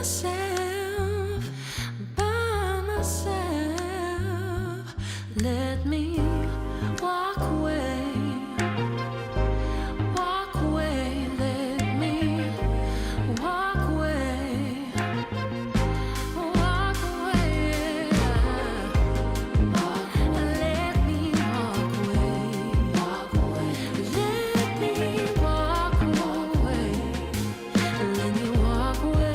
myself, by myself. Let me walk away, walk away. Let me walk away, walk away. Let me walk away, walk away. Let me walk away. Let me walk away.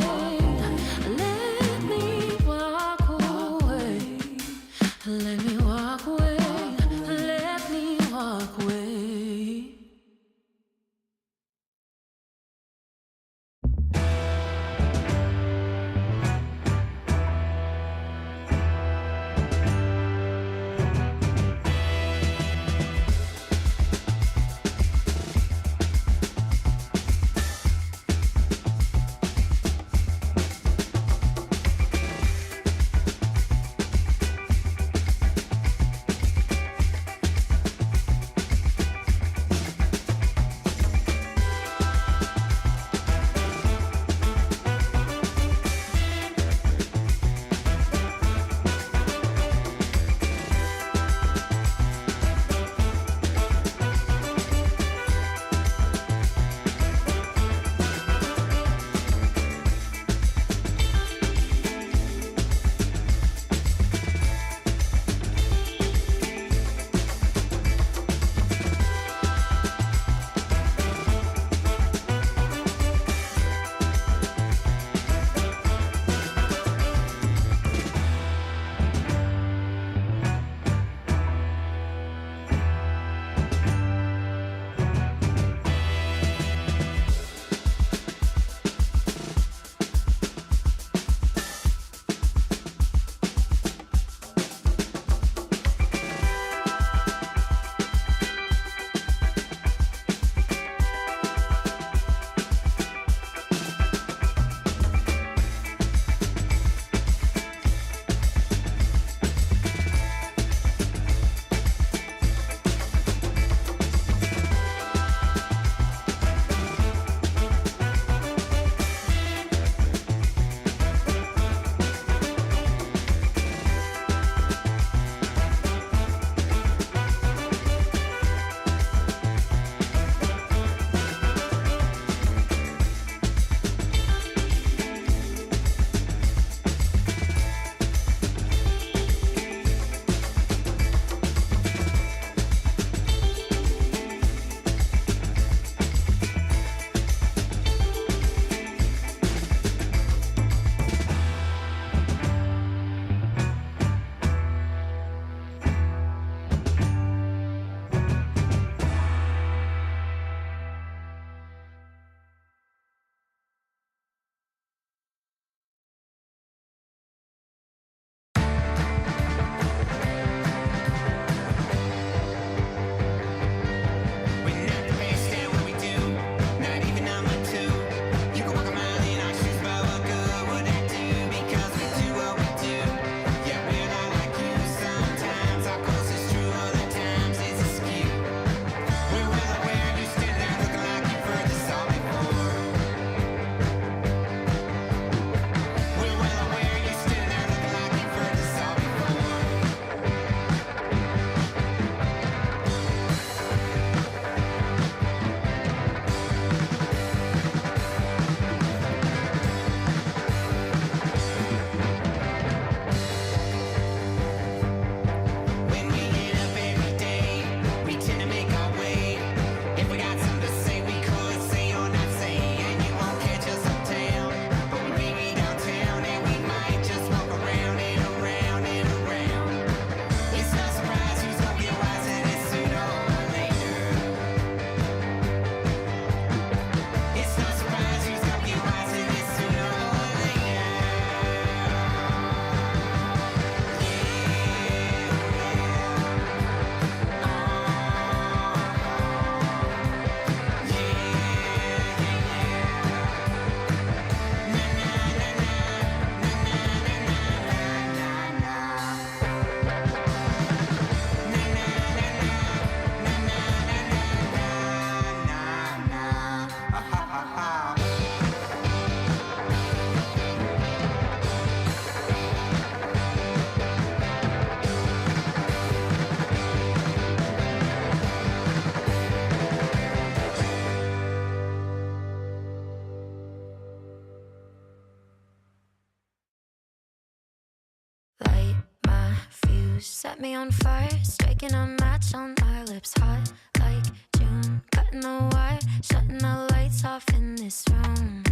You set me on fire, striking a match on our lips, hot like June. Cutting the wire, shutting the lights off in this room.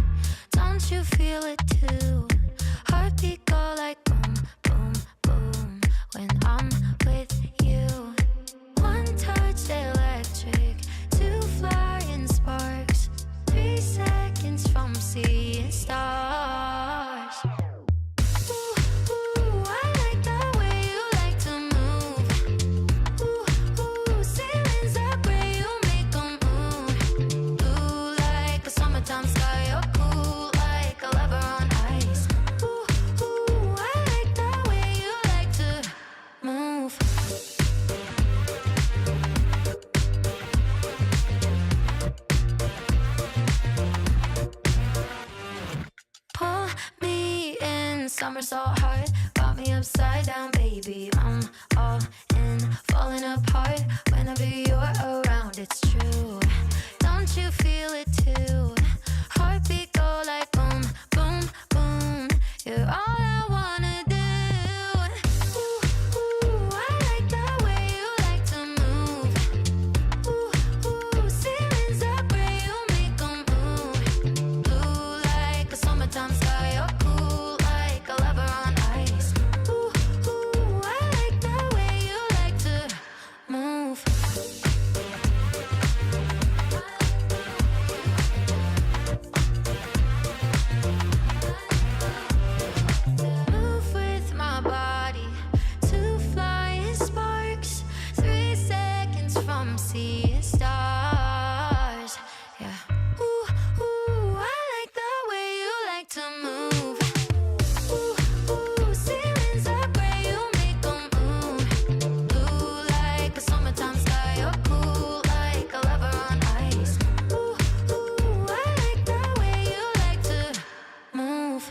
Don't you feel it too? Heartbeat go like boom, boom, boom when I'm with you. One touch electric, two flying sparks, 3 seconds from seeing stars. Ooh, ooh, I like the way you like to move. Ooh, ooh, ceilings are gray, you make 'em move. Blue like a summertime sky, you're cool like a lover on ice. Ooh, ooh, I like the way you like to move. Pull me in, somersault hard, got me upside down, baby. I'm all in, falling apart whenever you're around. It's true. Don't you feel it too? Heartbeat go like boom, boom, boom. You're all I wanna do. Ooh, ooh, I like the way you like to move. Ooh, ooh, ceilings are gray, you make 'em move. Blue like a summertime sky, you're cool like a lover on ice. Ooh, ooh, I like the way you like to move. Move with my body, 2 flying sparks, 3 seconds from seeing stars. Yeah. Ooh, ooh, I like the way you like to move. Ooh, ooh, ceilings are gray, you make 'em move. Blue like a summertime sky, you're cool like a lover on ice. Ooh, ooh, I like the way you like to move.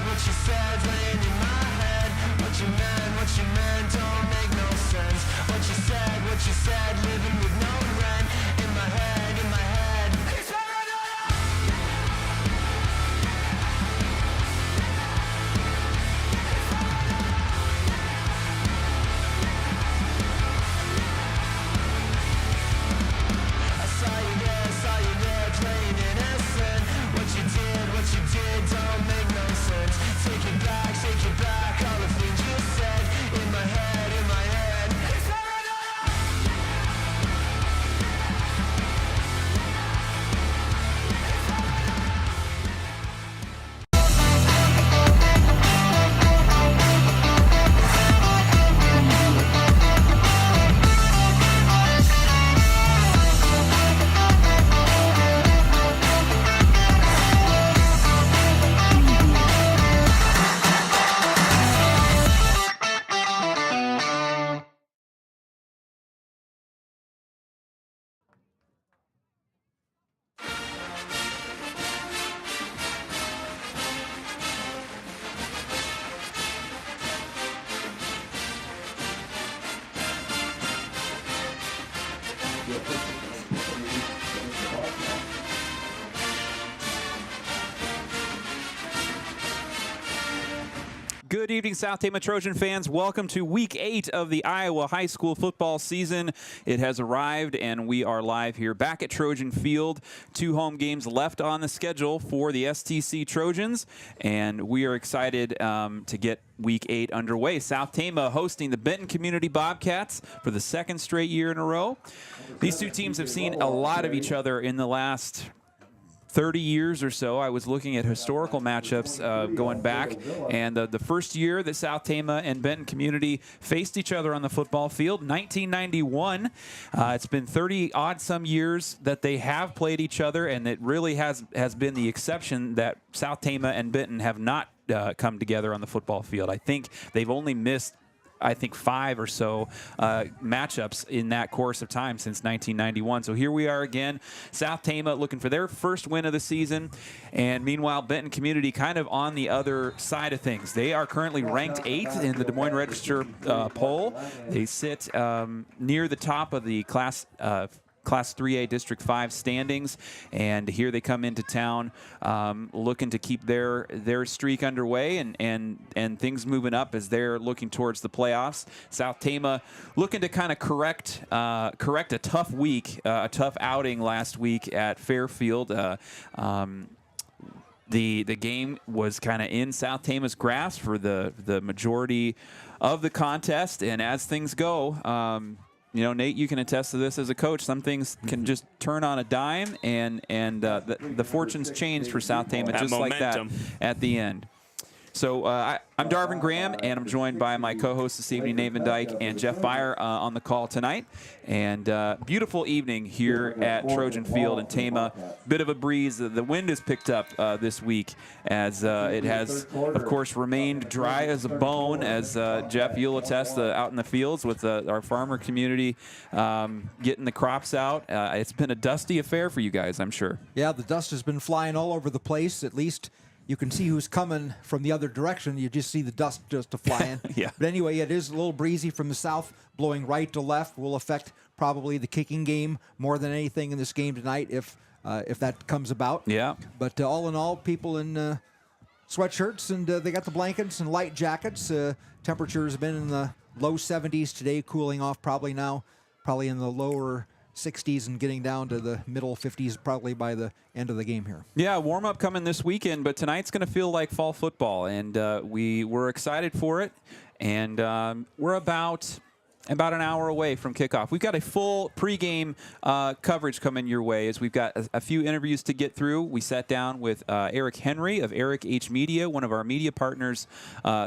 What you said, playing in my head. What you meant, don't make no sense. What you said, living with no rent. In my head, it's paranoia. I saw you there, playing innocent. What you did, don't make no sense. Take it back, all the things you said. In my head, it's paranoia. Good evening, South Tama Trojan fans. Welcome to Week 8 of the Iowa High School football season. It has arrived, and we are live here back at Trojan Field. 2 home games left on the schedule for the STC Trojans, and we are excited to get Week 8 underway. South Tama hosting the Benton Community Bobcats for the 2nd straight year in a row. These 2 teams have seen a lot of each other in the last 30 years or so. I was looking at historical matchups going back, and the first year that South Tama and Benton Community faced each other on the football field, 1991. It's been 30-odd some years that they have played each other, and it really has been the exception that South Tama and Benton have not come together on the football field. I think they've only missed 5 or so matchups in that course of time since 1991. So here we are again, South Tama looking for their first win of the season, and meanwhile Benton Community kind of on the other side of things. They are currently ranked 8th in the Des Moines Register poll. They sit near the top of the Class 3A District 5 standings, and here they come into town looking to keep their streak underway and things moving up as they're looking towards the playoffs. South Tama looking to kind of correct a tough week, a tough outing last week at Fairfield. The game was kind of in South Tama's grasp for the majority of the contest, and as things go, you know, Nate, you can attest to this as a coach. Some things can just turn on a dime, and the fortunes change for South Tama just like that at the end. So I'm Darvin Graham, and I'm joined by my co-hosts this evening, Nathan Dyke and Jeff Byer, on the call tonight. And beautiful evening here at Trojan Field in Tama. Bit of a breeze. The wind has picked up this week as it has, of course, remained dry as a bone, as Jeff, you'll attest, out in the fields with our farmer community getting the crops out. It's been a dusty affair for you guys, I'm sure. Yeah, the dust has been flying all over the place. At least you can see who's coming from the other direction. You just see the dust just flying. Yeah. But anyway, it is a little breezy from the south, blowing right to left. Will affect probably the kicking game more than anything in this game tonight if that comes about. Yeah. But all in all, people in sweatshirts, and they got the blankets and light jackets. Temperatures have been in the low 70s today, cooling off probably now, probably in the lower 60s and getting down to the middle 50s probably by the end of the game here. Yeah, warm-up coming this weekend, but tonight's going to feel like fall football, and we're excited for it, and we're about an hour away from kickoff. We've got a full pregame coverage coming your way as we've got a few interviews to get through. We sat down with Eric Henry of Eric H. Media, one of our media partners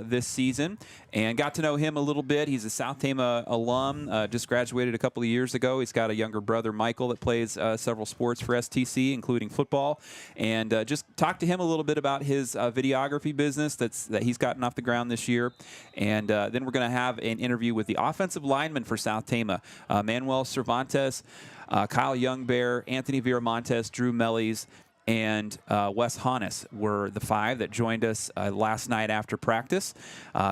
this season, and got to know him a little bit. He's a South Tama alum, just graduated a couple of years ago. He's got a younger brother, Michael, that plays several sports for STC, including football, and just talked to him a little bit about his videography business that he's gotten off the ground this year. And then we're going to have an interview with the offensive lineman for South Tama, Manuel Cervantes, Kyle Youngbear, Anthony Viramontes, Drew Mellies, and Wes Hannes were the 5 that joined us last night after practice.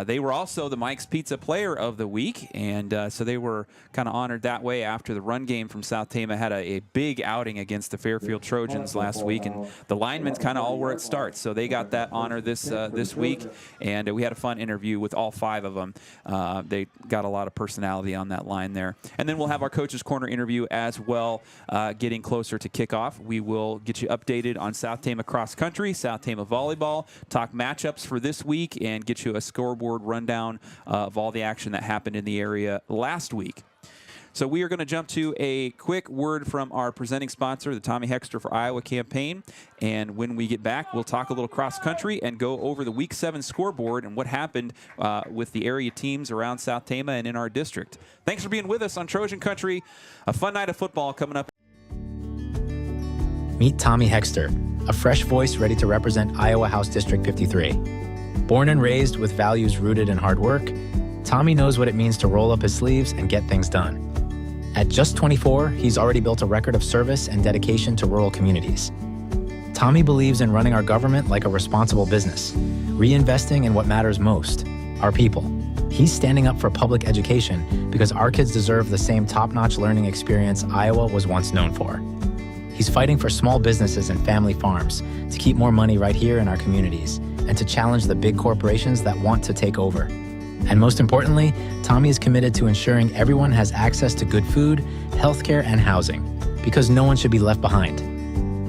They were also the Mike's Pizza Player of the Week, and so they were kind of honored that way after the run game from South Tama had a big outing against the Fairfield Trojans last week, and the linemen's kind of all where it starts, so they got that honor this week, and we had a fun interview with all 5 of them. They got a lot of personality on that line there. And then we'll have our Coach's Corner interview as well, getting closer to kickoff. We will get you updated on South Tama cross country, South Tama volleyball, talk matchups for this week, and get you a scoreboard rundown of all the action that happened in the area last week. So we are going to jump to a quick word from our presenting sponsor, the Tommy Hexter for Iowa campaign. And when we get back, we'll talk a little cross country and go over the Week 7 scoreboard and what happened with the area teams around South Tama and in our district. Thanks for being with us on Trojan Country. A fun night of football coming up. Meet Tommy Hexter, a fresh voice ready to represent Iowa House District 53. Born and raised with values rooted in hard work, Tommy knows what it means to roll up his sleeves and get things done. At just 24, he's already built a record of service and dedication to rural communities. Tommy believes in running our government like a responsible business, reinvesting in what matters most, our people. He's standing up for public education because our kids deserve the same top-notch learning experience Iowa was once known for. He's fighting for small businesses and family farms to keep more money right here in our communities and to challenge the big corporations that want to take over. And most importantly, Tommy is committed to ensuring everyone has access to good food, healthcare, and housing, because no one should be left behind.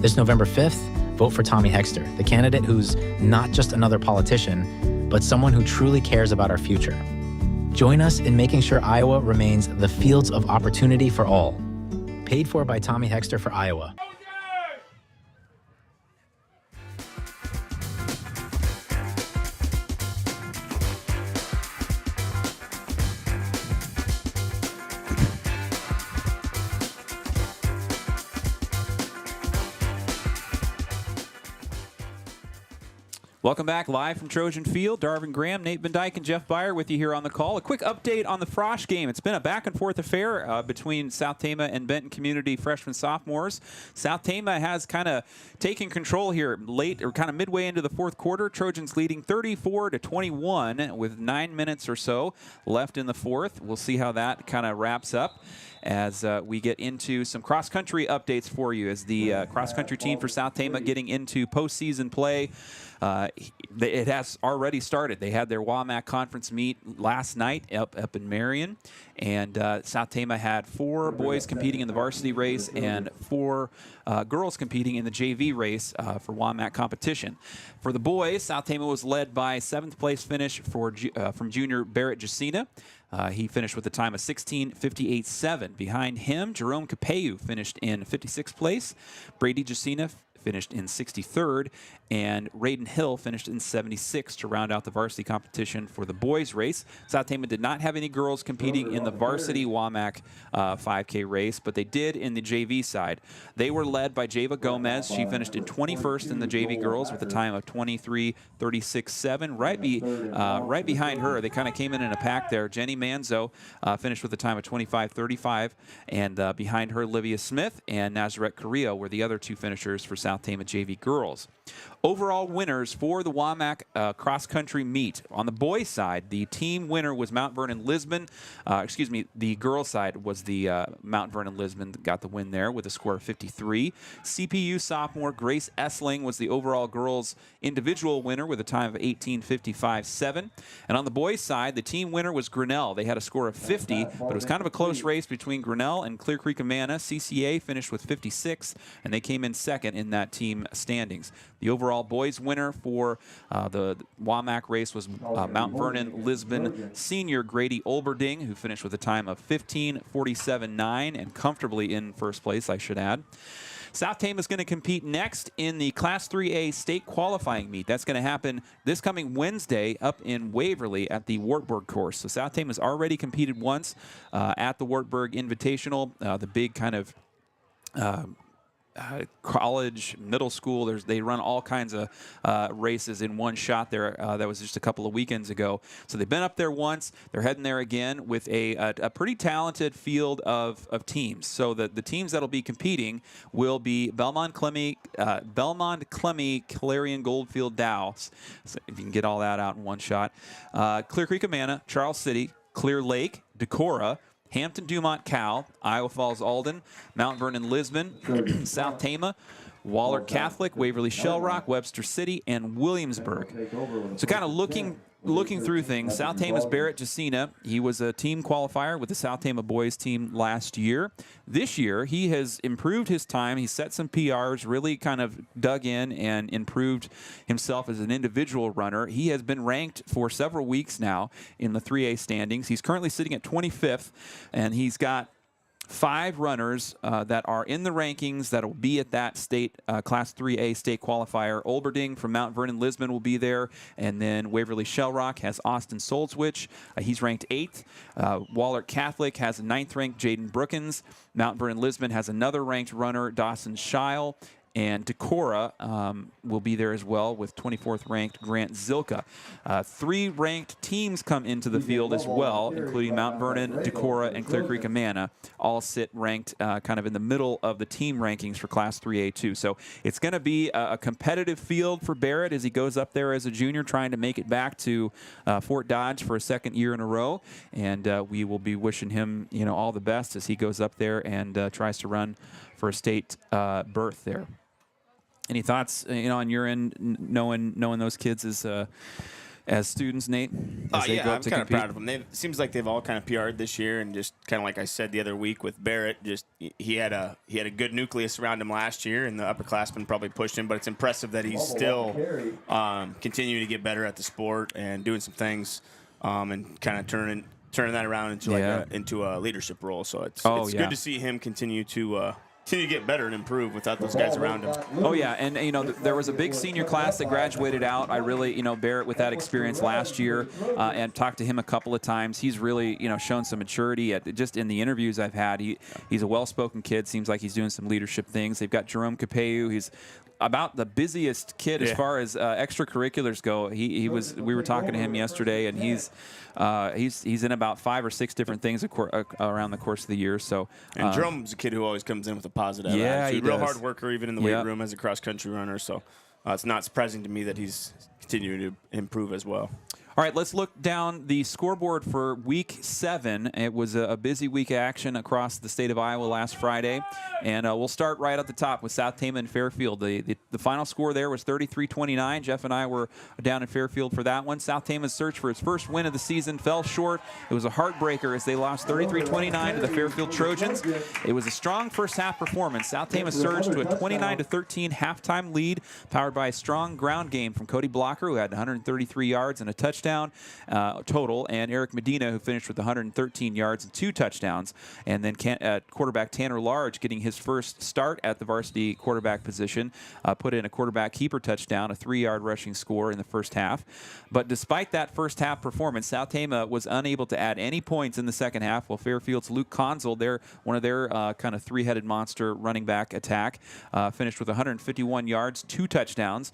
This November 5th, vote for Tommy Hexter, the candidate who's not just another politician, but someone who truly cares about our future. Join us in making sure Iowa remains the fields of opportunity for all. Paid for by Tommy Hexter for Iowa. Welcome back live from Trojan Field. Darvin Graham, Nate Dyke, and Jeff Byer with you here on the call. A quick update on the Frosh game. It's been a back-and-forth affair between South Tama and Benton Community freshmen-sophomores. South Tama has kind of taken control here late or kind of midway into the fourth quarter. Trojans leading 34-21 with 9 minutes or so left in the fourth. We'll see how that kind of wraps up as we get into some cross-country updates for you as the cross-country team for South Tama getting into postseason play. It has already started. They had their WAMAC conference meet last night up in Marion, and South Tama had 4 boys competing in the varsity race and 4 girls competing in the JV race for WAMAC competition. For the boys, South Tama was led by 7th place finish from junior Barrett Jacina. He finished with a time of 16:58.7. Behind him, Jerome Capeu finished in 56th place. Brady Jacina finished in 63rd, and Raiden Hill finished in 76th to round out the varsity competition for the boys race. South Tama did not have any girls competing in the varsity WAMAC 5K race, but they did in the JV side. They were led by Java Gomez. She finished in 21st in the JV girls with a time of 23:36.7. Right behind her, they kind of came in a pack there. Jenny Manzo finished with a time of 25:35, and behind her, Olivia Smith and Nazareth Carrillo were the other 2 finishers for South Tama JV girls. Overall winners for the WAMAC cross-country meet. On the boys' side, the team winner was Mount Vernon Lisbon. The girls' side was the Mount Vernon Lisbon that got the win there with a score of 53. CPU sophomore Grace Essling was the overall girls' individual winner with a time of 18:55.7. And on the boys' side, the team winner was Grinnell. They had a score of 50, but it was kind of a close race between Grinnell and Clear Creek Amana. CCA finished with 56, and they came in second in that team standings. The overall boys winner for the WAMAC race was Mount Vernon Lisbon senior Grady Olberding, who finished with a time of 15:47.9 and comfortably in first place, I should add. South Tama is going to compete next in the Class 3A state qualifying meet. That's going to happen this coming Wednesday up in Waverly at the Wartburg course. So South Tama has already competed once at the Wartburg Invitational, the big kind of college, middle school. They run all kinds of races in one shot there. That was just a couple of weekends ago. So they've been up there once. They're heading there again with a pretty talented field of teams. So the teams that'll be competing will be Belmont, Clemmy, Clarion, Goldfield, Dow. So if you can get all that out in one shot. Clear Creek Amana, Charles City, Clear Lake, Decorah, Hampton Dumont Cal, Iowa Falls Alden, Mount Vernon Lisbon, South Tama, Wahlert Catholic, Waverly Shell Rock, Webster City, and Williamsburg. So kind of looking through things, South Tama's Barrett Jacina, he was a team qualifier with the South Tama boys team last year. This year, he has improved his time. He set some PRs, really kind of dug in and improved himself as an individual runner. He has been ranked for several weeks now in the 3A standings. He's currently sitting at 25th, and he's got 5 runners that are in the rankings that will be at that state Class 3A state qualifier. Olberding from Mount Vernon Lisbon will be there, and then Waverly Shell Rock has Austin Solzwich. He's ranked 8th. Wahlert Catholic has a 9th ranked Jaden Brookins. Mount Vernon Lisbon has another ranked runner, Dawson Scheil. And Decorah will be there as well with 24th ranked Grant Zilka. 3 ranked teams come into the field as well, including Mount Vernon, Decorah, and Clear Creek Amana. All sit ranked kind of in the middle of the team rankings for Class 3A2. So it's going to be a competitive field for Barrett as he goes up there as a junior, trying to make it back to Fort Dodge for a second year in a row. And we will be wishing him, all the best as he goes up there and tries to run for a state berth there. Any thoughts, on your end, knowing those kids as students, Nate? As they go up I'm to kind of compete? proud of them. It seems like they've all kind of PR'd this year, and just kind of like I said the other week with Barrett, just he had a good nucleus around him last year, and the upperclassmen probably pushed him. But it's impressive that he's still continuing to get better at the sport and doing some things, and kind of turning that around into into a leadership role. So it's good to see him continue to get better and improve without those guys around him. Oh, yeah, and, there was a big senior class that graduated out. I really, Barrett with that experience last year and talked to him a couple of times. He's really, shown some maturity just in the interviews I've had. He's a well-spoken kid. Seems like he's doing some leadership things. They've got Jerome Capeu. He's about the busiest kid as far as extracurriculars go. We were talking to him yesterday, and he's in about 5 or 6 different things around the course of the year. So and Jerome's a kid who always comes in with a positive attitude. Real hard worker, even in the weight room as a cross country runner. So it's not surprising to me that he's continuing to improve as well. All right, let's look down the scoreboard for Week 7. It was a busy week of action across the state of Iowa last Friday, and we'll start right at the top with South Tama and Fairfield. The final score there was 33-29. Jeff and I were down in Fairfield for that one. South Tama's search for its first win of the season fell short. It was a heartbreaker as they lost 33-29 to the Fairfield Trojans. It was a strong first-half performance. South Tama surged to a 29-13 halftime lead, powered by a strong ground game from Cody Blocker, who had 133 yards and a touchdown total, and Eric Medina, who finished with 113 yards and 2 touchdowns. And then quarterback Tanner Large, getting his first start at the varsity quarterback position, put in a quarterback keeper touchdown, a 3-yard rushing score in the first half. But despite that first half performance, South Tama was unable to add any points in the second half, while Fairfield's Luke Consul, one of their kind of 3-headed monster running back attack, finished with 151 yards, 2 touchdowns.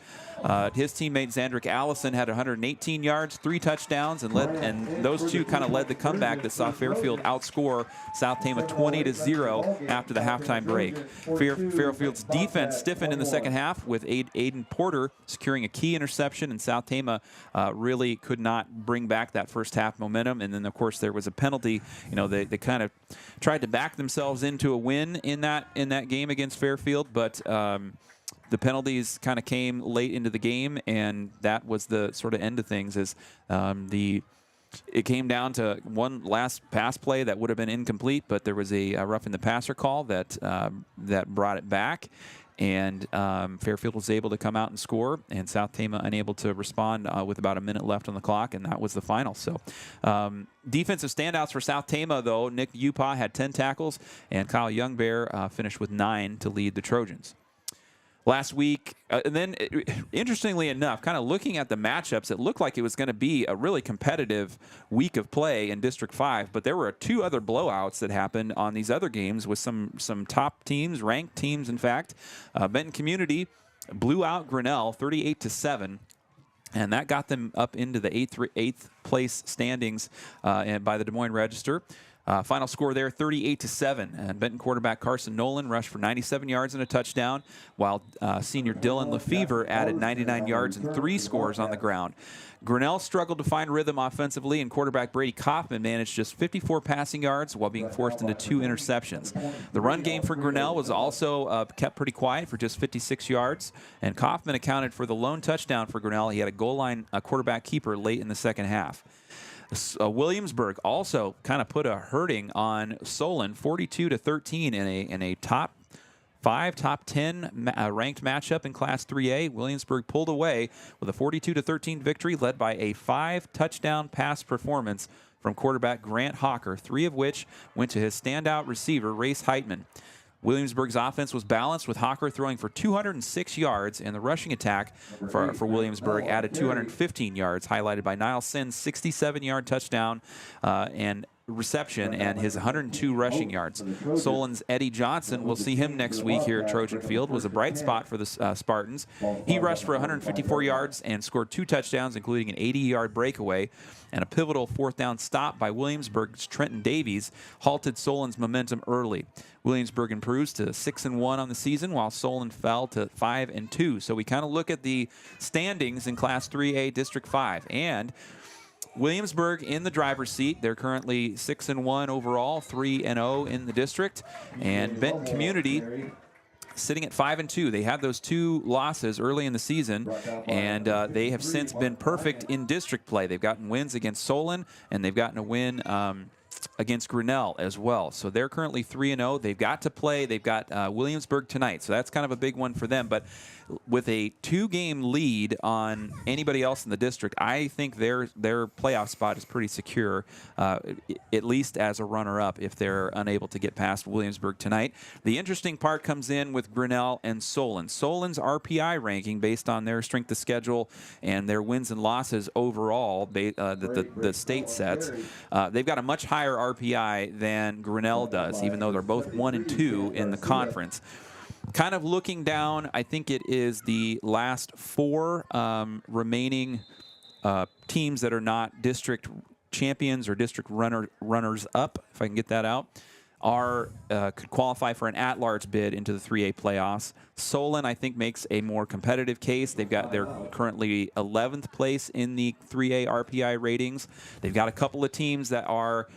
His teammate Zandrick Allison had 118 yards, 3 touchdowns, and those two kind of led the comeback that saw Fairfield outscore South Tama 20-0 after the halftime break. Fairfield's defense stiffened in the second half, with Aiden Porter securing a key interception, and South Tama really could not bring back that first half momentum. And then, of course, there was a penalty. They kind of tried to back themselves into a win in that game against Fairfield, but the penalties kind of came late into the game, and that was the sort of end of things. It came down to one last pass play that would have been incomplete, but there was a roughing the passer call that brought it back, and Fairfield was able to come out and score, and South Tama unable to respond with about a minute left on the clock, and that was the final. So defensive standouts for South Tama, though. Nick Upaw had 10 tackles, and Kyle Youngbear finished with 9 to lead the Trojans. Last week, and then interestingly enough, kind of looking at the matchups, it looked like it was going to be a really competitive week of play in District 5, but there were 2 other blowouts that happened on these other games with some top teams, ranked teams, in fact. Benton Community blew out Grinnell 38-7. And that got them up into the 8th place standings and by the Des Moines Register. Final score there, 38-7. And Benton quarterback Carson Nolan rushed for 97 yards and a touchdown, while senior Dylan Lefevre added 99 yards and 3 scores on the ground. Grinnell struggled to find rhythm offensively, and quarterback Brady Kaufman managed just 54 passing yards while being forced into 2 interceptions. The run game for Grinnell was also kept pretty quiet for just 56 yards, and Kaufman accounted for the lone touchdown for Grinnell. He had a goal line quarterback keeper late in the second half. Williamsburg also kind of put a hurting on Solon, 42-13 in a top 5, top 10 ranked matchup in Class 3A. Williamsburg pulled away with a 42-13 victory, led by a 5-touchdown pass performance from quarterback Grant Hawker, 3 of which went to his standout receiver, Race Heitman. Williamsburg's offense was balanced, with Hawker throwing for 206 yards, and the rushing attack for Williamsburg added 215 yards, highlighted by Niall Sinn's 67-yard touchdown and reception and his 102 rushing yards. Solon's Eddie Johnson, we'll see him next week here at Trojan Field, was a bright spot for the Spartans. He rushed for 154 yards and scored 2 touchdowns, including an 80-yard breakaway, and a pivotal 4th down stop by Williamsburg's Trenton Davies halted Solon's momentum early. Williamsburg improves to 6-1 on the season, while Solon fell to 5-2. So we kind of look at the standings in Class 3A District 5, and Williamsburg in the driver's seat. They're currently 6-1 overall, 3-0 in the district. And Benton Community sitting at 5-2. They had those 2 losses early in the season, and they have since been perfect in district play. They've gotten wins against Solon, and they've gotten a win against Grinnell as well. So they're currently 3-0. They've got to play. They've got Williamsburg tonight, so that's kind of a big one for them. But with a 2-game lead on anybody else in the district, I think their playoff spot is pretty secure, at least as a runner-up if they're unable to get past Williamsburg tonight. The interesting part comes in with Grinnell and Solon. Solon's RPI ranking, based on their strength of schedule and their wins and losses overall, that the state sets, they've got a much higher RPI than Grinnell does, even though they're both 1-2 in the conference. kind of looking down, I think it is the last 4 remaining teams that are not district champions or district runners up, if I can get that out, could qualify for an at-large bid into the 3A playoffs. Solon, I think, makes a more competitive case. They're currently 11th place in the 3A RPI ratings. They've got a couple of teams that are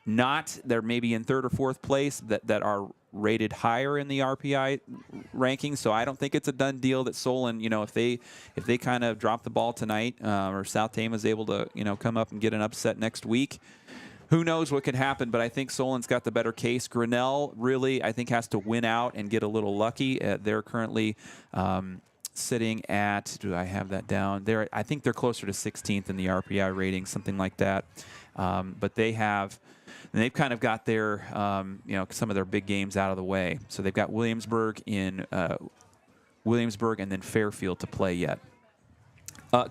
not, they're maybe in 3rd or 4th place that are rated higher in the RPI rankings. So I don't think it's a done deal that Solon, if they kind of drop the ball tonight, or South Tama is able to, come up and get an upset next week, who knows what could happen, but I think Solon's got the better case. Grinnell really, I think, has to win out and get a little lucky. They're currently sitting at, do I have that down? I think they're closer to 16th in the RPI rating, something like that. But they've kind of got their, some of their big games out of the way. So they've got Williamsburg and then Fairfield to play yet.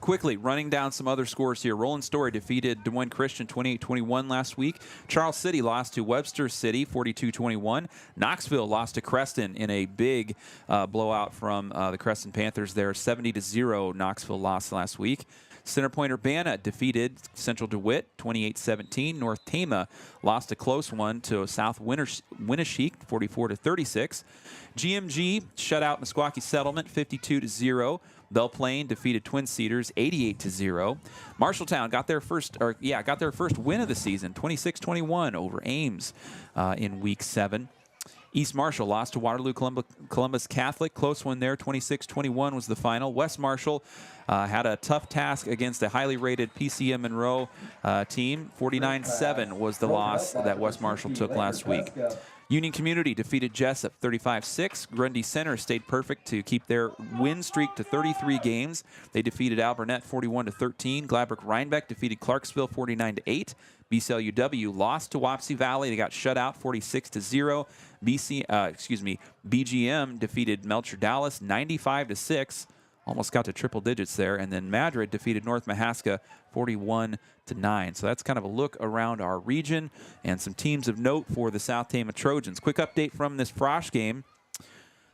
Quickly, running down some other scores here. Roland Story defeated Des Moines Christian 28-21 last week. Charles City lost to Webster City 42-21. Knoxville lost to Creston in a big blowout from the Creston Panthers there. 70-0 Knoxville lost last week. Centerpoint Urbana defeated Central DeWitt 28-17. North Tama lost a close one to South Winneshiek 44-36. GMG shut out Meskwaki Settlement 52-0. Belle Plaine defeated Twin Cedars 88-0. Marshalltown got their first win of the season 26-21 over Ames in week 7. East Marshall lost to Waterloo Columbus Catholic. Close one there. 26-21 was the final. West Marshall had a tough task against a highly rated PCM Monroe team. 49-7 was the loss that West Marshall took last week. Union Community defeated Jessup 35-6. Grundy Center stayed perfect to keep their win streak to 33 games. They defeated Alburnett 41-13. Gladbrook Rhinebeck defeated Clarksville 49-8. BCLUW lost to Wapsie Valley. They got shut out 46-0. BGM defeated Melcher Dallas 95-6. Almost got to triple digits there. And then Madrid defeated North Mahaska 41-9. So that's kind of a look around our region and some teams of note for the South Tama Trojans. Quick update from this Frosh game.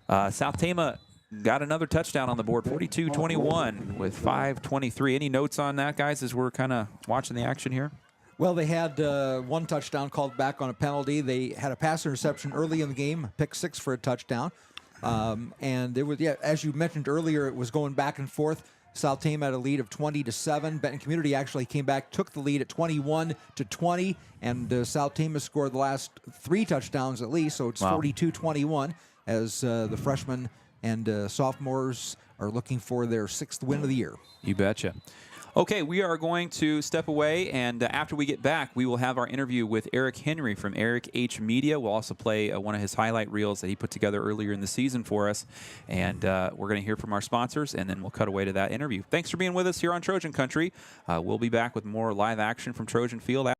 South Tama got another touchdown on the board, 42-21 with 5:23. Any notes on that, guys, as we're kind of watching the action here? Well, they had one touchdown called back on a penalty. They had a pass interception early in the game, pick 6 for a touchdown. And it was, as you mentioned earlier, it was going back and forth. South Tama had a lead of 20-7. Benton Community actually came back, took the lead at 21-20, and South Tama scored the last 3 touchdowns at least, so it's 42-21 as the freshmen and sophomores are looking for their 6th win of the year. You betcha. Okay, we are going to step away, and after we get back, we will have our interview with Eric Henry from Eric H. Media. We'll also play one of his highlight reels that he put together earlier in the season for us, and we're going to hear from our sponsors, and then we'll cut away to that interview. Thanks for being with us here on Trojan Country. We'll be back with more live action from Trojan Field.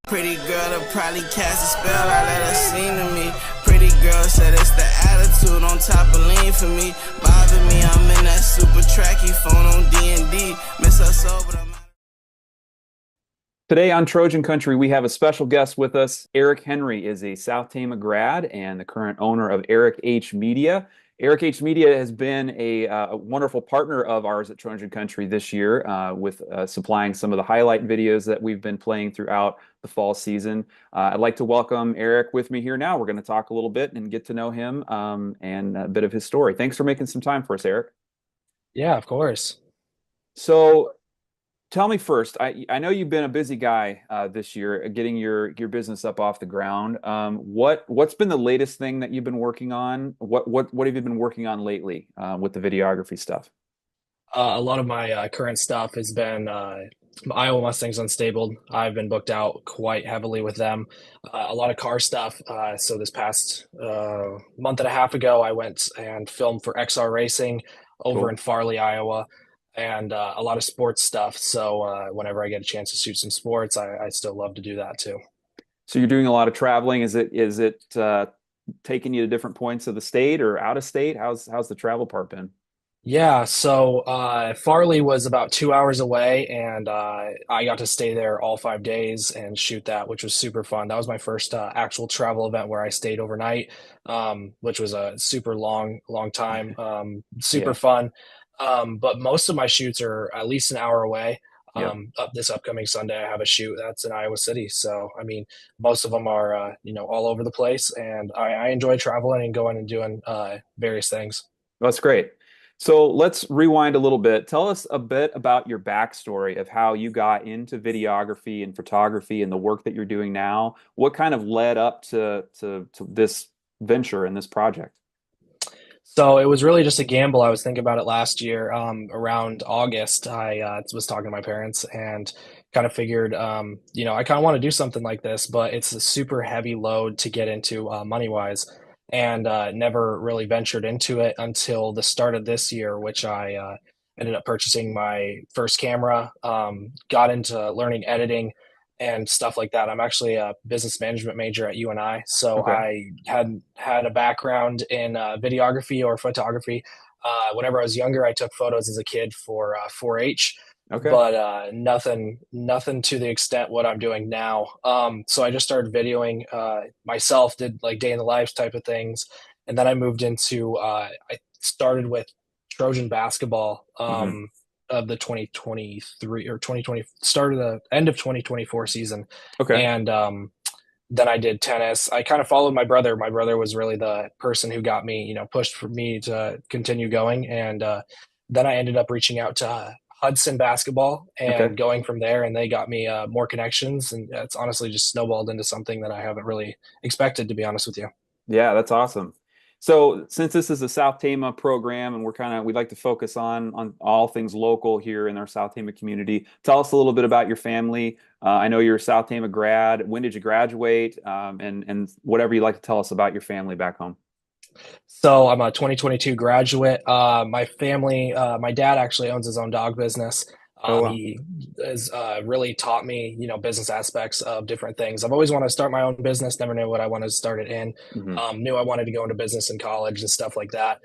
Pretty girl to probably cast a spell, I let her sing to me. Pretty girl said it's the attitude on top of lean for me. Bother me, I'm in that super tracky phone on D&D. Miss her so, but I'm Today on Trojan Country, we have a special guest with us. Eric Henry is a South Tama grad and the current owner of Eric H. Media. Eric H. Media has been a wonderful partner of ours at Trojan Country this year with supplying some of the highlight videos that we've been playing throughout the fall season. I'd like to welcome Eric with me here now. We're going to talk a little bit and get to know him and a bit of his story. Thanks for making some time for us, Eric. Yeah, of course. So tell me first, I know you've been a busy guy this year getting your business up off the ground. What's been the latest thing that you've been working on? What have you been working on lately with the videography stuff? A lot of my current stuff has been Iowa Mustangs Unstabled. I've been booked out quite heavily with them. A lot of car stuff. So this past month and a half ago, I went and filmed for XR Racing over Cool. in Farley, Iowa, and a lot of sports stuff. So whenever I get a chance to shoot some sports, I still love to do that too. So you're doing a lot of traveling. Is it taking you to different points of the state or out of state? How's the travel part been? Yeah, so Farley was about 2 hours away, and I got to stay there all 5 days and shoot that, which was super fun. That was my first actual travel event where I stayed overnight, which was a super long time, super Yeah. fun. But most of my shoots are at least an hour away. Yeah. Up this upcoming Sunday, I have a shoot that's in Iowa City. So, I mean, most of them are, all over the place, and I enjoy traveling and going and doing various things. That's great. So let's rewind a little bit. Tell us a bit about your backstory of how you got into videography and photography and the work that you're doing now. What kind of led up to this venture and this project? So it was really just a gamble. I was thinking about it last year. Around August, I was talking to my parents and kind of figured, I kind of want to do something like this, but it's a super heavy load to get into money-wise, and never really ventured into it until the start of this year, which I ended up purchasing my first camera, got into learning editing and stuff like that. I'm actually a business management major at UNI, so Okay. I had a background in videography or photography. Whenever I was younger, I took photos as a kid for 4-H, Okay. but nothing to the extent what I'm doing now. So I just started videoing myself, did like day in the life type of things, and then I moved into I started with Trojan basketball. Mhm. Of the 2023 or 2020, started the end of 2024 season. Okay. And then I did tennis. I kind of followed my brother. My brother was really the person who got me, pushed for me to continue going. And then I ended up reaching out to Hudson basketball and Okay. going from there. And they got me more connections. And it's honestly just snowballed into something that I haven't really expected, to be honest with you. Yeah, that's awesome. So since this is a South Tama program and we'd like to focus on all things local here in our South Tama community, tell us a little bit about your family. I know you're a South Tama grad. When did you graduate? And whatever you'd like to tell us about your family back home. So I'm a 2022 graduate. My family, my dad actually owns his own dog business. Oh, wow. He has really taught me, business aspects of different things. I've always wanted to start my own business, never knew what I wanted to start it in. Mhm. Knew I wanted to go into business in college and stuff like that.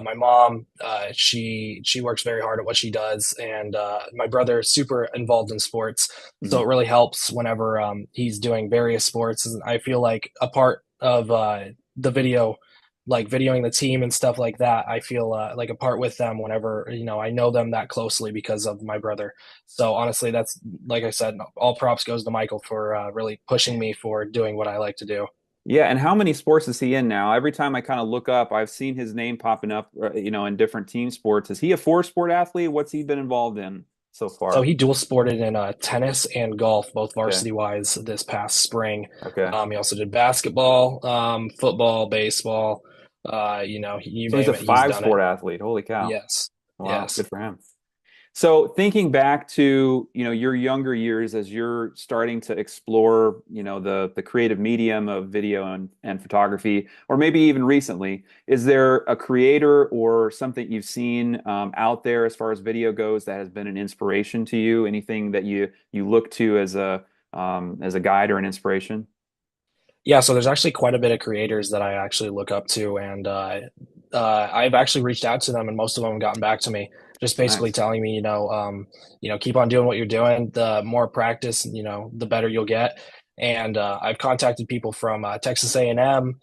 My mom, she works very hard at what she does, and my brother is super involved in sports, so Mhm. it really helps whenever he's doing various sports. And I feel like a part of the video, like videoing the team and stuff like that, I feel like a part with them whenever, I know them that closely because of my brother. So honestly, that's, like I said, all props goes to Michael for really pushing me for doing what I like to do. Yeah, and how many sports is he in now? Every time I kind of look up, I've seen his name popping up, in different team sports. Is he a four-sport athlete? What's he been involved in so So far? he dual sported in tennis and golf, both Okay. varsity wise this past spring. Okay. He also did basketball, football, baseball, you So he's name a it, he's done it. five-sport athlete. Holy cow. Yes. Wow, Yes. good for him. So thinking back to, your younger years as you're starting to explore, the creative medium of video and photography, or maybe even recently, is there a creator or something you've seen out there as far as video goes that has been an inspiration to you? Anything that you look to as a guide or an inspiration? Yeah, so there's actually quite a bit of creators that I actually look up to, and I've actually reached out to them, and most of them have gotten back to me, just basically Nice. telling me, keep on doing what you're doing. The more practice, the better you'll get. And I've contacted people from Texas A&M,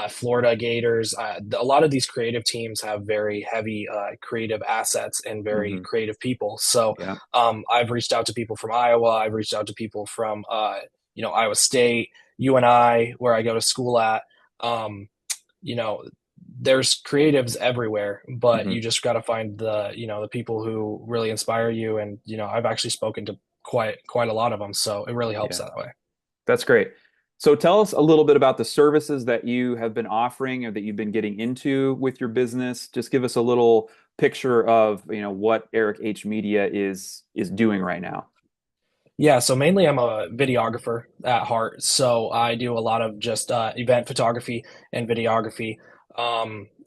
Florida Gators. A lot of these creative teams have very heavy creative assets and very creative people. So Yeah. I've reached out to people from Iowa. I've reached out to people from Iowa State, UNI, where I go to school at. You know, there's creatives everywhere, but you just got to find the people who really inspire you. And I've actually spoken to quite a lot of them, so it really helps that way. That's great. So tell us a little bit about the services that you have been offering or that you've been getting into with your business. Just give us a little picture of, what Eric H. Media is doing right now. Yeah, so mainly I'm a videographer at heart. So I do a lot of just event photography and videography.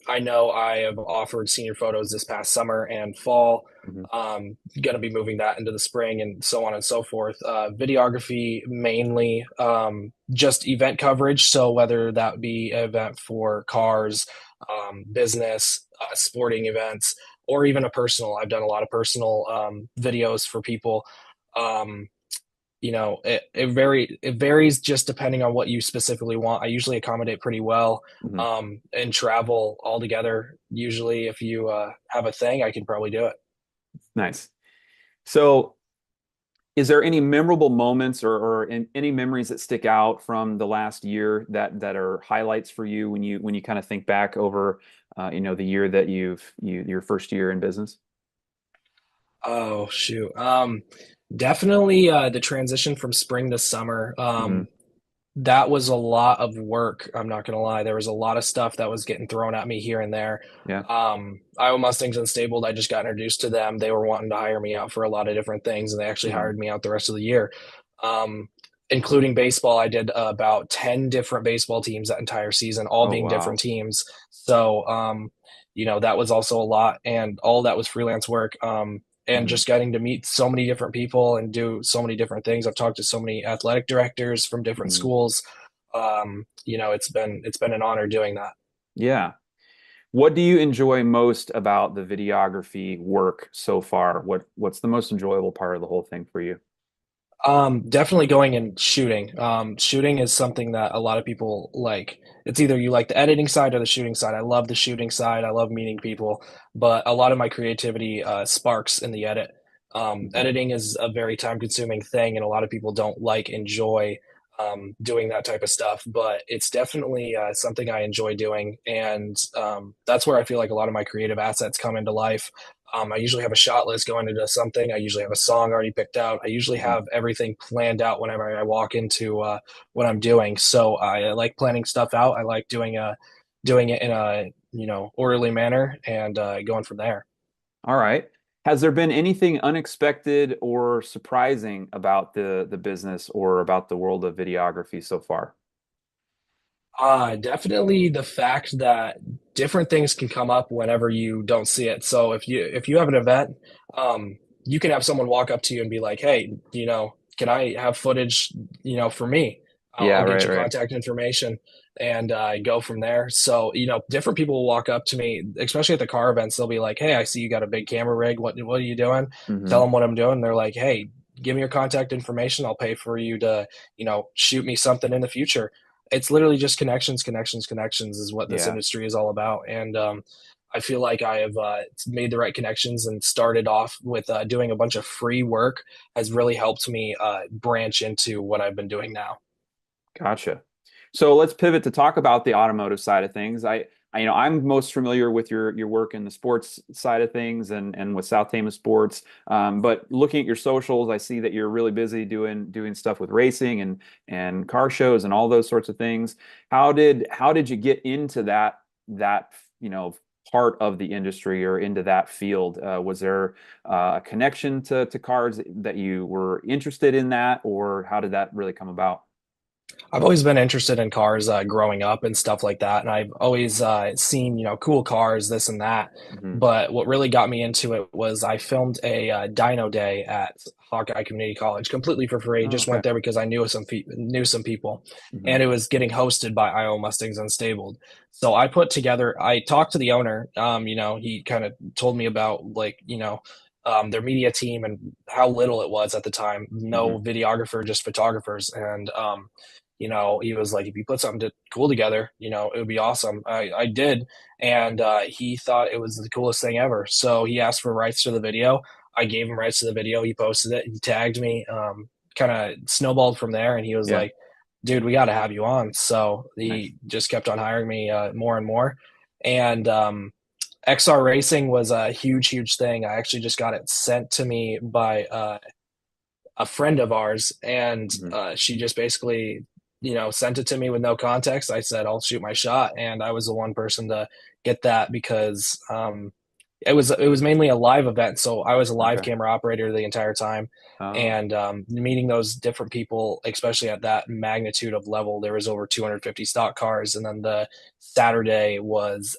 I know I have offered senior photos this past summer and fall. Going to be moving that into the spring and so on and so forth. Videography mainly, just event coverage. So whether that be an event for cars, business, sporting events, or even a personal. I've done a lot of personal videos for people. It varies just depending on what you specifically want. I usually accommodate pretty well, and travel all together. Usually if you have a thing, I can probably do it. Nice. So is there any memorable moments or any memories that stick out from the last year that are highlights for you when you kind of think back over, the year that your first year in business? Oh, shoot. Definitely the transition from spring to summer. That was a lot of work. I'm not going to lie. There was a lot of stuff that was getting thrown at me here and there. Yeah. Iowa Mustangs Unstabled, I just got introduced to them. They were wanting to hire me out for a lot of different things, and they actually hired me out the rest of the year. Including baseball, I did about 10 different baseball teams that entire season, all being different teams. So, that was also a lot, and all that was freelance work. And just getting to meet so many different people and do so many different things. I've talked to so many athletic directors from different schools. It's been an honor doing that. Yeah. What do you enjoy most about the videography work so far? What's the most enjoyable part of the whole thing for you? Definitely going and shooting. Shooting is something that a lot of people like. It's either you like the editing side or the shooting side. I love the shooting side. I love meeting people, but a lot of my creativity sparks in the edit. Editing is a very time-consuming thing, and a lot of people don't enjoy doing that type of stuff. But it's definitely something I enjoy doing, and that's where I feel like a lot of my creative assets come into life. I usually have a shot list going into something. I usually have a song already picked out. I usually have everything planned out whenever I walk into what I'm doing. So I like planning stuff out. I like doing it in a orderly manner and going from there. All right. Has there been anything unexpected or surprising about the business or about the world of videography so far? Definitely the fact that different things can come up whenever you don't see it. So if you have an event, you can have someone walk up to you and be like, "Hey, can I have footage, for me? I'll get your contact information and go from there." So, different people will walk up to me, especially at the car events. They'll be like, "Hey, I see you got a big camera rig. What are you doing?" Tell them what I'm doing. They're like, "Hey, give me your contact information. I'll pay for you to, shoot me something in the future." It's literally just connections is what this industry is all about. And I feel like I have made the right connections and started off with doing a bunch of free work has really helped me branch into what I've been doing now. Gotcha. So let's pivot to talk about the automotive side of things. I'm most familiar with your work in the sports side of things and with South Tama Sports. But looking at your socials, I see that you're really busy doing stuff with racing and car shows and all those sorts of things. How did you get into that part of the industry or into that field? Was there a connection to cars that you were interested in that, or how did that really come about? I've always been interested in cars growing up and stuff like that. And I've always seen, cool cars, this and that. But what really got me into it was I filmed a dyno day at Hawkeye Community College completely for free. Just went there because I knew some people. And it was getting hosted by Iowa Mustangs Unstabled. So I talked to the owner. He kind of told me about their media team and how little it was at the time. No videographer, just photographers. And he was like, if you put something cool together, it would be awesome. I did. And he thought it was the coolest thing ever. So he asked for rights to the video. I gave him rights to the video. He posted it. He tagged me, kind of snowballed from there. And he was like, dude, we got to have you on. So he just kept on hiring me more and more. And XR Racing was a huge, huge thing. I actually just got it sent to me by a friend of ours. And she just basically, sent it to me with no context. I said, I'll shoot my shot. And I was the one person to get that because it was mainly a live event. So I was a live camera operator the entire time. And meeting those different people, especially at that magnitude of level, there was over 250 stock cars. And then the Saturday was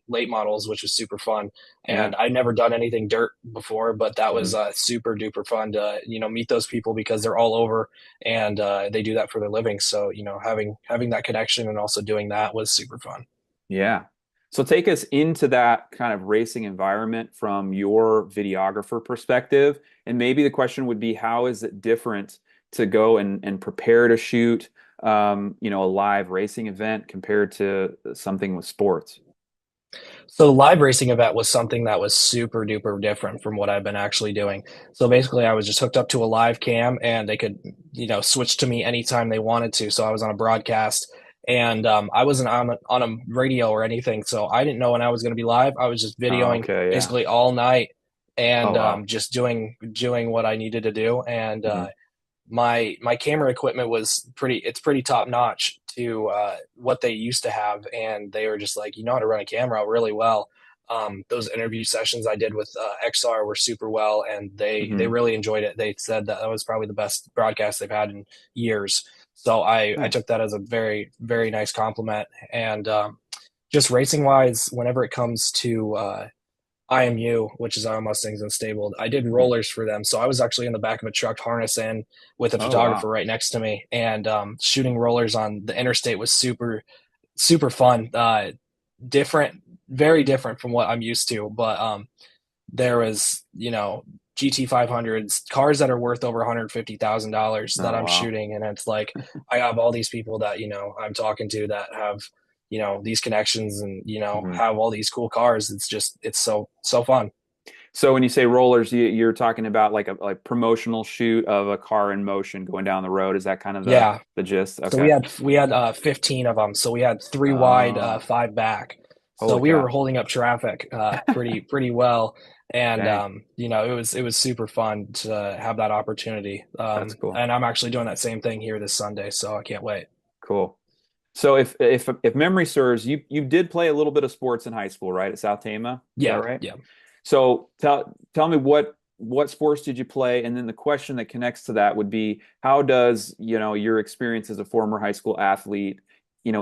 late models, which was super fun. And I'd never done anything dirt before, but that was super duper fun to, meet those people because they're all over and they do that for their living. So, having that connection and also doing that was super fun. Yeah. So take us into that kind of racing environment from your videographer perspective. And maybe the question would be, how is it different to go and prepare to shoot, a live racing event compared to something with sports? So the live racing event was something that was super duper different from what I've been actually doing. So basically I was just hooked up to a live cam and they could, switch to me anytime they wanted to. So I was on a broadcast and I wasn't on a radio or anything. So I didn't know when I was going to be live. I was just videoing basically all night and just doing what I needed to do. And my camera equipment was pretty top notch to what they used to have. And they were just like, you know how to run a camera really well. Those interview sessions I did with XR were super well, and they really enjoyed it. They said that was probably the best broadcast they've had in years. So I took that as a very, very nice compliment. And just racing wise, whenever it comes to IMU, which is Iowa Mustangs Unstabled, I did rollers for them. So I was actually in the back of a truck harness in with a photographer right next to me, and shooting rollers on the interstate was super, super fun. Different, very different from what I'm used to. But there was, GT 500s, cars that are worth over $150,000 that I'm shooting. And it's like, I have all these people that, I'm talking to that have, these connections and, have all these cool cars. It's so fun. So when you say rollers, you're talking about like a promotional shoot of a car in motion going down the road. Is that kind of the gist? Okay. So we had 15 of them. So we had 3 wide, 5 back. So we were holding up traffic pretty well. And it was super fun to have that opportunity. That's cool. And I'm actually doing that same thing here this Sunday, so I can't wait. Cool. So if memory serves, you did play a little bit of sports in high school, right? At South Tama? Yeah, right? Yeah. So tell me what sports did you play? And then the question that connects to that would be, how does, your experience as a former high school athlete,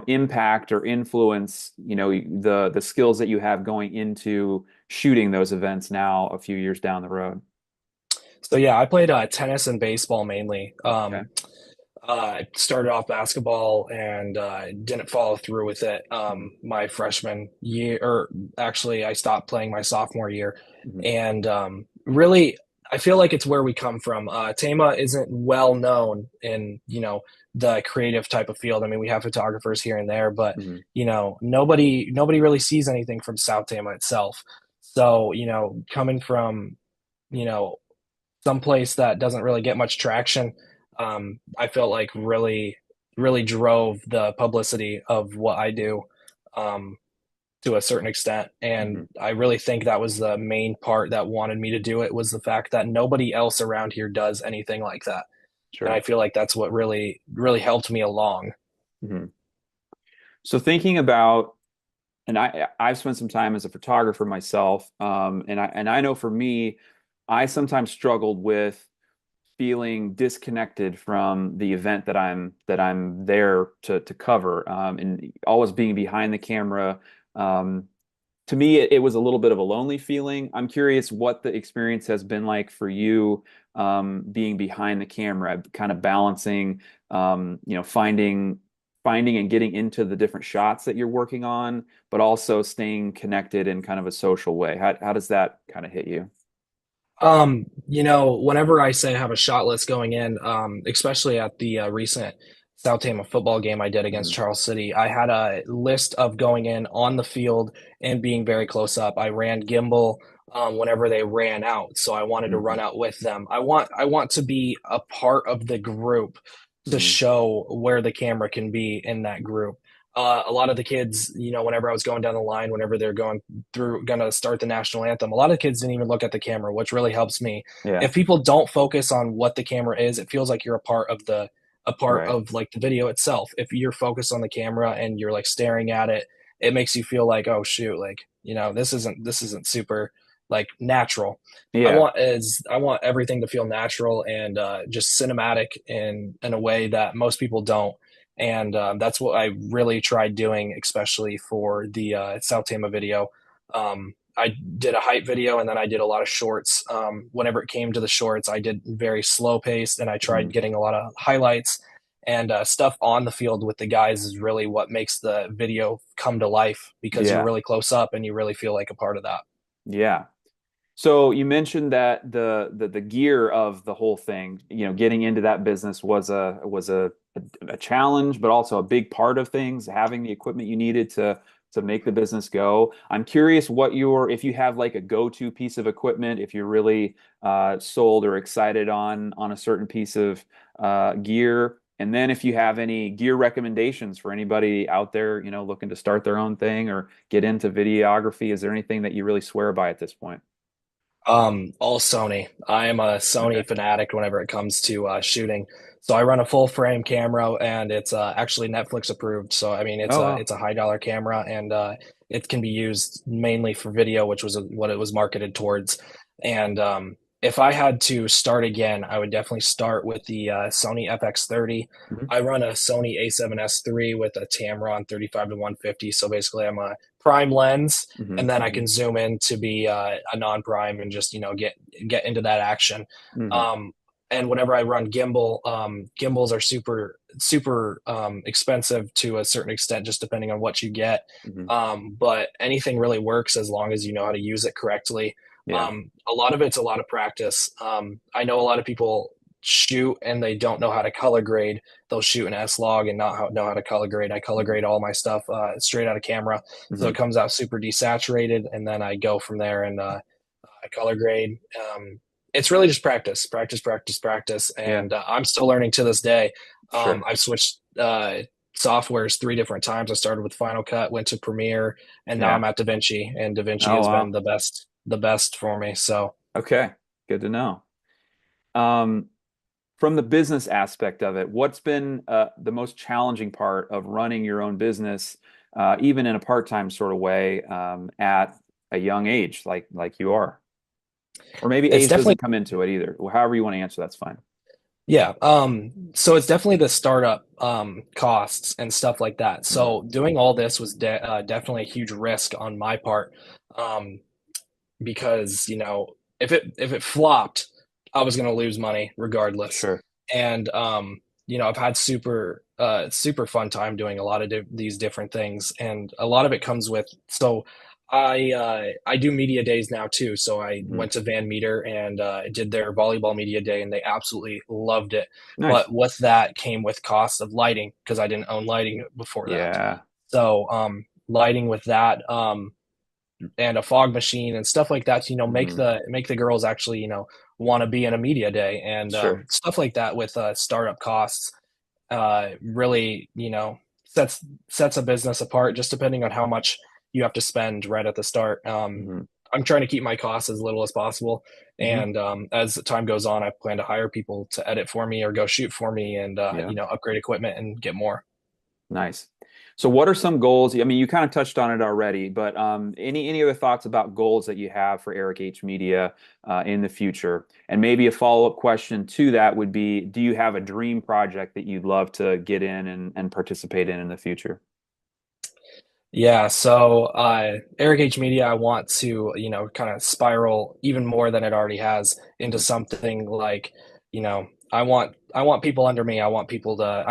impact or influence, the skills that you have going into shooting those events now a few years down the road? So yeah, I played tennis and baseball mainly. I started off basketball and didn't follow through with it my freshman year, or actually I stopped playing my sophomore year. And really, I feel like it's where we come from. Tama isn't well known in, the creative type of field. I mean, we have photographers here and there, but, nobody really sees anything from South Tama itself. So, coming from, someplace that doesn't really get much traction, I felt like really, really drove the publicity of what I do to a certain extent. And I really think that was the main part that wanted me to do it, was the fact that nobody else around here does anything like that. Sure. And I feel like that's what really, really helped me along. So thinking about, and I've spent some time as a photographer myself, and I know for me, I sometimes struggled with feeling disconnected from the event that I'm there to cover, and always being behind the camera. To me, it was a little bit of a lonely feeling. I'm curious what the experience has been like for you, being behind the camera, kind of balancing, finding and getting into the different shots that you're working on, but also staying connected in kind of a social way. How does that kind of hit you? Whenever I say I have a shot list going in, especially at the recent South Tama football game I did against Charles City. I had a list of going in on the field and being very close up. I ran gimbal whenever they ran out, so I wanted to run out with them. I want to be a part of the group to show where the camera can be in that group. A lot of the kids, whenever I was going down the line, whenever they're going to start the national anthem, a lot of kids didn't even look at the camera, which really helps me. Yeah. If people don't focus on what the camera is, it feels like you're a part of like the video itself. If you're focused on the camera and you're like staring at it, it makes you feel like, oh shoot, like, this isn't super like natural. Yeah. I want everything to feel natural and just cinematic in a way that most people don't. And that's what I really tried doing, especially for the South Tama video. I did a hype video and then I did a lot of shorts. Whenever it came to the shorts, I did very slow paced and I tried getting a lot of highlights and stuff on the field with the guys is really what makes the video come to life because you're really close up and you really feel like a part of that. Yeah. So you mentioned that the gear of the whole thing, getting into that business was a challenge, but also a big part of things, having the equipment you needed to make the business go. I'm curious if you have like a go-to piece of equipment, if you're really sold or excited on a certain piece of gear, and then if you have any gear recommendations for anybody out there, looking to start their own thing or get into videography. Is there anything that you really swear by at this point? All Sony. I am a Sony fanatic whenever it comes to shooting. So I run a full frame camera and it's actually Netflix approved. So I mean, it's a high dollar camera and it can be used mainly for video, which was what it was marketed towards. And if I had to start again, I would definitely start with the Sony FX30. I run a Sony A7S III with a Tamron 35-150. So basically I'm a prime lens and then I can zoom in to be a non-prime and just, get into that action. And whenever I run gimbal, gimbals are super, super expensive to a certain extent, just depending on what you get. But anything really works as long as you know how to use it correctly. Yeah. A lot of it's a lot of practice. I know a lot of people shoot and they don't know how to color grade. They'll shoot an S-Log and not know how to color grade. I color grade all my stuff straight out of camera. So it comes out super desaturated and then I go from there and I color grade. It's really just practice. And I'm still learning to this day. I've switched softwares 3 different times. I started with Final Cut, went to Premiere, and now I'm at DaVinci. And DaVinci has been the best for me. So okay, good to know. From the business aspect of it, what's been the most challenging part of running your own business, even in a part-time sort of way, at a young age, like you are? Or maybe age doesn't come into it either. However you want to answer, that's fine. Yeah. So it's definitely the startup costs and stuff like that. So doing all this was definitely a huge risk on my part, because if it flopped, I was going to lose money regardless. Sure. And I've had super fun time doing a lot of these different things, and a lot of it comes with I do media days now too. So I went to Van Meter and did their volleyball media day and they absolutely loved it. Nice. But with that came with cost of lighting because I didn't own lighting before that. Yeah. So lighting with that and a fog machine and stuff like that to, make the girls actually, want to be in a media day and stuff like that with startup costs really, sets a business apart just depending on how much you have to spend right at the start. I'm trying to keep my costs as little as possible. And as time goes on, I plan to hire people to edit for me or go shoot for me and, upgrade equipment and get more. Nice. So what are some goals? I mean, you kind of touched on it already, but any other thoughts about goals that you have for Eric H. Media in the future? And maybe a follow-up question to that would be, do you have a dream project that you'd love to get in and participate in the future? Yeah, so Eric H. Media, I want to, kind of spiral even more than it already has into something like, I want people under me. I've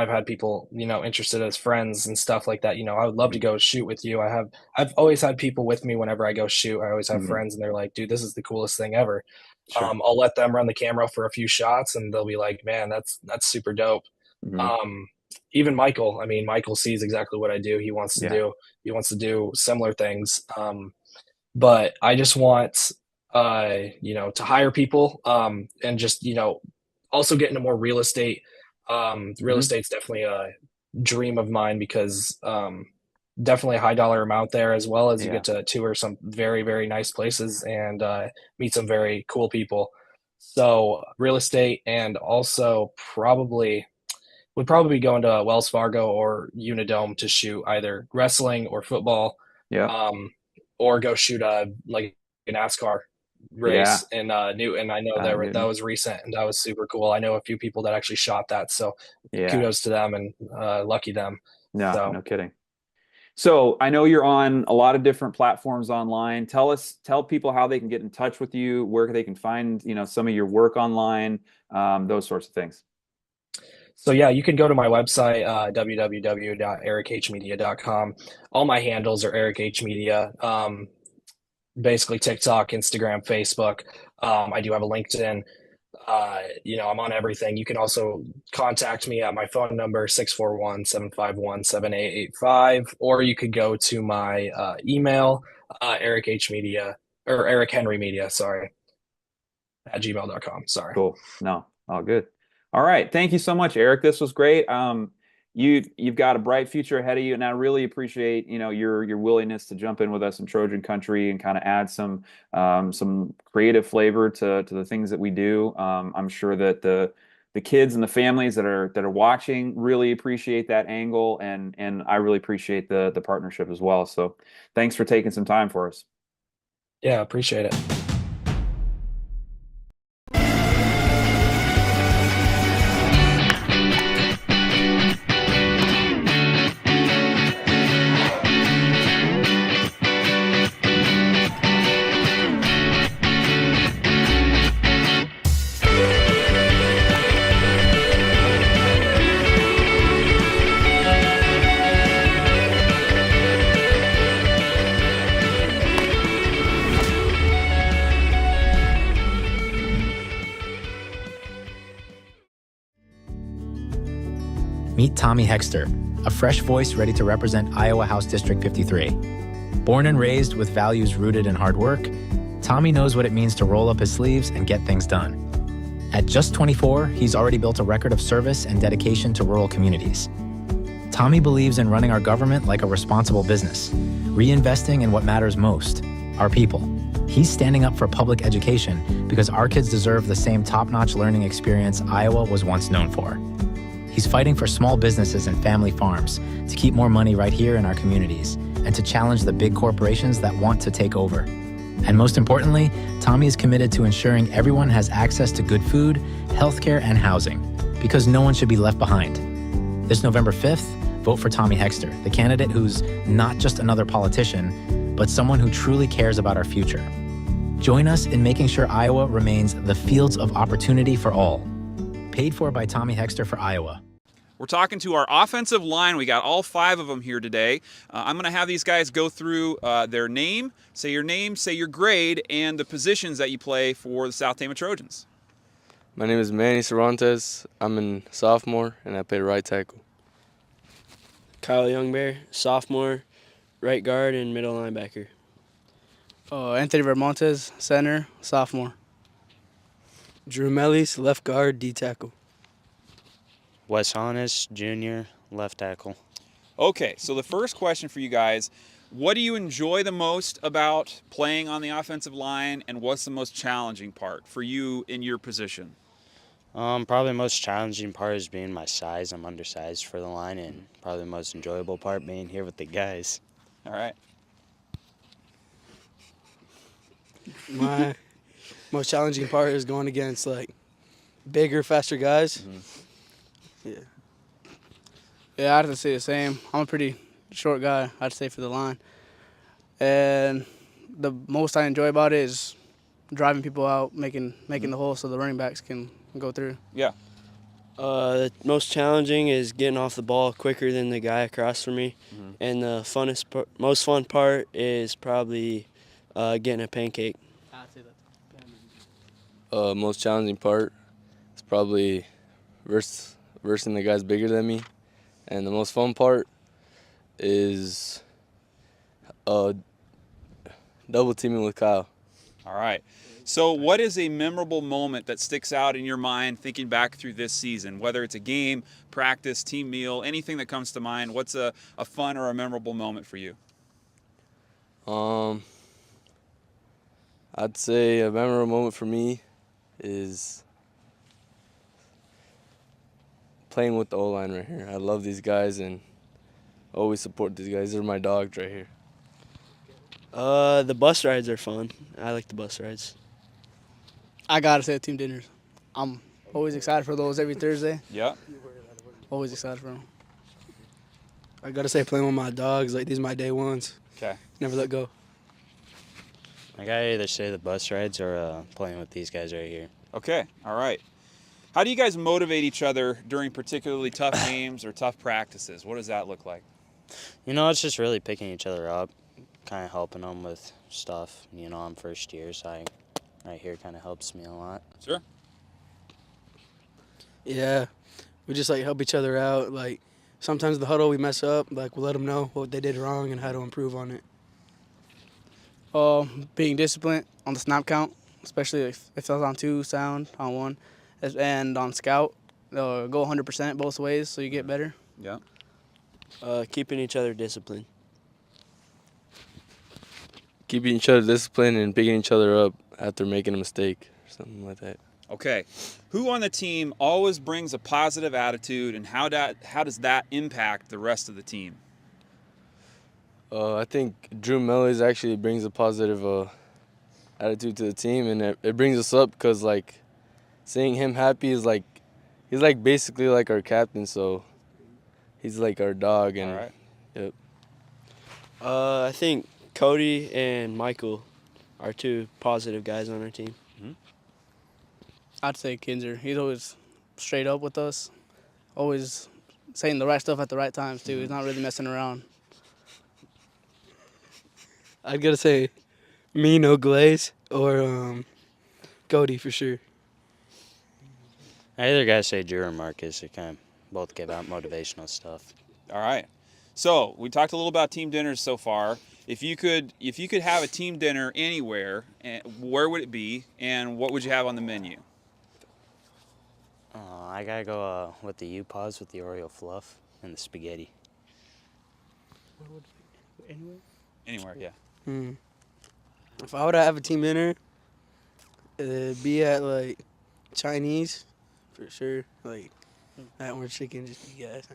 had people, interested as friends and stuff like that. I would love to go shoot with you. I've always had people with me whenever I go shoot. I always have friends and they're like, dude, this is the coolest thing ever. Sure. I'll let them run the camera for a few shots and they'll be like, man, that's super dope. even Michael. I mean, Michael sees exactly what I do. He wants to do similar things. But I just want, to hire people, and just, also get into more real estate. Real estate's definitely a dream of mine because, definitely a high dollar amount there, as well as you get to tour some very, very nice places and meet some very cool people. So real estate, and also would probably be going to Wells Fargo or Unidome to shoot either wrestling or football. Yeah. Or go shoot like a NASCAR race in Newton. I know that was recent, and that was super cool. I know a few people that actually shot that, so kudos to them, and lucky them. No kidding. So I know you're on a lot of different platforms online. Tell people how they can get in touch with you, where they can find, some of your work online, those sorts of things. So yeah, you can go to my website, www.erichmedia.com. All my handles are Eric H Media. Basically TikTok, Instagram, Facebook. I do have a LinkedIn. I'm on everything. You can also contact me at my phone number, 641-751-7885, or you could go to my email, Eric H Media, or Eric Henry Media, sorry, at gmail.com. Sorry. Cool. No, all good. All right. Thank you so much, Eric. This was great. You've got a bright future ahead of you, and I really appreciate, your willingness to jump in with us in Trojan Country and kind of add some creative flavor to the things that we do. I'm sure that the kids and the families that are watching really appreciate that angle, and I really appreciate the partnership as well. So thanks for taking some time for us. Yeah, appreciate it. Meet Tommy Hexter, a fresh voice ready to represent Iowa House District 53. Born and raised with values rooted in hard work, Tommy knows what it means to roll up his sleeves and get things done. At just 24, he's already built a record of service and dedication to rural communities. Tommy believes in running our government like a responsible business, reinvesting in what matters most, our people. He's standing up for public education because our kids deserve the same top-notch learning experience Iowa was once known for. He's fighting for small businesses and family farms to keep more money right here in our communities and to challenge the big corporations that want to take over. And most importantly, Tommy is committed to ensuring everyone has access to good food, healthcare, and housing, because no one should be left behind. This November 5th, vote for Tommy Hexter, the candidate who's not just another politician, but someone who truly cares about our future. Join us in making sure Iowa remains the fields of opportunity for all. Paid for by Tommy Hexter for Iowa. We're talking to our offensive line. We got all 5 of them here today. I'm going to have these guys go through their name, say your grade, and the positions that you play for the South Tama Trojans. My name is Manny Cervantes. I'm a sophomore, and I play right tackle. Kyle Youngbear, sophomore, right guard and middle linebacker. Anthony Vermontes, center, sophomore. Drew Mellis, left guard, D tackle. Wes Honest, junior, left tackle. Okay, so the first question for you guys, what do you enjoy the most about playing on the offensive line, and what's the most challenging part for you in your position? Probably the most challenging part is being my size. I'm undersized for the line, and probably the most enjoyable part being here with the guys. All right. My most challenging part is going against, bigger, faster guys. Mm-hmm. Yeah, I'd have to say the same. I'm a pretty short guy, I'd say, for the line. And the most I enjoy about it is driving people out, making the hole so the running backs can go through. Yeah. The most challenging is getting off the ball quicker than the guy across from me. Mm-hmm. And the most fun part is probably getting a pancake. I'd say that. Most challenging part is probably versing the guys bigger than me, And the most fun part is double teaming with Kyle. All right. So what is a memorable moment that sticks out in your mind thinking back through this season, whether it's a game, practice, team meal, anything that comes to mind? What's a fun or a memorable moment for you? I'd say a memorable moment for me is playing with the O-line right here. I love these guys and always support these guys. They're my dogs right here. The bus rides are fun. I like the bus rides. I gotta say team dinners. I'm always excited for those every Thursday. Yeah. Always excited for them. I gotta say playing with my dogs. Like, these are my day ones. Okay. Never let go. I gotta either say the bus rides or playing with these guys right here. Okay. All right. How do you guys motivate each other during particularly tough games or tough practices? What does that look like? You know, it's just really picking each other up, kind of helping them with stuff. You know, I'm first year, so right here kind of helps me a lot. Sure. Yeah, we just like help each other out. Like, sometimes in the huddle we mess up. Like, we'll let them know what they did wrong and how to improve on it. Being disciplined on the snap count, especially if I was on 2, sound on 1, and on scout, go 100% both ways so you get better. Yeah. Keeping each other disciplined. Keeping each other disciplined and picking each other up after making a mistake or something like that. Okay. Who on the team always brings a positive attitude, and how does that impact the rest of the team? I think Drew Mellies actually brings a positive attitude to the team, and it brings us up because, like, seeing him happy is like, he's like basically like our captain, so he's like our dog. And all right. Yep. I think Cody and Michael are 2 positive guys on our team. Mm-hmm. I'd say Kinzer. He's always straight up with us, always saying the right stuff at the right times, too. He's not really messing around. I'd gotta say me, no glaze, or Cody for sure. I either gotta say Drew or Marquess. They kind of both give out motivational stuff. All right. So we talked a little about team dinners so far. If you could have a team dinner anywhere, where would it be, and what would you have on the menu? I gotta go with the U-Paws with the Oreo fluff and the spaghetti. Anywhere, yeah. If I would have a team dinner, it'd be at, like, Chinese for sure. Like, that orange chicken, just be gas.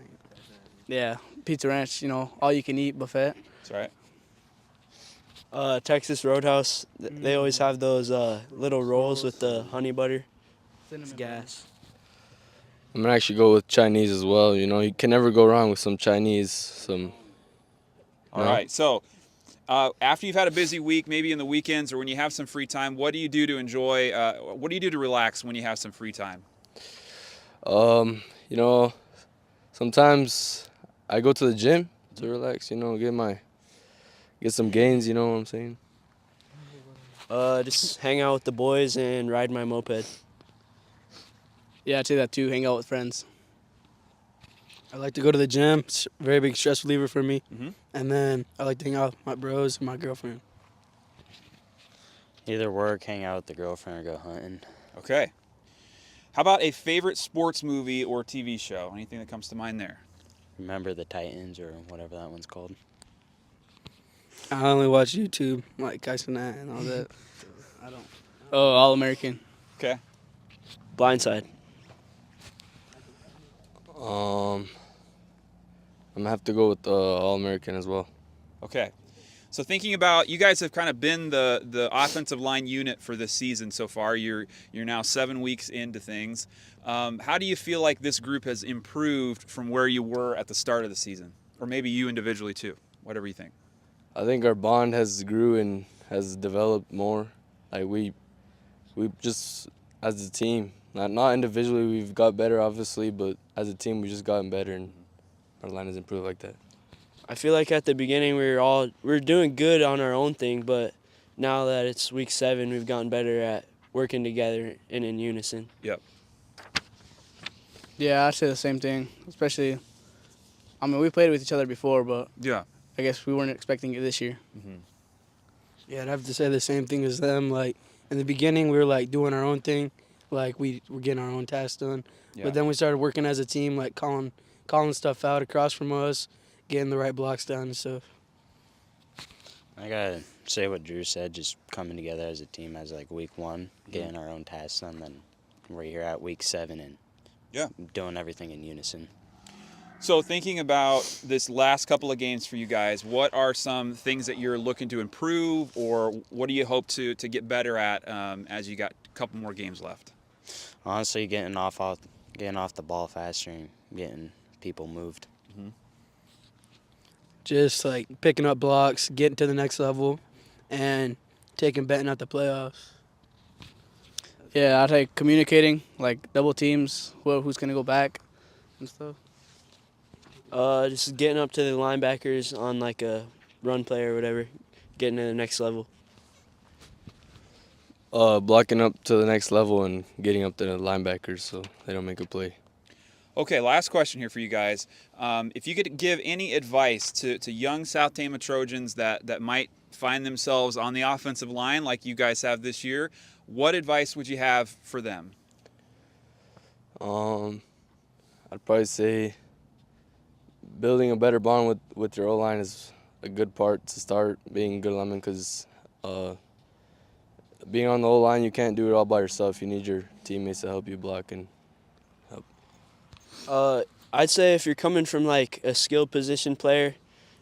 Yeah, Pizza Ranch, all you can eat buffet. That's right. Texas Roadhouse, they always have those little rolls with the honey butter. It's gas. I'm gonna actually go with Chinese as well. You know, you can never go wrong with some Chinese. All right. So after you've had a busy week, maybe in the weekends or when you have some free time, what do you do to enjoy? What do you do to relax when you have some free time? You know, sometimes I go to the gym to relax. You know, get some gains. You know what I'm saying? Just hang out with the boys and ride my moped. Yeah, I'd say that too, hang out with friends. I like to go to the gym. It's a very big stress reliever for me. Mm-hmm. And then I like to hang out with my bros and my girlfriend. Either work, hang out with the girlfriend, or go hunting. Okay. How about a favorite sports movie or TV show? Anything that comes to mind there? Remember the Titans or whatever that one's called. I only watch YouTube, like Kyson and all that. I don't. Oh, All-American. Okay. Blindside. I'm gonna have to go with All-American as well. Okay. So thinking about, you guys have kind of been the offensive line unit for this season so far. You're now 7 weeks into things. How do you feel like this group has improved from where you were at the start of the season? Or maybe you individually too, whatever you think. I think our bond has grew and has developed more. Like we just, as a team, not individually, we've got better obviously, but as a team we've just gotten better and our line has improved like that. I feel like at the beginning we were doing good on our own thing, but now that it's week 7, we've gotten better at working together and in unison. Yep. Yeah, I'd say the same thing, especially I mean, we played with each other before, but Yeah. I guess we weren't expecting it this year. Yeah, I'd have to say the same thing as them. Like, in the beginning, we were, like, doing our own thing. Like, we were getting our own tasks done. Yeah. But then we started working as a team, like, calling stuff out across from us, getting the right blocks done and stuff. I gotta say what Drew said, just coming together as a team as like week 1, getting our own tasks done, then we're here at week 7 and doing everything in unison. So thinking about this last couple of games for you guys, what are some things that you're looking to improve, or what do you hope to get better at as you got a couple more games left? Honestly, getting off the ball faster and getting people moved. Just, like, picking up blocks, getting to the next level, and taking Benton at the playoffs. Yeah, I'd say communicating, like double teams, who's going to go back and stuff. Just getting up to the linebackers on, like, a run play or whatever, getting to the next level. Blocking up to the next level and getting up to the linebackers so they don't make a play. Okay, last question here for you guys. If you could give any advice to young South Tama Trojans that might find themselves on the offensive line like you guys have this year, what advice would you have for them? I'd probably say building a better bond with your O-line is a good part to start being a good lineman, because being on the O-line, you can't do it all by yourself. You need your teammates to help you block and help. I'd say if you're coming from, like, a skilled position player,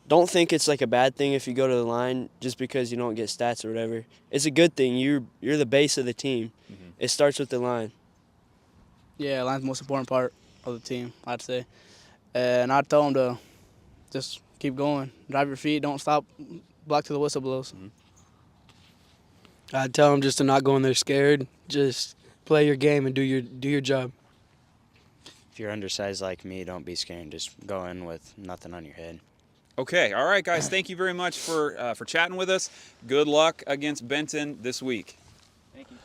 don't think it's, like, a bad thing if you go to the line just because you don't get stats or whatever. It's a good thing. You're the base of the team. It starts with the line. Yeah, line's the most important part of the team, I'd say. And I'd tell them to just keep going. Drive your feet, don't stop, block till the whistle blows. I'd tell them just to not go in there scared. Just play your game and do your job. If you're undersized like me, don't be scared. Just go in with nothing on your head. Okay, all right, guys. Thank you very much for chatting with us. Good luck against Benton this week. Thank you.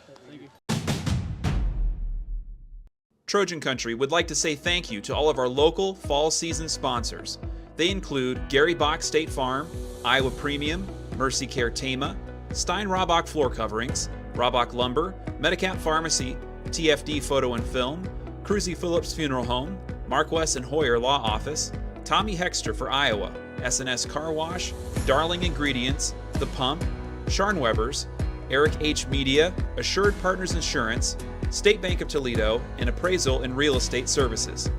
Trojan Country would like to say thank you to all of our local fall season sponsors. They include Gary Bock State Farm, Iowa Premium, MercyCare Tama, Stein-Hrabak Floor Coverings, Hrabak Lumber, Medicap Pharmacy, TFD Photo and Film, Kruse-Phillips Funeral Home, Marquess and Hoyer Law Office, Tommy Hexter for Iowa, S&S Car Wash, Darling Ingredients, The Pump, Scharnweber's, Eric H. Media, Assured Partners Insurance, State Bank of Toledo, and Appraisal and Real Estate Services.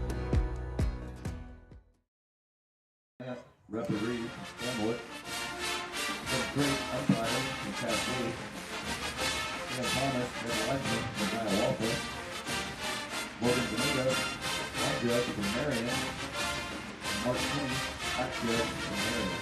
Referee Glenwood. Great umpire from Tennessee. Thomas, Middle from Kyle Walker. Morgan Domingo, line judge from Marion. Mark King, back judge from Marion.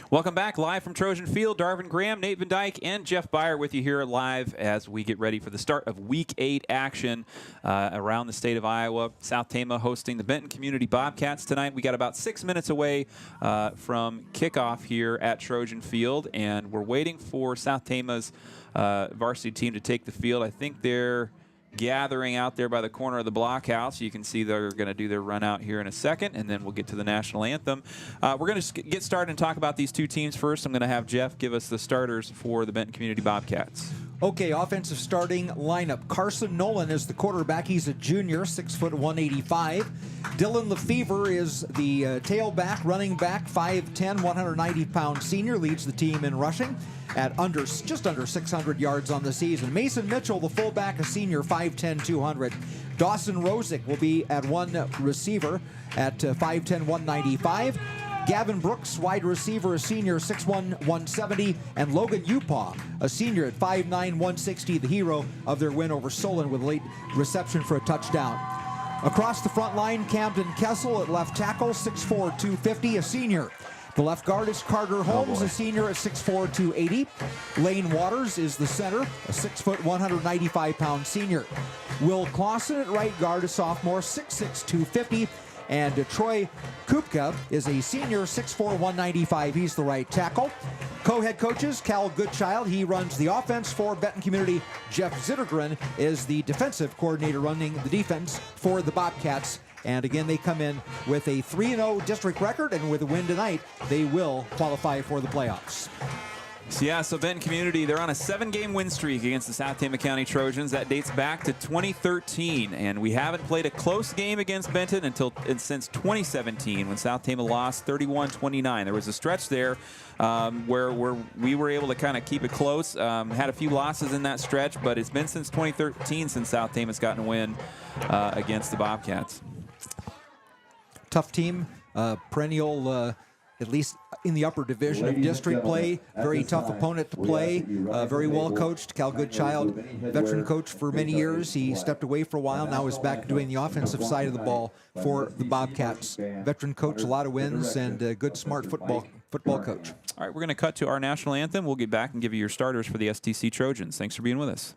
Welcome back, live from Trojan Field. Darvin Graham, Nate Van Dyke, and Jeff Byer with you here live as we get ready for the start of Week 8 action around the state of Iowa. South Tama hosting the Benton Community Bobcats tonight. We got about 6 minutes away from kickoff here at Trojan Field, and we're waiting for South Tama's varsity team to take the field. I think they're gathering out there by the corner of the blockhouse. You can see they're going to do their run out here in a second, and then we'll get to the national anthem. We're going to get started and talk about these two teams first. I'm going to have Jeff give us the starters for the Benton Community Bobcats. Okay, offensive starting lineup. Carson Nolan is the quarterback. He's a junior, 6'1", 185. Dylan Lefevre is the tailback, running back, 5'10", 190-pound senior, leads the team in rushing at just under 600 yards on the season. Mason Mitchell, the fullback, a senior, 5'10", 200. Dawson Rosick will be at one receiver at 5'10", 195. Gavin Brooks, wide receiver, a senior, 6'1", 170. And Logan Upaw, a senior at 5'9", 160, the hero of their win over Solon with late reception for a touchdown. Across the front line, Camden Kessel at left tackle, 6'4", 250, a senior. The left guard is Carter Holmes, a senior at 6'4", 280. Lane Waters is the center, a 6', 195-pound senior. Will Clausen at right guard, a sophomore, 6'6", 250. And Troy Kupka is a senior, 6'4", 195. He's the right tackle. Co-head coaches, Cal Goodchild, he runs the offense for Benton Community. Jeff Zittergren is the defensive coordinator running the defense for the Bobcats. And again, they come in with a 3-0 district record, and with a win tonight, they will qualify for the playoffs. So Benton Community, they're on a 7-game win streak against the South Tama County Trojans. That dates back to 2013, and we haven't played a close game against Benton since 2017 when South Tama lost 31-29. There was a stretch there where we were able to kind of keep it close. Had a few losses in that stretch, but it's been since 2013 since South Tama's gotten a win against the Bobcats. Tough team, perennial, at least in the upper division of district play. Very tough opponent to play. Very well coached. Cal Goodchild, veteran coach for many years. He stepped away for a while. Now is back doing the offensive side of the ball for the Bobcats. Veteran coach, a lot of wins, and a good, smart football coach. All right, we're going to cut to our national anthem. We'll get back and give you your starters for the STC Trojans. Thanks for being with us.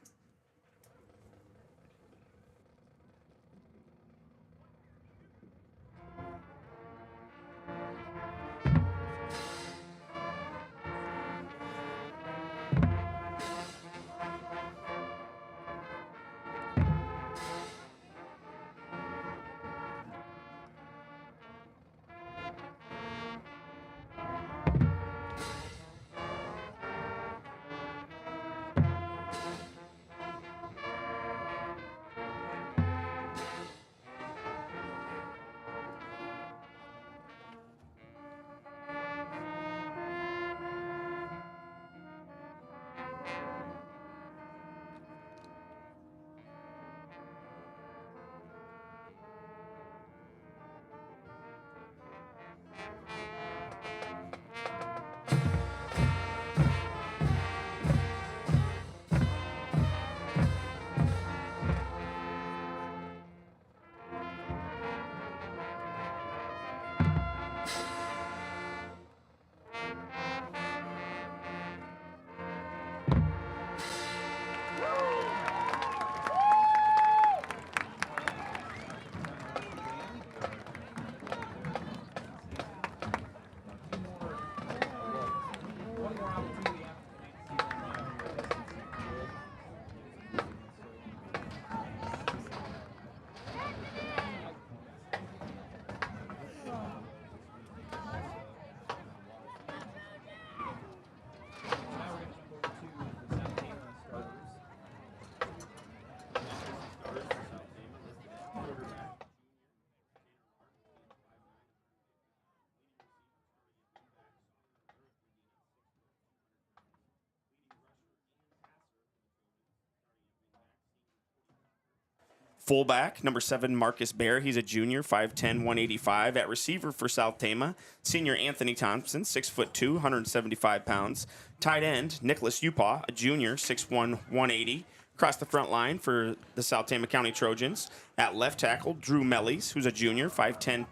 Fullback, number 7, Marcus Bear. He's a junior, 5'10", 185. At receiver for South Tama, senior Anthony Thompson, 6'2", 175 pounds. Tight end, Nicholas Upaw, a junior, 6'1", 180. Across the front line for the South Tama County Trojans. At left tackle, Drew Mellies, who's a junior, 5'10",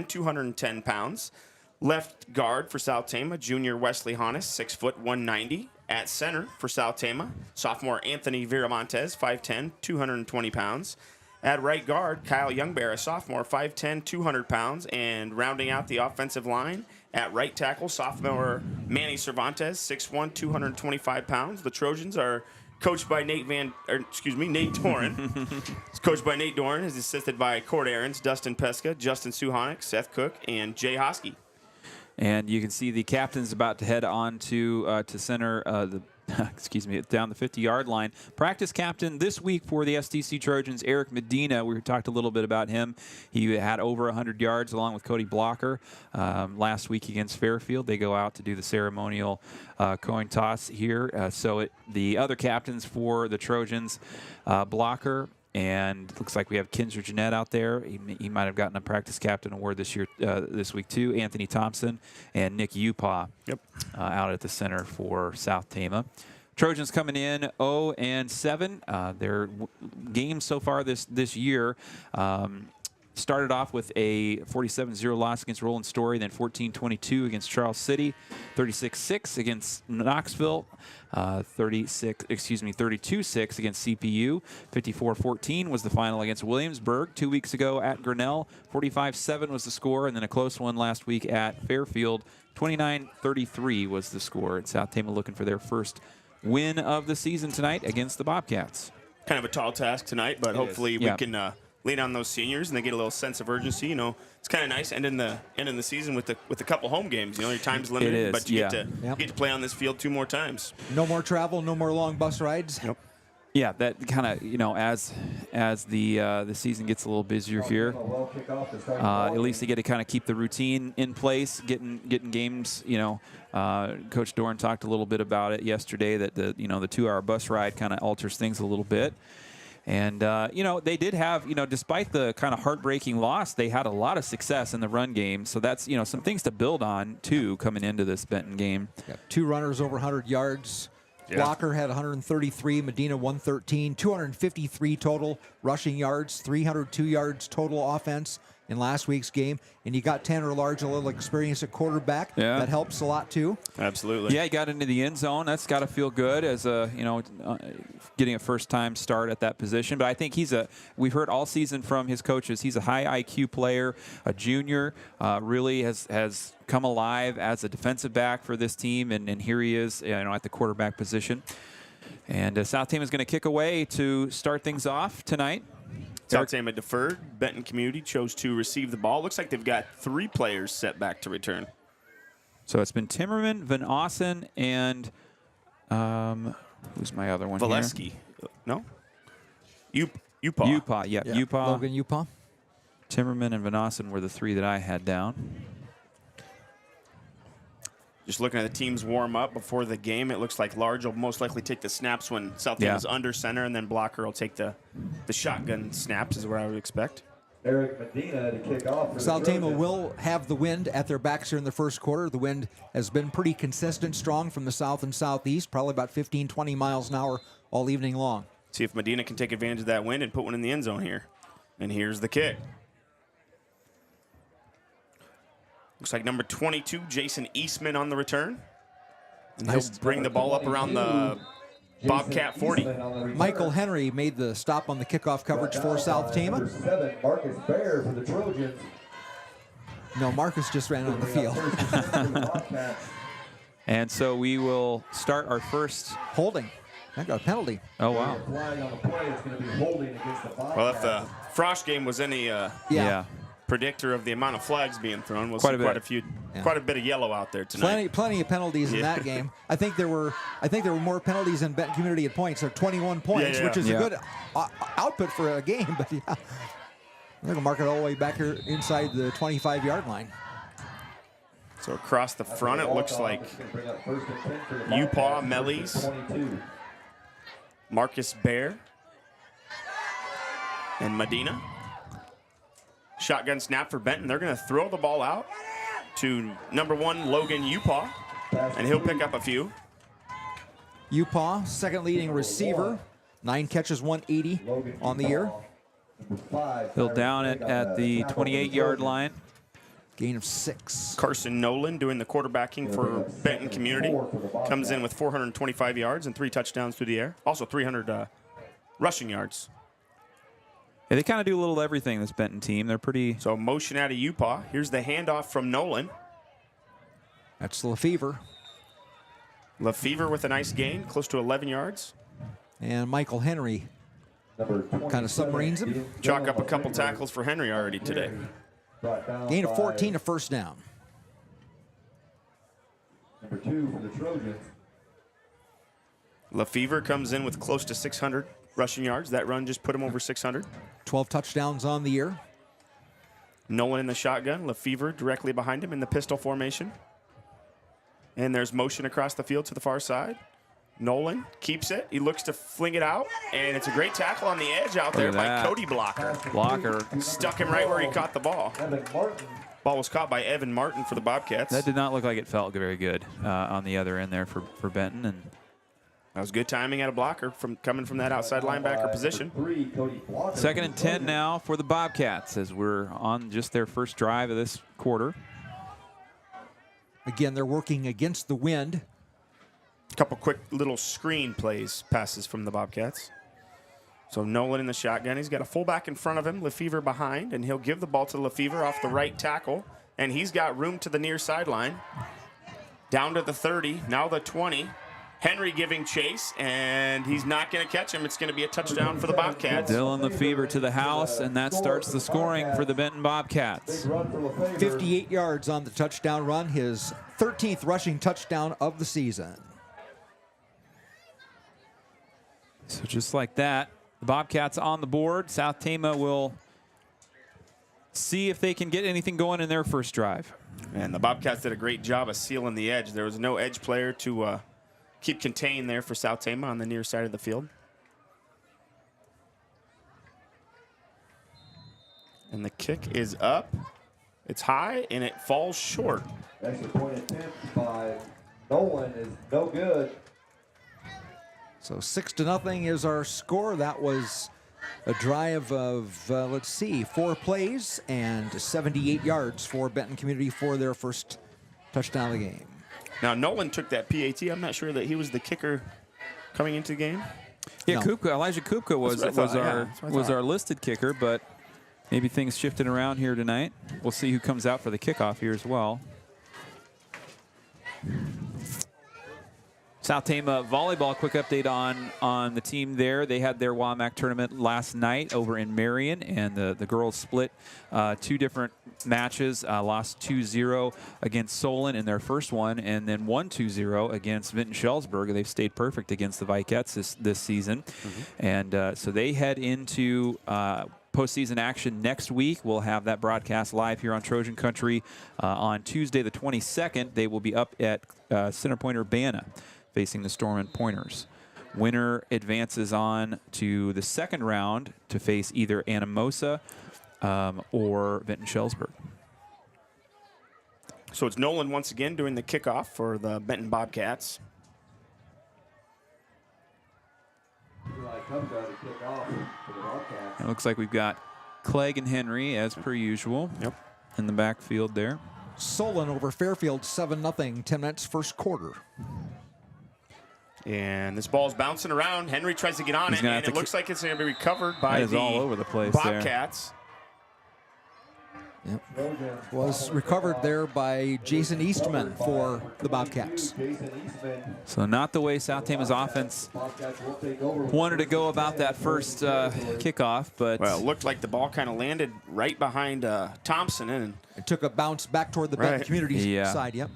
210 pounds. Left guard for South Tama, junior Wesley Hannes, 6', 190. At center for South Tama, sophomore Anthony Viramontes, 5'10", 220 pounds. At right guard, Kyle Youngbear, a sophomore, 5'10", 200 pounds. And rounding out the offensive line, at right tackle, sophomore Manny Cervantes, 6'1", 225 pounds. The Trojans are coached by Nate Doran. It's coached by Nate Doran. Is assisted by Cord Aarons, Dustin Pesca, Justin Suhanik, Seth Cook, and Jay Hosky. And you can see the captain's about to head on to center down the 50-yard line. Practice captain this week for the STC Trojans, Eric Medina. We talked a little bit about him. He had over 100 yards along with Cody Blocker last week against Fairfield. They go out to do the ceremonial coin toss here. The other captains for the Trojans, Blocker, and looks like we have Kinzer Jeanette out there. He might have gotten a practice captain award this week too. Anthony Thompson and Nick Upaw out at the center for South Tama. Trojans coming in 0-7. Their games so far this year. started off with a 47-0 loss against Roland Story, then 14-22 against Charles City, 36-6 against Knoxville, 32-6 against CPU, 54-14 was the final against Williamsburg 2 weeks ago at Grinnell, 45-7 was the score, and then a close one last week at Fairfield, 29-33 was the score. And South Tama looking for their first win of the season tonight against the Bobcats. Kind of a tall task tonight, but hopefully we can lean on those seniors and they get a little sense of urgency. You know, it's kind of nice ending the season with a couple home games. You know, your time's limited, but you get to play on this field 2 more times. No more travel, no more long bus rides. Yep. Yeah, that kind of, you know, as the season gets a little busier here, at least they get to kind of keep the routine in place, getting games. You know, Coach Dorn talked a little bit about it yesterday, that the 2-hour bus ride kind of alters things a little bit. And, you know, they did have, you know, despite the kind of heartbreaking loss, they had a lot of success in the run game. So that's, you know, some things to build on, too, coming into this Benton game. 2 runners over 100 yards. Yeah. Blocker had 133, Medina 113, 253 total rushing yards, 302 yards total offense in last week's game. And you got Tanner Large, a little experience at quarterback. Yeah. That helps a lot, too. Absolutely. Yeah, he got into the end zone. That's got to feel good as a, you know, getting a first-time start at that position. But I think we've heard all season from his coaches, he's a high IQ player, a junior, really has come alive as a defensive back for this team, and here he is, you know, at the quarterback position. And South Tama is going to kick away to start things off tonight. South Tama deferred. Benton Community chose to receive the ball. Looks like they've got 3 players set back to return. So it's been Timmerman, Van Ossen, and who's my other one Valesky. No? Upaw. Upaw, yeah. Upaw. Logan Upaw. Timmerman and Van Ossen were the 3 that I had down. Just looking at the teams warm up before the game, it looks like Large will most likely take the snaps when South Tama is under center, and then Blocker will take the shotgun snaps, is what I would expect. Eric Medina to kick off. South Tama will have the wind at their backs here in the first quarter. The wind has been pretty consistent, strong from the south and southeast, probably about 15, 20 miles an hour all evening long. See if Medina can take advantage of that wind and put one in the end zone here. And here's the kick. Looks like number 22, Jason Eastman, on the return. And he'll bring the ball up around the Bobcat 40. Michael Henry made the stop on the kickoff coverage for South Tama. Number 7, Marcus Bear for the Trojans. No, Marcus just ran on the field. And so we will start our first holding. I got a penalty. Oh, wow. Well, if the Frost game was any predictor of the amount of flags being thrown, we'll see quite a bit of yellow out there tonight. Plenty of penalties in that game. I think there were more penalties than Benton Community at points. They're 21 points, which is a good output for a game. But yeah, they're gonna mark it all the way back here inside the 25-yard line. So across the front, it looks like Upaw, Mellies, Marcus Bear, and Medina. Shotgun snap for Benton. They're going to throw the ball out to number 1, Logan Upaw, and he'll pick up a few. Upaw, second leading receiver, 9 catches, 180 on the year. He'll down it at the 28-yard line. Gain of 6. Carson Nolan doing the quarterbacking for Benton Community. Comes in with 425 yards and 3 touchdowns through the air. Also 300 rushing yards. Yeah, they kind of do a little everything, this Benton team. They're pretty... So motion out of Upaw. Here's the handoff from Nolan. That's Lefevre. Lefevre with a nice gain, close to 11 yards. And Michael Henry kind of submarines him. Chalk up a couple tackles for Henry already today. Gain of 14, a first down. Number 2 for the Trojans. Lefevre comes in with close to 600 rushing yards. That run just put him over 600. 12 touchdowns on the year. Nolan in the shotgun. Lefevre directly behind him in the pistol formation. And there's motion across the field to the far side. Nolan keeps it. He looks to fling it out. And it's a great tackle on the edge out there by Cody Blocker. Blocker. Stuck him right where he caught the ball. Ball was caught by Evan Martin for the Bobcats. That did not look like it felt very good on the other end there for Benton. And That was good timing at a blocker coming from that outside linebacker position. 3, Cody Blocker. 2nd and 10 now for the Bobcats as we're on just their first drive of this quarter. Again, they're working against the wind. A couple quick little screen passes from the Bobcats. So Nolan in the shotgun. He's got a fullback in front of him, Lefevre behind, and he'll give the ball to Lefevre off the right tackle. And he's got room to the near sideline. Down to the 30, now the 20. Henry giving chase, and he's not going to catch him. It's going to be a touchdown for the Bobcats. Dylan Lefevre to the house, and that starts the scoring for the Benton Bobcats. 58 yards on the touchdown run, his 13th rushing touchdown of the season. So just like that, the Bobcats on the board. South Tama will see if they can get anything going in their first drive. And the Bobcats did a great job of sealing the edge. There was no edge player to keep contained there for South Tama on the near side of the field. And the kick is up. It's high, and it falls short. Extra point attempt by Nolan is no good. So 6-0 is our score. That was a drive of, 4 plays and 78 yards for Benton Community for their first touchdown of the game. Now, Nolan took that PAT. I'm not sure that he was the kicker coming into the game. Yeah, No. Elijah Kupka was our listed kicker, but maybe things shifted around here tonight. We'll see who comes out for the kickoff here as well. South Tama volleyball, quick update on the team there. They had their WAMAC tournament last night over in Marion, and the girls split 2 different matches, lost 2-0 against Solon in their first one, and then won 2-0 against Vinton Shellsburg. They've stayed perfect against the Bobcats this season. And so they head into postseason action next week. We'll have that broadcast live here on Trojan Country on Tuesday the 22nd. They will be up at Center Point Urbana, facing the Storm and Pointers. Winner advances on to the second round to face either Anamosa or Vinton Shellsburg. So it's Nolan once again doing the kickoff for the Benton Bobcats. It looks like we've got Clegg and Henry as per usual. Yep. In the backfield there. Solon over Fairfield 7-0, 10 minutes first quarter. And this ball's bouncing around. Henry tries to get on it, and it looks like it's going to be recovered by the all over the place Bobcats. Yep. Was recovered there by Jason Eastman for the Bobcats. So not the way South Tama's offense wanted to go about that first kickoff, but well, it looked like the ball kind of landed right behind Thompson, and it took a bounce back toward the Benton Community side. Yep.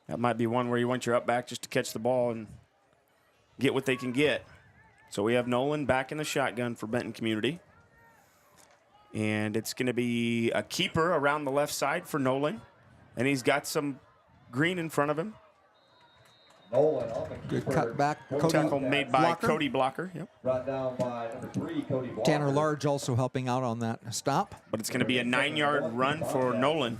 That might be one where you want your up back just to catch the ball and get what they can get. So we have Nolan back in the shotgun for Benton Community. And it's going to be a keeper around the left side for Nolan. And he's got some green in front of him. Nolan, good cut back. Tackle made by Cody Blocker. Yep. Brought down by number 3, Cody Blocker. Tanner Large also helping out on that stop. But it's going to be a 9-yard run for Nolan.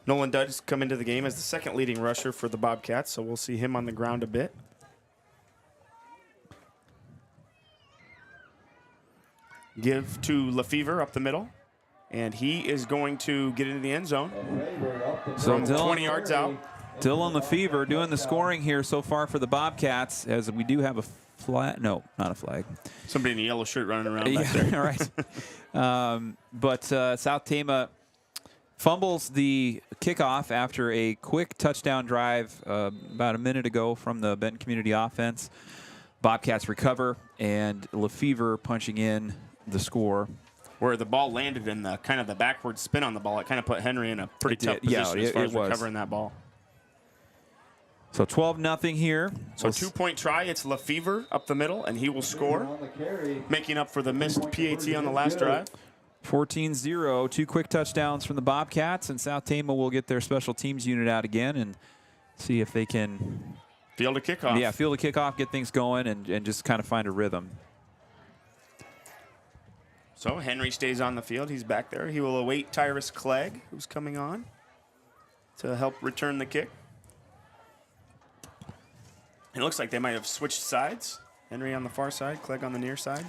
Nolan does come into the game as the second leading rusher for the Bobcats, so we'll see him on the ground a bit. Give to Lefevre up the middle, and he is going to get into the end zone. So from 20 yards out. Dylan Lefevre doing the scoring here so far for the Bobcats, as we do have a flag. No, not a flag. Somebody in a yellow shirt running around back there. All right. But South Tama fumbles the kickoff after a quick touchdown drive about a minute ago from the Benton Community offense. Bobcats recover, and Lefevre punching in the score. Where the ball landed in the kind of the backward spin on the ball, it kind of put Henry in a pretty tough position as far as recovering that ball. So 12-0 here. So 2-point try. It's Lefevre up the middle, and he will score, making up for the missed PAT on the last drive. 14-0, 2 quick touchdowns from the Bobcats, and South Tama will get their special teams unit out again and see if they can field a kickoff. Yeah, field a kickoff, get things going, and just kind of find a rhythm. So Henry stays on the field. He's back there. He will await Tyrus Clegg, who's coming on to help return the kick. It looks like they might have switched sides. Henry on the far side, Clegg on the near side.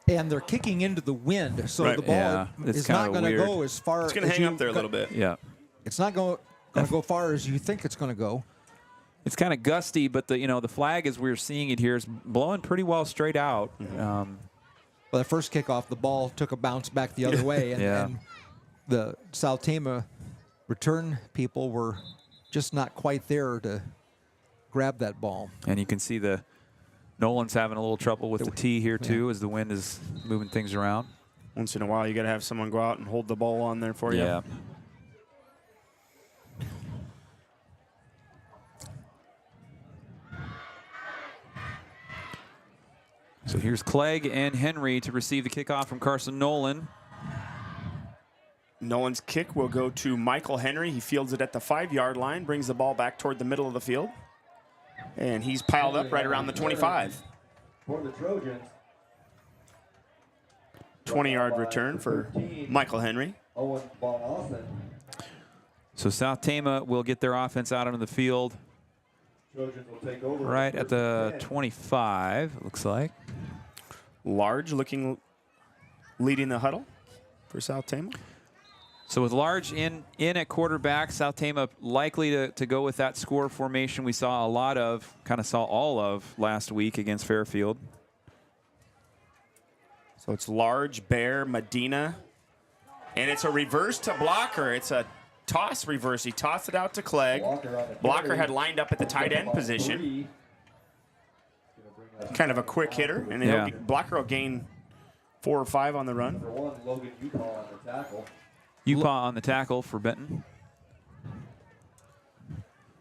And they're kicking into the wind, so the ball is not going to go as far. It's going to hang up there a little bit. Yeah. It's not going to go far as you think it's going to go. It's kind of gusty, but the flag as we're seeing it here is blowing pretty well straight out. Well, the first kickoff, the ball took a bounce back the other way, and the South Tama return people were just not quite there to grab that ball. And you can see Nolan's having a little trouble with the tee here too, as the wind is moving things around. Once in a while, you got to have someone go out and hold the ball on there for you. Yeah. So here's Clegg and Henry to receive the kickoff from Carson Nolan. Nolan's kick will go to Michael Henry. He fields it at the 5-yard line, brings the ball back toward the middle of the field. And he's piled up right around the 25. For the Trojans. 20-yard return for Michael Henry. Owen Von Austin. So South Tama will get their offense out onto the field Trojans will take over right at the 25, it looks like. Large leading the huddle for South Tama. So with Large in at quarterback, South Tama likely to go with that score formation we saw all of last week against Fairfield. So it's Large, Bear, Medina, and it's a reverse to Blocker. It's a toss reverse. He tossed it out to Clegg. Blocker had lined up at the tight end position. Kind of a quick hitter, and Blocker will gain 4 or 5 on the run. Logan Utah on the tackle. Upaw on the tackle for Benton.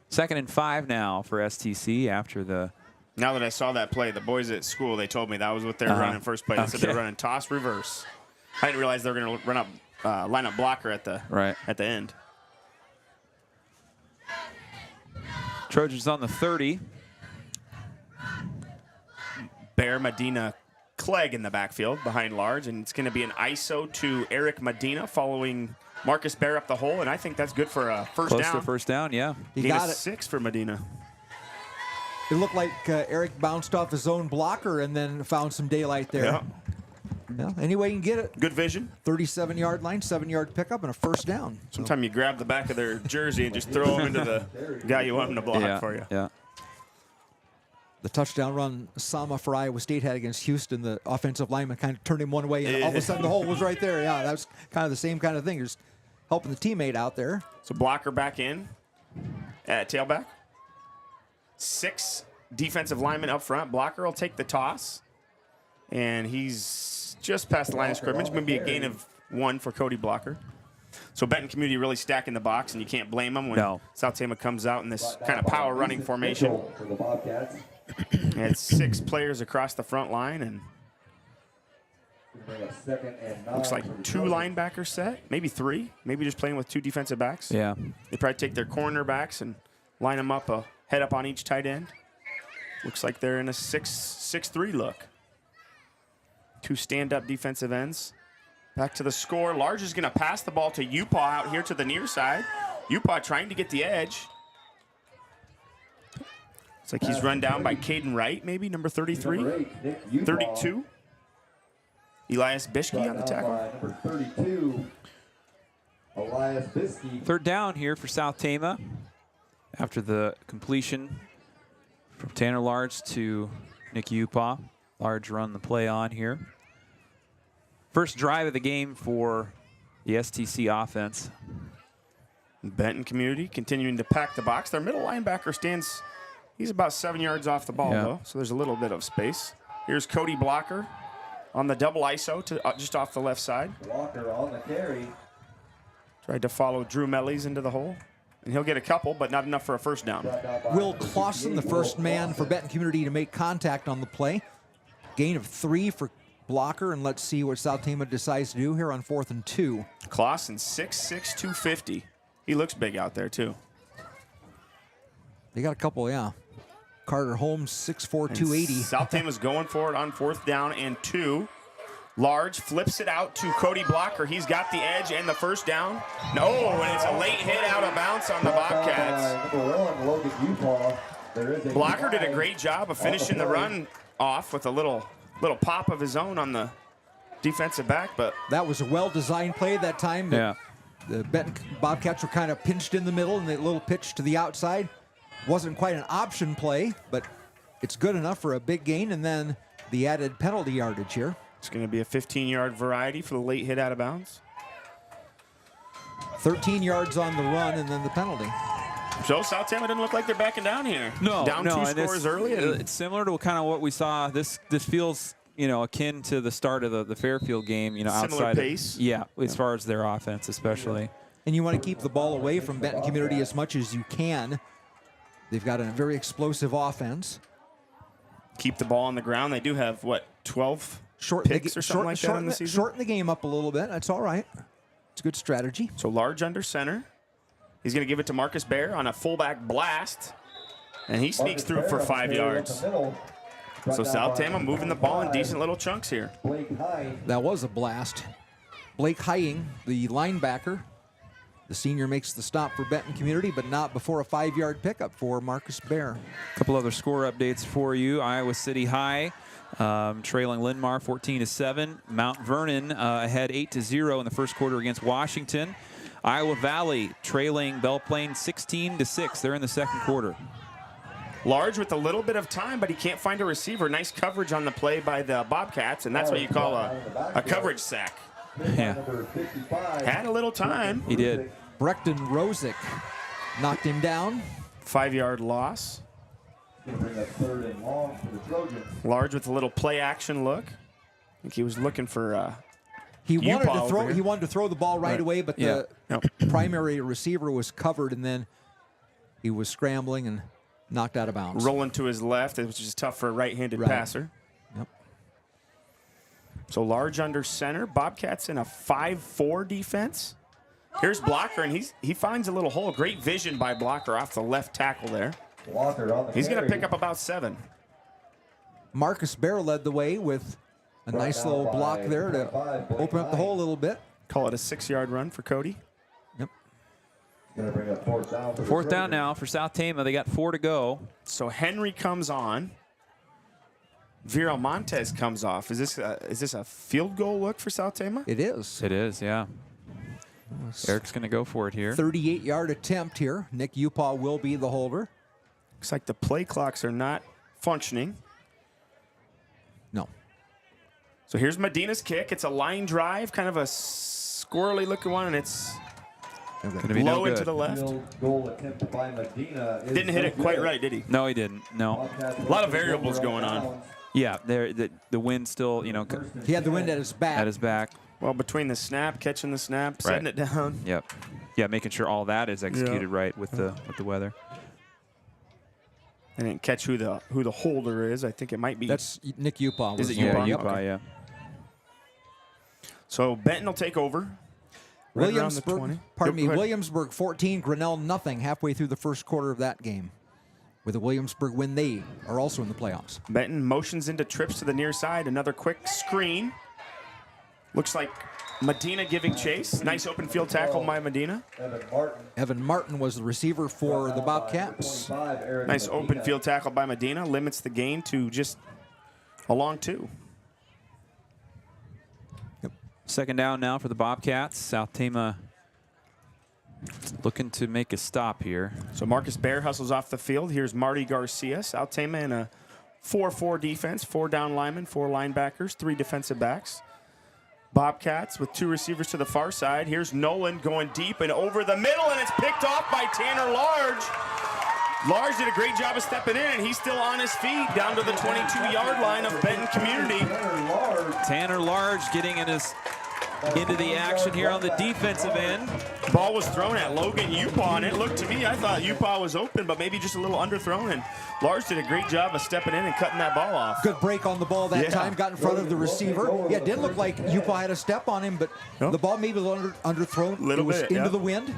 2nd and 5 now for STC after the... Now that I saw that play, the boys at school, they told me that was what they were running first play. They said they were running toss reverse. I didn't realize they were going to run up, line up Blocker at the end. Trojans on the 30. Bear, Medina, Clegg in the backfield behind Large, and it's going to be an ISO to Eric Medina following Marcus Bear up the hole, and I think that's good for a first down. Close to first down, yeah. Gain of 6 for Medina. It looked like Eric bounced off his own blocker and then found some daylight there. Yeah, any way you can get it. Good vision. 37-yard line, 7-yard pickup, and a first down. Sometimes you grab the back of their jersey and just throw them into the guy you want him to block for you. Yeah. The touchdown run Sama for Iowa State had against Houston, the offensive lineman kind of turned him one way, and all of a sudden the hole was right there. Yeah, that was kind of the same kind of thing. Just helping the teammate out there. So Blocker back in at tailback. 6 defensive linemen up front. Blocker will take the toss, and he's just past the line of scrimmage. Maybe a gain of 1 for Cody Blocker. So Benton Community really stacking the box, and you can't blame them when South Tama comes out in this kind of power running formation. For the Bobcats. It's 6 players across the front line, and looks like 2 linebackers set, maybe 3, maybe just playing with 2 defensive backs. Yeah. They probably take their cornerbacks and line them up, head up on each tight end. Looks like they're in a 6-3 look. 2 stand-up defensive ends. Back to the score. Large is going to pass the ball to Upaw out here to the near side. Upaw trying to get the edge. It's like he's run down by Caden Wright, maybe, number 33. 32. Elias Bishke on the tackle. Number 32, Elias Bishke. 3rd down here for South Tama after the completion from Tanner Large to Nick Upaw. Large run the play on here. First drive of the game for the STC offense. Benton Community continuing to pack the box. Their middle linebacker stands, he's about 7 yards off the ball, though, so there's a little bit of space. Here's Cody Blocker on the double ISO to just off the left side. Blocker on the carry. Tried to follow Drew Mellies into the hole, and he'll get a couple, but not enough for a first down. Will Clausen, the first man for Benton Community to make contact on the play. Gain of 3 for Blocker, and let's see what South Tama decides to do here on 4th and 2. Clausen, 6'6", 250. He looks big out there, too. They got a couple, yeah. Carter Holmes, 6'4", 280. South Tama's going for it on 4th down and 2. Large flips it out to Cody Blocker. He's got the edge and the first down. No, and it's a late hit out of bounds on the Bobcats. Number 1, Logan Utah. Blocker did a great job of finishing the run off with a little pop of his own on the defensive back, but that was a well-designed play that time. Yeah. The Benton Bobcats were kind of pinched in the middle, and the little pitch to the outside wasn't quite an option play, but it's good enough for a big gain, and then the added penalty yardage here. It's going to be a 15-yard variety for the late hit out of bounds. 13 yards on the run, and then the penalty. So South Tama didn't look like they're backing down here. Down two scores early. It's similar to kind of what we saw. This feels, akin to the start of the Fairfield game, outside. Similar pace. As far as their offense especially. And you want to keep the ball away from Benton Community as much as you can. They've got a very explosive offense. Keep the ball on the ground. They do have, 12 picks or something like that in the season? Shorten the game up a little bit. That's all right. It's a good strategy. So large under center. He's going to give it to Marcus Bear on a fullback blast. And he sneaks through for 5 yards. So South Tama moving the ball in decent little chunks here. That was a blast. Blake Hying, the linebacker. The senior makes the stop for Benton Community, but not before a 5-yard pickup for Marcus Bear. A couple other score updates for you. Iowa City High trailing Linn-Mar 14-7. Mount Vernon ahead 8-0 in the first quarter against Washington. Iowa Valley trailing Belle Plaine 16-6. They're in the second quarter. Large with a little bit of time, but he can't find a receiver. Nice coverage on the play by the Bobcats, and that's what you call a coverage sack. Yeah. Had a little time. He did. Brecton Rosick knocked him down. 5-yard loss. Large with a little play action look. I think he was looking for He wanted to throw the ball right away, but the primary receiver was covered, and then he was scrambling and knocked out of bounds. Rolling to his left, which is tough for a right-handed passer. Yep. So large under center. Bobcats in a 5-4 defense. Here's Blocker, and he finds a little hole. Great vision by Blocker off the left tackle there. He's going to pick up about 7. Marcus Bear led the way with a nice little block there to open up the hole a little bit. Call it a 6-yard run for Cody. Yep. Fourth down now for South Tama. They got 4 to go. So Henry comes on. Vero Montez comes off. Is this a field goal look for South Tama? It is. It is, yeah. Eric's going to go for it here. 38-yard attempt here. Nick Upaw will be the holder. Looks like the play clocks are not functioning. No. So here's Medina's kick. It's a line drive, kind of a squirrely looking one, and it's going to be low no into the left. Didn't hit it quite right, did he? No, he didn't. No. A lot of variables going on. Yeah, the wind still, He had the wind at his back. At his back. Well, between the snap, catching the snap, setting it down. Yep. Yeah, making sure all that is executed right with the weather. I didn't catch who the holder is. I think it might be. That's Nick Upaw. Is it Upaw? Yeah, Upaw, okay. yeah. So Benton will take over. Right Williamsburg, Williamsburg 14, Grinnell nothing halfway through the first quarter of that game. With a Williamsburg win, they are also in the playoffs. Benton motions into trips to the near side. Another quick screen. Looks like Medina giving chase. Nice open field tackle by Medina. Evan Martin was the receiver for the Bobcats. Nice open field tackle by Medina. Limits the gain to just a long 2. Yep. Second down now for the Bobcats. South Tama looking to make a stop here. So Marcus Bear hustles off the field. Here's Marty Garcia. South Tama in a 4-4 defense. 4 down linemen, 4 linebackers, 3 defensive backs. Bobcats with 2 receivers to the far side. Here's Nolan going deep and over the middle, and it's picked off by Tanner Large. Large did a great job of stepping in, and he's still on his feet down to the 22-yard line of Benton Community. Tanner Large getting into the action here on the defensive end. Ball was thrown at Logan Upaw, and it looked to me, I thought Upaw was open, but maybe just a little underthrown, and Large did a great job of stepping in and cutting that ball off. Good break on the ball that time, got in front of the receiver. Yeah, it didn't look like Upaw had a step on him, but the ball maybe a little underthrown. Little it was bit, into the wind.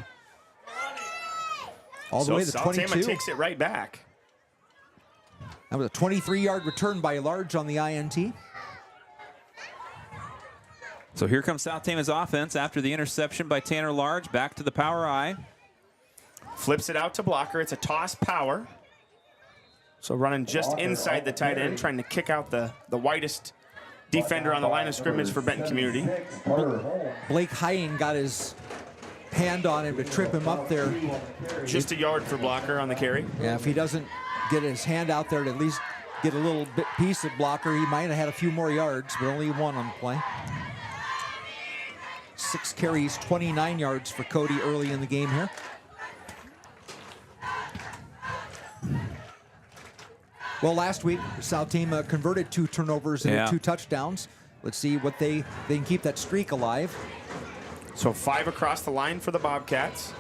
All the way to 22. South Tama takes it right back. That was a 23-yard return by Large on the INT. So here comes South Tama's offense after the interception by Tanner Large. Back to the power I. Flips it out to Blocker. It's a toss power. So running just inside the tight end, trying to kick out the widest defender on the line of scrimmage for Benton Community. Blake Heying got his hand on him to trip him up there. Just a yard for Blocker on the carry. Yeah, if he doesn't get his hand out there to at least get a little bit piece of Blocker, he might have had a few more yards, but only one on the play. 6 carries, 29 yards for Cody early in the game here. Well, last week, South Tama converted 2 turnovers into 2 touchdowns. Let's see what they can keep that streak alive. So 5 across the line for the Bobcats.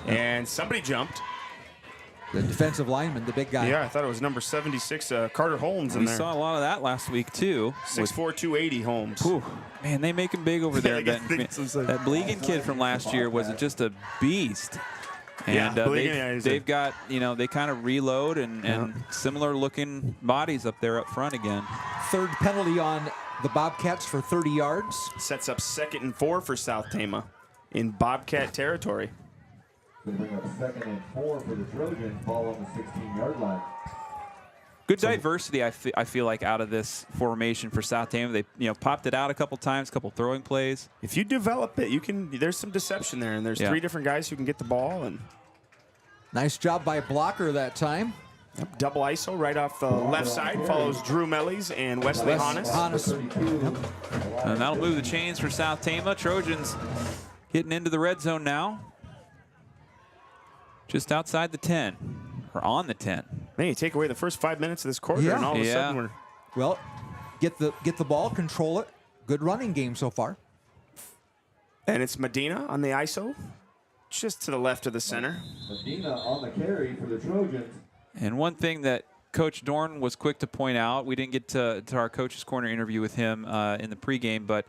And somebody jumped. The defensive lineman, the big guy. Yeah, I thought it was number 76, Carter Holmes in there. We saw a lot of that last week, too. 6'4", 280 Holmes. Whew. Man, they make him big over there. That Blegan kid from last year was just a beast. And they've got, they kind of reload and similar looking bodies up there up front again. 3rd penalty on the Bobcats for 30 yards. Sets up 2nd and 4 for South Tama in Bobcat territory. They bring up 2nd and 4 for the Trojans, ball on the 16-yard line. Good diversity, I feel like, out of this formation for South Tama. They popped it out a couple times, a couple throwing plays. If you develop it, you can. There's some deception there, and there's 3 different guys who can get the ball. And nice job by Blocker that time. Yep, double ISO right off the left side. Follows Drew Mellies and Wesley Hannes. And that'll move the chains for South Tama. Trojans getting into the red zone now. Just outside the 10, or on the 10. Man, you take away the first 5 minutes of this quarter, and all of a sudden we're... Well, get the ball, control it. Good running game so far. And it's Medina on the ISO, just to the left of the center. Medina on the carry for the Trojans. And one thing that Coach Dorn was quick to point out, we didn't get to our Coach's Corner interview with him in the pregame, but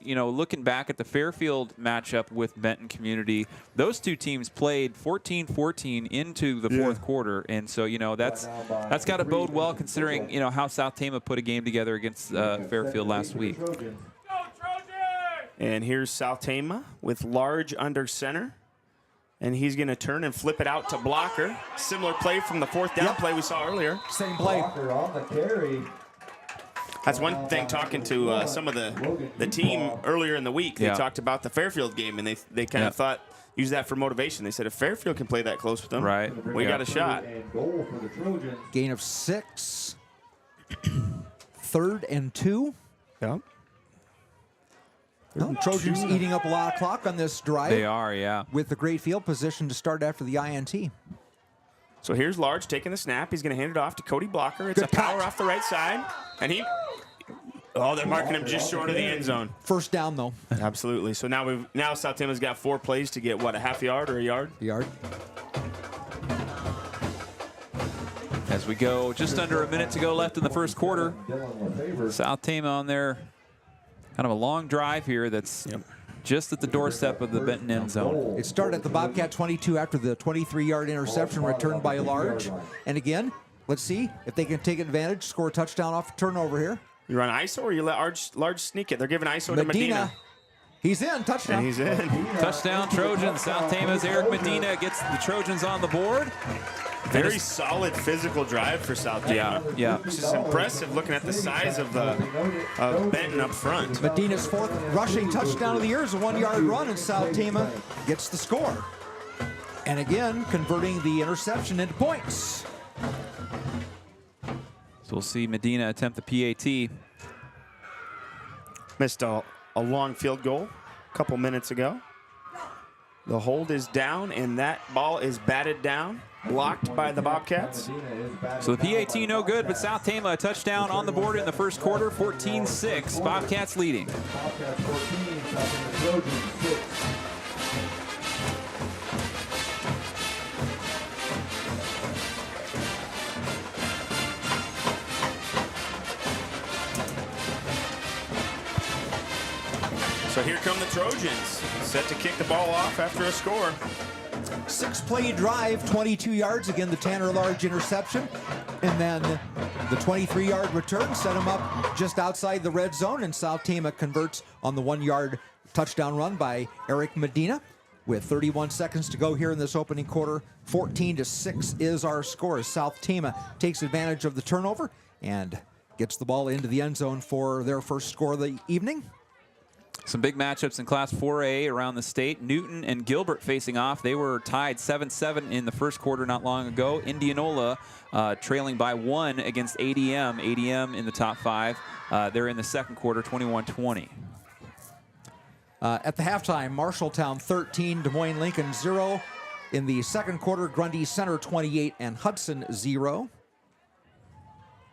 looking back at the Fairfield matchup with Benton Community, those 2 teams played 14-14 into the 4th quarter, and so that's got to bode well considering how South Tama put a game together against Fairfield last week. And here's South Tama with Large under center. And he's going to turn and flip it out to Blocker. Similar play from the 4th down play we saw earlier. Same play. Blocker on the carry. That's one thing talking to some of the team earlier in the week. They talked about the Fairfield game, and they kind of thought, use that for motivation. They said, if Fairfield can play that close with them, we got a shot. Gain of 6. 3rd and 2. Yep. Well, Trojans eating up a lot of clock on this drive. They are, yeah. With the great field position to start after the INT. So here's Large taking the snap. He's going to hand it off to Cody Blocker. It's a power off the right side. And they're marking him just short of the end zone. First down, though. Absolutely. So now South Tama's got 4 plays to get, a half yard or a yard? A yard. As we go, just under a minute to go left in the first quarter. South Tama on their kind of a long drive here that's just at the doorstep of the Benton end zone. It started at the Bobcat 22 after the 23-yard interception returned by Large. And again, let's see if they can take advantage, score a touchdown off a turnover here. You run ISO or you let Large sneak it? They're giving ISO to Medina. He's in, touchdown. And he's in. Touchdown Trojans. South Tama's Eric Medina gets the Trojans on the board. Very solid physical drive for South Tama. Yeah. Which is impressive looking at the size of Benton up front. Medina's 4th rushing touchdown of the year is a 1-yard run, and South Tama gets the score. And again, converting the interception into points. So we'll see Medina attempt the PAT. Missed a long field goal a couple minutes ago. The hold is down, and that ball is batted down, blocked by the Bobcats. So the PAT no good, but South Tama a touchdown on the board in the first quarter, 14-6. Bobcats leading. Bobcats 14, Trojans 6. So here come the Trojans, set to kick the ball off after a score. 6-play drive, 22 yards. Again, the Tanner Large interception. And then the 23-yard return set him up just outside the red zone, and South Tama converts on the 1-yard touchdown run by Eric Medina. with 31 seconds to go here in this opening quarter. 14-6 is our score. South Tama takes advantage of the turnover and gets the ball into the end zone for their first score of the evening. Some big matchups in Class 4A around the state. Newton and Gilbert facing off. They were tied 7-7 in the first quarter not long ago. Indianola trailing by 1 against ADM. ADM in the top 5. They're in the second quarter, 21-20. At the halftime, Marshalltown 13, Des Moines Lincoln 0. In the second quarter, Grundy Center 28 and Hudson 0.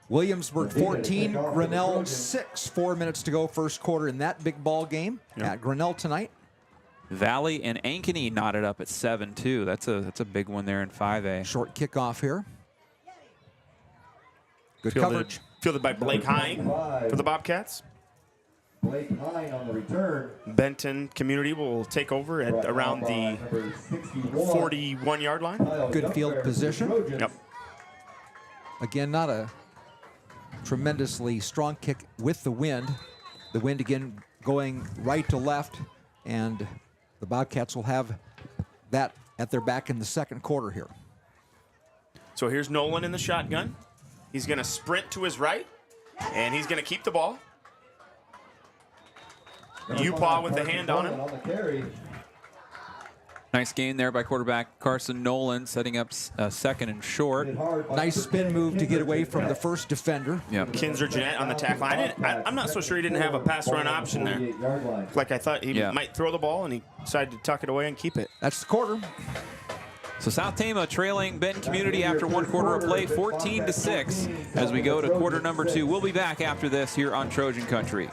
Williamsburg 14, Grinnell 6. 4 minutes to go, first quarter in that big ball game at Grinnell tonight. Valley and Ankeny knotted up at 7-2. That's a big one there in 5A. Short kickoff here. Good coverage. Fielded by Blake Hine for the Bobcats. Blake Hine on the return. Benton Community will take over at around the 41-yard line. Good field position. Yep. Again, not a tremendously strong kick with the wind. The wind again going right to left, and the Bobcats will have that at their back in the second quarter here. So here's Nolan in the shotgun. He's going to sprint to his right, and he's going to keep the ball. Upaw with the hand on him. Nice gain there by quarterback Carson Nolan, setting up second and short. Nice spin move to get away from the first defender. Yep. Kinzer Jeanette on the tackle. I'm not so sure he didn't have a pass run option there. Like I thought he might throw the ball, and he decided to tuck it away and keep it. That's the quarter. So South Tama trailing Benton Community after one quarter of play, 14-6, as we go to quarter number 2. We'll be back after this here on Trojan Country.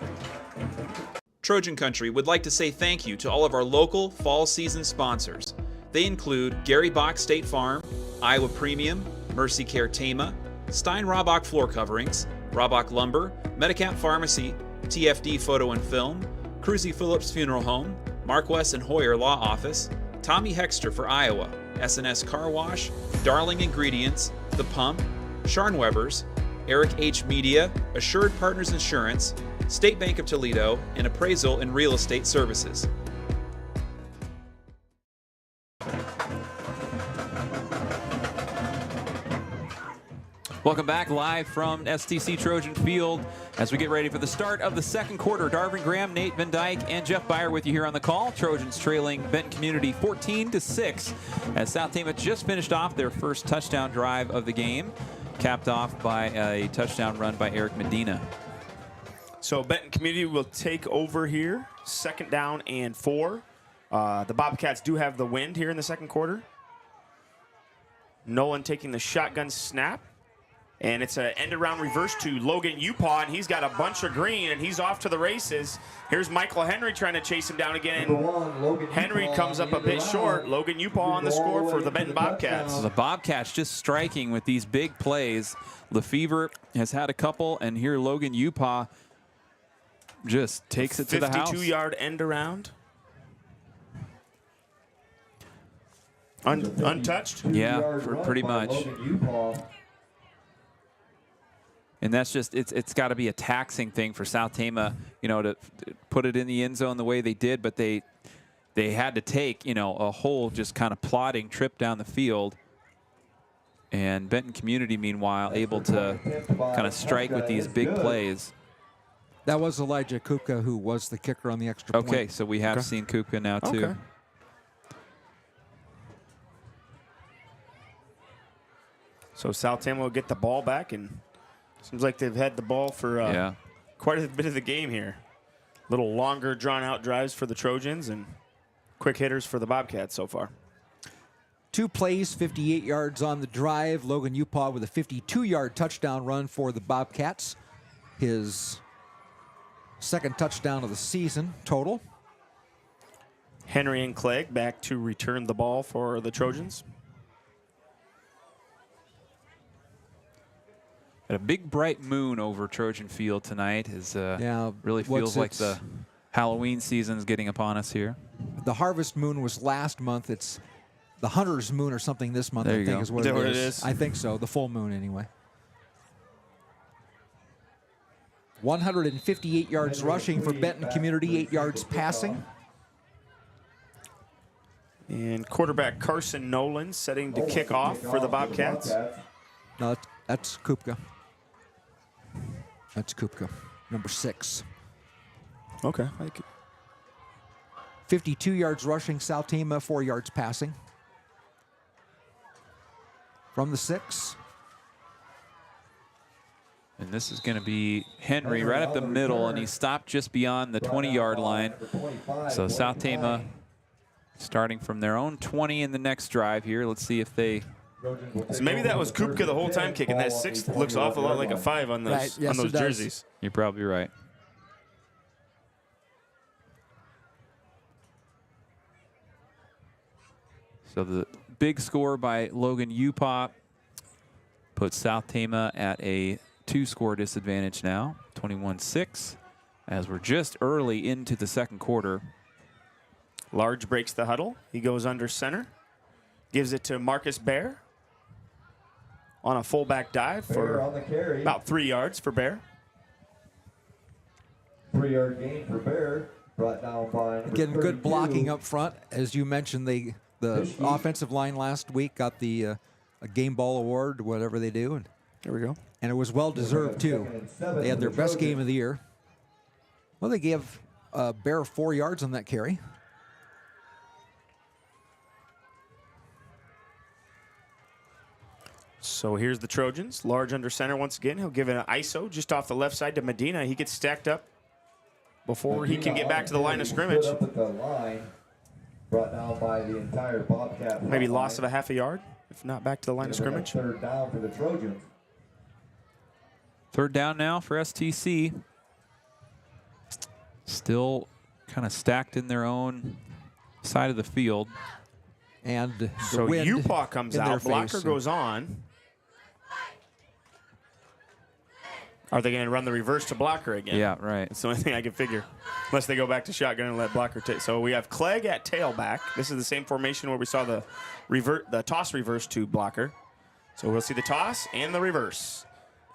Trojan Country would like to say thank you to all of our local fall season sponsors. They include Gary Bock State Farm, Iowa Premium, MercyCare Tama, Stein-Hrabak Floor Coverings, Hrabak Lumber, Medicap Pharmacy, TFD Photo and Film, Kruse-Phillips Funeral Home, Marquess and Hoyer Law Office, Tommy Hexter for Iowa, S&S Car Wash, Darling Ingredients, The Pump, Scharnweber's, Eric H. Media, Assured Partners Insurance, State Bank of Toledo, and Appraisal and Real Estate Services. Welcome back live from STC Trojan Field as we get ready for the start of the second quarter. Darvin Graham, Nate Van Dyke, and Jeff Byer with you here on the call. Trojans trailing Benton Community 14-6 as South Tama just finished off their first touchdown drive of the game, capped off by a touchdown run by Eric Medina. So Benton Community will take over here, second down and 4. The Bobcats do have the wind here in the second quarter. Nolan taking the shotgun snap. And it's an end-around reverse to Logan Upaw, and he's got a bunch of green, and he's off to the races. Here's Michael Henry trying to chase him down again. Henry comes up a bit short. Logan Upaw on the score for the Benton Bobcats. The Bobcats just striking with these big plays. Lefevre has had a couple, and here Logan Upaw just takes it to the house. 52-yard end around. Untouched? Yeah, pretty much. And that's just, it's got to be a taxing thing for South Tama, you know, to put it in the end zone the way they did, but they had to take, you know, a whole just kind of plodding trip down the field. And Benton Community, meanwhile, able to kind of strike with these big plays. That was Elijah Kupka, who was the kicker on the extra point. Okay, so we have seen Kupka now, too. Okay. So South Tama will get the ball back, and seems like they've had the ball for quite a bit of the game here. A little longer, drawn-out drives for the Trojans and quick hitters for the Bobcats so far. 2 plays, 58 yards on the drive. Logan Upaw with a 52-yard touchdown run for the Bobcats. His second touchdown of the season total. Henry and Clegg back to return the ball for the Trojans. Got a big bright moon over Trojan Field tonight. Really feels like the Halloween season is getting upon us here. The harvest moon was last month. It's the hunter's moon or something this month, I think is what it is. I think so, the full moon anyway. 158 yards rushing for Benton Community, 8 yards passing. And quarterback Carson Nolan setting to kick off for the Bobcats. No, that's Kupka. That's Kupka, number 6. Okay. I like it. 52 yards rushing, South Tama, 4 yards passing. From the 6. And this is going to be Henry right up the middle, and he stopped just beyond the 20-yard line. So South Tama starting from their own 20 in the next drive here. Let's see if they... So maybe that was Kupka the whole time kicking. That 6 looks awful lot like a 5 on those, Right. Yes, on those it does. jerseys. You're probably right. So the big score by Logan Upop puts South Tama at a 2-score disadvantage now, 21-6, as we're just early into the second quarter. Large breaks the huddle. He goes under center. Gives it to Marcus Bear on a fullback dive for about 3 yards for Bear. 3-yard gain for Bear. Brought down by Getting good blocking up front. As you mentioned, the offensive line last week got the a game ball award, whatever they do. And there we go. And it was well-deserved, too. They had their best game of the year. Well, they gave Bear 4 yards on that carry. So here's the Trojans. Large under center once again. He'll give it an ISO just off the left side to Medina. He gets stacked up before he can get back to the line of scrimmage. Brought down by the entire Bobcat. Maybe loss of a half a yard, if not back to the line of scrimmage. Third down for the Trojans. Third down now for STC. Still kind of stacked in their own side of the field. And the so wind Upop comes in their out. Blocker face. goes on. Are they going to run the reverse to Blocker again? Yeah, right. That's the only thing I can figure. Unless they go back to shotgun and let Blocker take. So we have Clegg at tailback. This is the same formation where we saw the toss reverse to Blocker. So we'll see the toss and the reverse.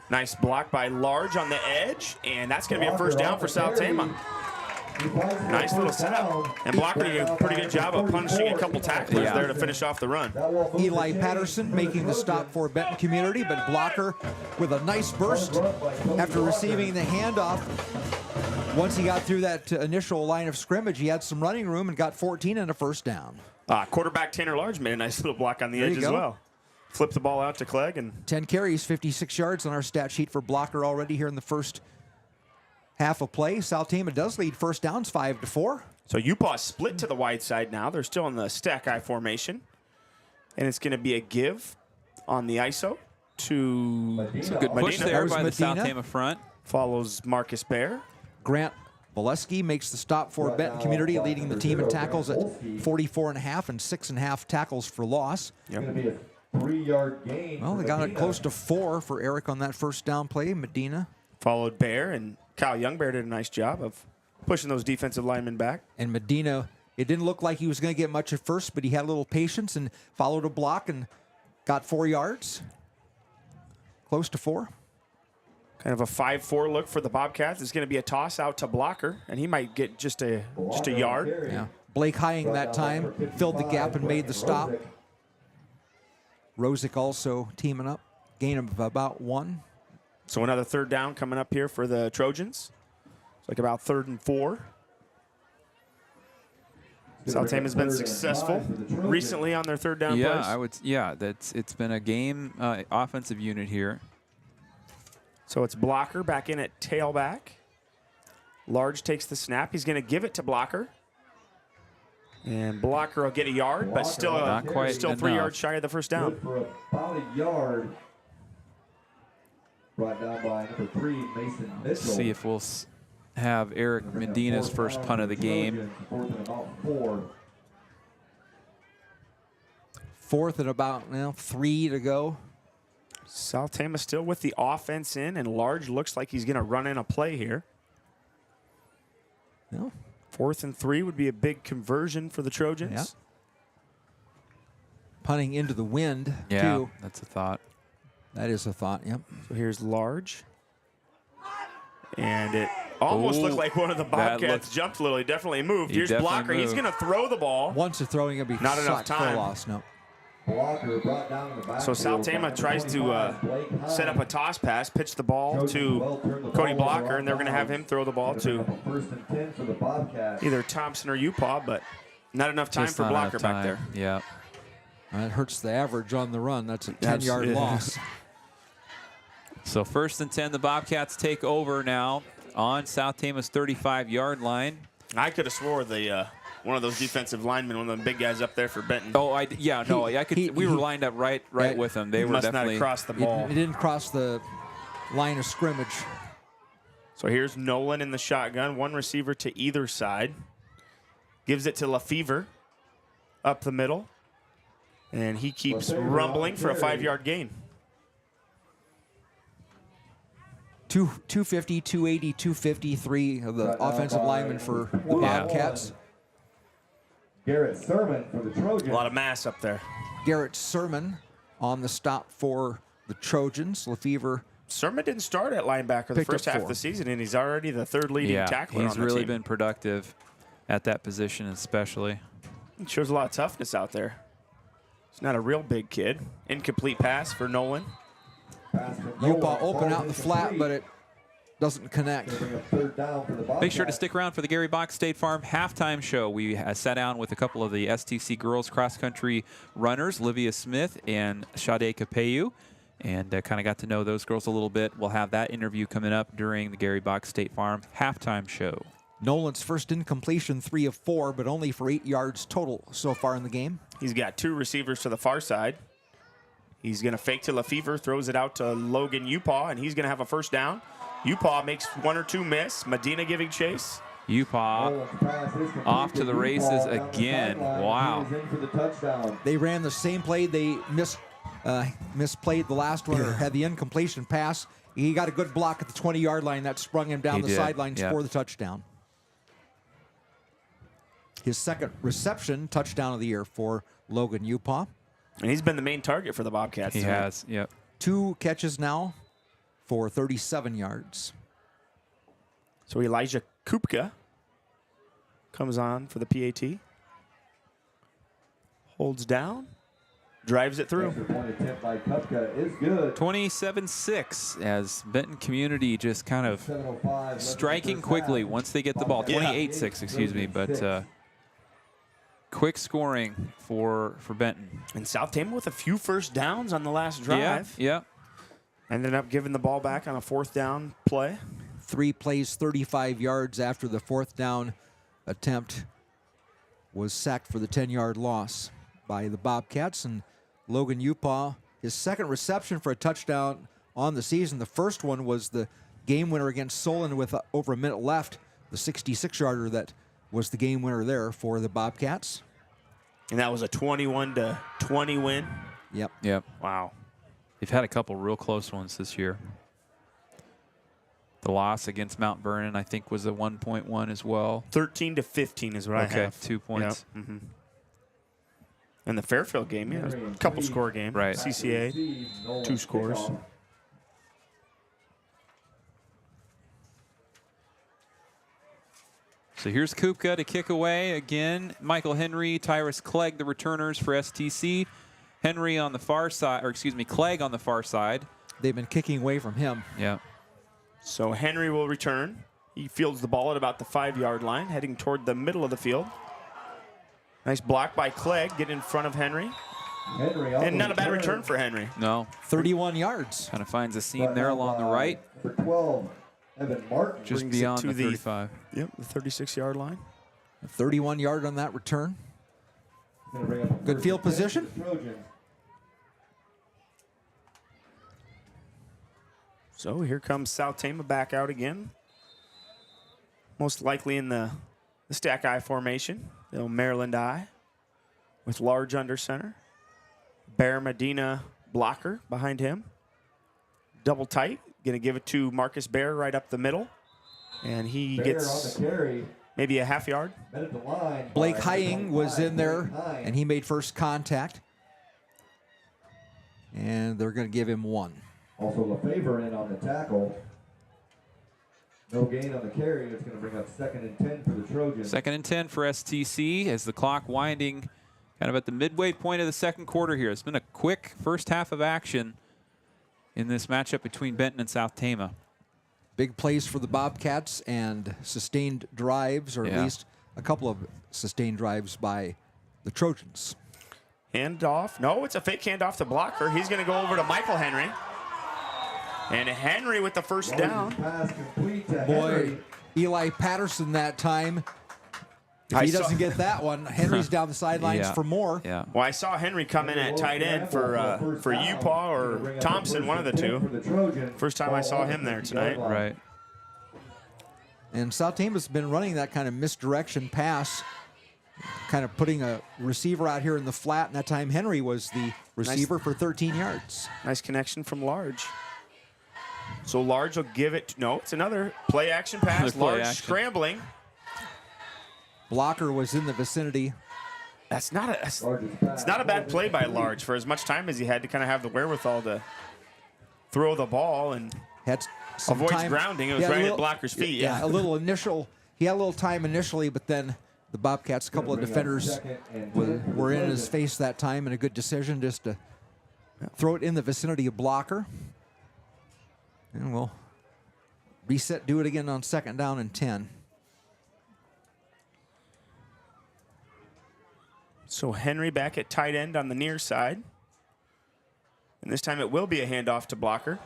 Nice block by Large on the edge, and that's going to be a first down for South Tama. Nice little setup. And Blocker did a pretty good job of punishing a couple tacklers there to finish off the run. Eli Patterson making the stop for Benton Community, but Blocker with a nice burst after receiving the handoff. Once he got through that initial line of scrimmage, he had some running room and got 14 and a first down. Quarterback Tanner Large made a nice little block on the edge as well. Flipped the ball out to Clegg. And 10 carries, 56 yards on our stat sheet for Blocker already here in the first half of play. South Tama does lead first downs 5-4. So Upop split to the wide side now. They're still in the stack eye formation. And it's going to be a give on the ISO to It's a good push there by the South Tama front. Follows Marcus Bear. Grant Boleski makes the stop for Benton Community, leading the team in tackles at 44.5 and 6.5 tackles for loss. Yep. 3-yard gain. Well, they got it close to 4 for Eric on that first down play. Medina. Followed Bear, and Kyle Youngbear did a nice job of pushing those defensive linemen back. And Medina, it didn't look like he was going to get much at first, but he had a little patience and followed a block and got 4 yards. Close to 4. Kind of a 5-4 look for the Bobcats. It's going to be a toss out to Blocker, and he might get just a yard. Yeah. Blake Hying that time filled the gap and made the stop. Rosick also teaming up. Gain of about 1. So another third down coming up here for the Trojans. It's like about 3rd and 4. South Tama's been successful recently on their third down plays. It's been a game offensive unit here. So it's Blocker back in at tailback. Large takes the snap. He's going to give it to Blocker. And Blocker will get a yard, but still 3 yards shy of the first down. Good for about a yard. Brought down by number 3, Mason Mitchell. Let's see if we'll have Eric Medina's first punt of the game. 4th and about 3 to go. South Tama still with the offense in, and Large looks like he's going to run in a play here. Yeah. 4th and 3 would be a big conversion for the Trojans. Yeah. Punting into the wind, yeah, too. That's a thought. That is a thought, yep. So here's Large. And it almost looked like one of the Bobcats jumped a little. He definitely moved. Here's Blocker. He's going to throw the ball. Once it's throwing, it'll be not enough time. Loss, no. So South Tama tries to set up a toss pass, pitch the ball to Cody Blocker, and they're going to have him throw the ball to either Thompson or Upaw, but not enough time for Blocker back there. Yeah. That hurts the average on the run. That's a 10-yard loss. So 1st and 10, the Bobcats take over now on South Tama's 35-yard line. I could have swore the one of those defensive linemen, one of the big guys up there for Benton. Oh, I could. We were lined up right with them. They were must definitely not have crossed the ball. He didn't cross the line of scrimmage. So here's Nolan in the shotgun, one receiver to either side. Gives it to Lefevre up the middle. And he keeps rumbling for a 5-yard gain. 250, 280, 253 of the offensive linemen for the Bobcats. Garrett Sermon for the Trojans. A lot of mass up there. Garrett Sermon on the stop for the Trojans. Lefevre. Sermon didn't start at linebacker the first half of the season, and he's already the 3rd leading tackler on the team. He's really been productive at that position especially. He shows a lot of toughness out there. He's not a real big kid. Incomplete pass for Nolan. Upaw open out in the flat, but it doesn't connect. Make sure to stick around for the Gary Bock State Farm halftime show. We sat down with a couple of the STC girls cross-country runners, Livia Smith and Sade Capeyu, and kind of got to know those girls a little bit. We'll have that interview coming up during the Gary Bock State Farm halftime show. Nolan's first incompletion, 3 of 4, but only for 8 yards total so far in the game. He's got 2 receivers to the far side. He's going to fake to Lefevre, throws it out to Logan Upaw, and he's going to have a first down. Upaw makes 1 or 2 miss. Medina giving chase. Upaw off to the races again. Wow. They ran the same play. They misplayed the last one, or had the incompletion pass. He got a good block at the 20-yard line. That sprung him down the sidelines for the touchdown. His 2nd reception, touchdown of the year for Logan Upaw. And he's been the main target for the Bobcats tonight. He has, yep. 2 catches now for 37 yards. So Elijah Kupka comes on for the PAT. Holds down. Drives it through. 27-6 as Benton Community just kind of striking quickly once they get the ball. 28-6, excuse me, but quick scoring for Benton. And South Tama with a few first downs on the last drive. Yeah. Ended up giving the ball back on a 4th down play. 3 plays, 35 yards after the 4th down attempt was sacked for the 10-yard loss by the Bobcats. And Logan Upaw, his 2nd reception for a touchdown on the season. The first one was the game winner against Solon with over a minute left, the 66-yarder that was the game winner there for the Bobcats. And that was a 21-20 win. Yep. Wow. They've had a couple real close ones this year. The loss against Mount Vernon, I think, was a 1-point one as well. 13-15 is what I have. Okay, 2 points. Yep. Mm-hmm. And the Fairfield game, yeah, it was a couple score game. Right. CCA, 2 scores. So here's Kupka to kick away again. Michael Henry, Tyrus Clegg, the returners for STC. Henry on the far side, or excuse me, Clegg on the far side. They've been kicking away from him. Yeah. So Henry will return. He fields the ball at about the 5-yard line, heading toward the middle of the field. Nice block by Clegg, get in front of Henry. And not a bad return for Henry. No. 31 yards. Kind of finds a seam there along the right. For 12, Evan Martin. Just beyond the 35. Yep, the 36-yard line. 31 yard on that return. Good field position. So here comes South Tama back out again. Most likely in the stack eye formation. The old Maryland eye with large under center. Bear Medina blocker behind him. Double tight. Going to give it to Marcus Bear right up the middle. And he gets maybe a half yard. Blake Hying was in there, and he made first contact. And they're going to give him 1. Also Lefevre in on the tackle. No gain on the carry. It's going to bring up 2nd and 10 for the Trojans. 2nd and 10 for STC as the clock winding kind of at the midway point of the second quarter here. It's been a quick first half of action in this matchup between Benton and South Tama. Big plays for the Bobcats and sustained drives, or at least a couple of sustained drives by the Trojans. Handoff. No, it's a fake handoff to blocker. He's going to go over to Michael Henry. And Henry with the first down. Pass complete to Boy, Henry. Eli Patterson that time. If he doesn't get that one, Henry's down the sidelines for more. Yeah. Well, I saw Henry come in at tight end for Upaw or Thompson, one of the two. First time I saw him there tonight. Right. And South Tama's been running that kind of misdirection pass, kind of putting a receiver out here in the flat, and that time Henry was the receiver for 13 yards. Nice connection from Large. So Large will give it. No, it's another play action pass. Large scrambling. Blocker was in the vicinity. It's not a bad play by Large for as much time as he had to kind of have the wherewithal to throw the ball and avoids grounding. It was right at Blocker's feet. Yeah, a little initial. He had a little time initially, but then the Bobcats, a couple of defenders were in his face that time, and a good decision just to throw it in the vicinity of Blocker. And we'll reset, do it again on 2nd down and 10. So Henry back at tight end on the near side. And this time it will be a handoff to Blocker.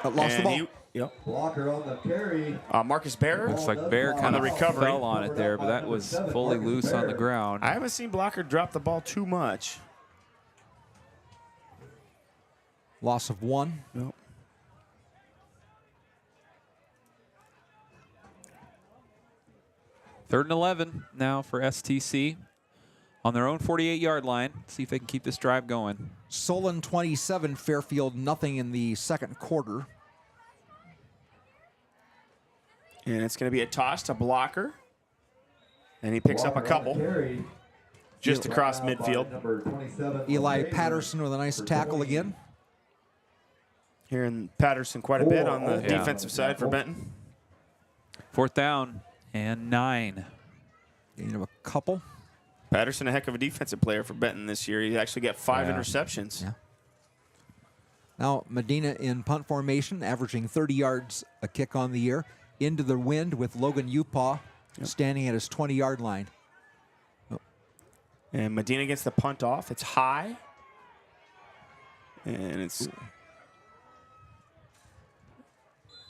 Lost the ball. Blocker on the carry. Marcus Bear. Looks like Bear kind of fell on it there, but that was fully loose on the ground. I haven't seen Blocker drop the ball too much. Loss of 1. Nope. Third and 11 now for STC on their own 48-yard line. See if they can keep this drive going. Solon 27, Fairfield nothing in the second quarter. And it's going to be a toss to Blocker. And he picks up a couple just across midfield. Eli Patterson with a nice tackle again. Hearing Patterson quite a bit on the defensive side for Benton. 4th down and 9. Gain of a couple. Patterson, a heck of a defensive player for Benton this year. He actually got 5 interceptions. Yeah. Now Medina in punt formation, averaging 30 yards a kick on the year. Into the wind with Logan Upaw standing at his 20-yard line. And Medina gets the punt off. It's high. And it's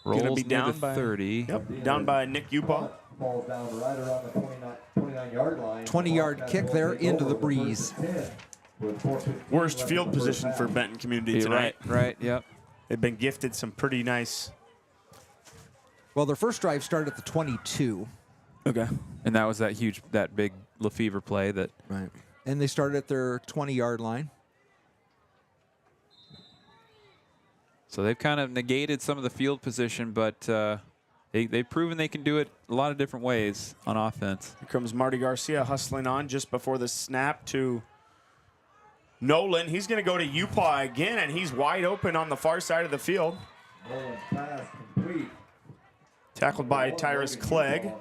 going to be down by 30. Yep, down by Nick Upaw. Falls down right around the 29-yard line. 20-yard kick there into the breeze. Worst field position for Benton Community tonight. Right, yep. They've been gifted some pretty nice. Well, their first drive started at the 22. Okay. And that was that big Lefevre play that. Right. And they started at their 20-yard line. So they've kind of negated some of the field position, but they've proven they can do it a lot of different ways on offense. Here comes Marty Garcia hustling on just before the snap to Nolan. He's going to go to Upaw again, and he's wide open on the far side of the field. Nolan's pass complete. Tackled by Tyrus Clegg.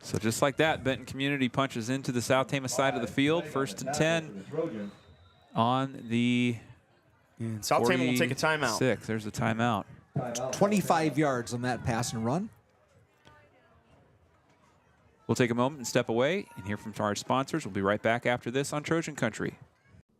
So just like that, Benton Community punches into the South Tama side of the field. 1st and 10 on the South Tama will take a timeout. 6. There's a timeout. 25 yards on that pass and run. We'll take a moment and step away and hear from our sponsors. We'll be right back after this on Trojan Country.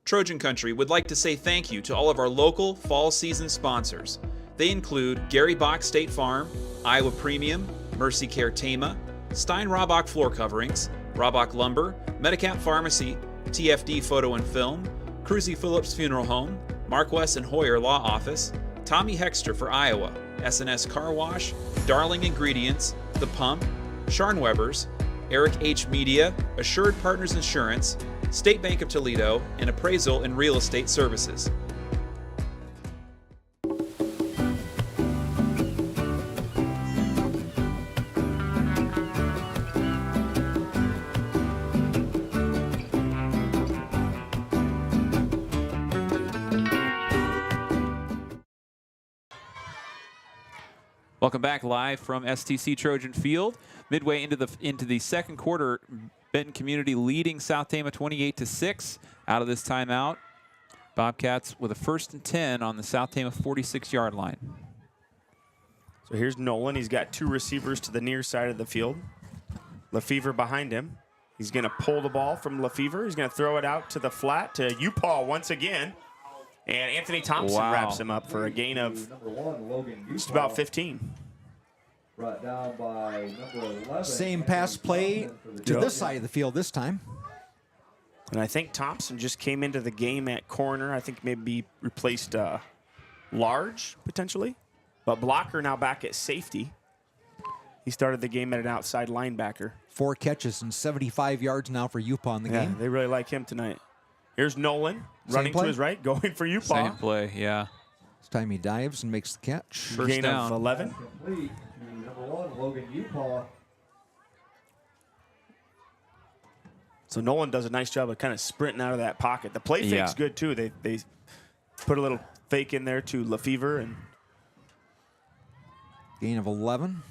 Trojan Country would like to say thank you to all of our local fall season sponsors. They include Gary Bock State Farm, Iowa Premium, MercyCare Tama, Stein-Hrabak Floor Coverings, Hrabak Lumber, Medicap Pharmacy, TFD Photo and Film, Kruse-Phillips Funeral Home, Marquess and Hoyer Law Office, Tommy Hexter for Iowa, S&S Car Wash, Darling Ingredients, The Pump, Scharnweber's, Eric H. Media, Assured Partners Insurance, State Bank of Toledo, and Appraisal and Real Estate Services. Welcome back live from STC Trojan Field. Midway into the second quarter, Benton Community leading South Tama 28-6 out of this timeout. Bobcats with a 1st and 10 on the South Tama 46-yard line. So here's Nolan. He's got 2 receivers to the near side of the field. Lefevre behind him. He's going to pull the ball from Lefevre. He's going to throw it out to the flat to Upaw once again. And Anthony Thompson wraps him up for a gain of just about 15. Brought down by number 11. Same pass play to this side of the field this time. And I think Thompson just came into the game at corner. I think maybe replaced Large, potentially. But Blocker now back at safety. He started the game at an outside linebacker. 4 catches and 75 yards now for Upaw in the game. They really like him tonight. Here's Nolan running to his right, going for Upaw. Same play, yeah. This time he dives and makes the catch. First gain down. of 11. Complete to number 1, Logan Upaw. So Nolan does a nice job of kind of sprinting out of that pocket. The play fake's good, too. They put a little fake in there to Lefevre. And gain of 11.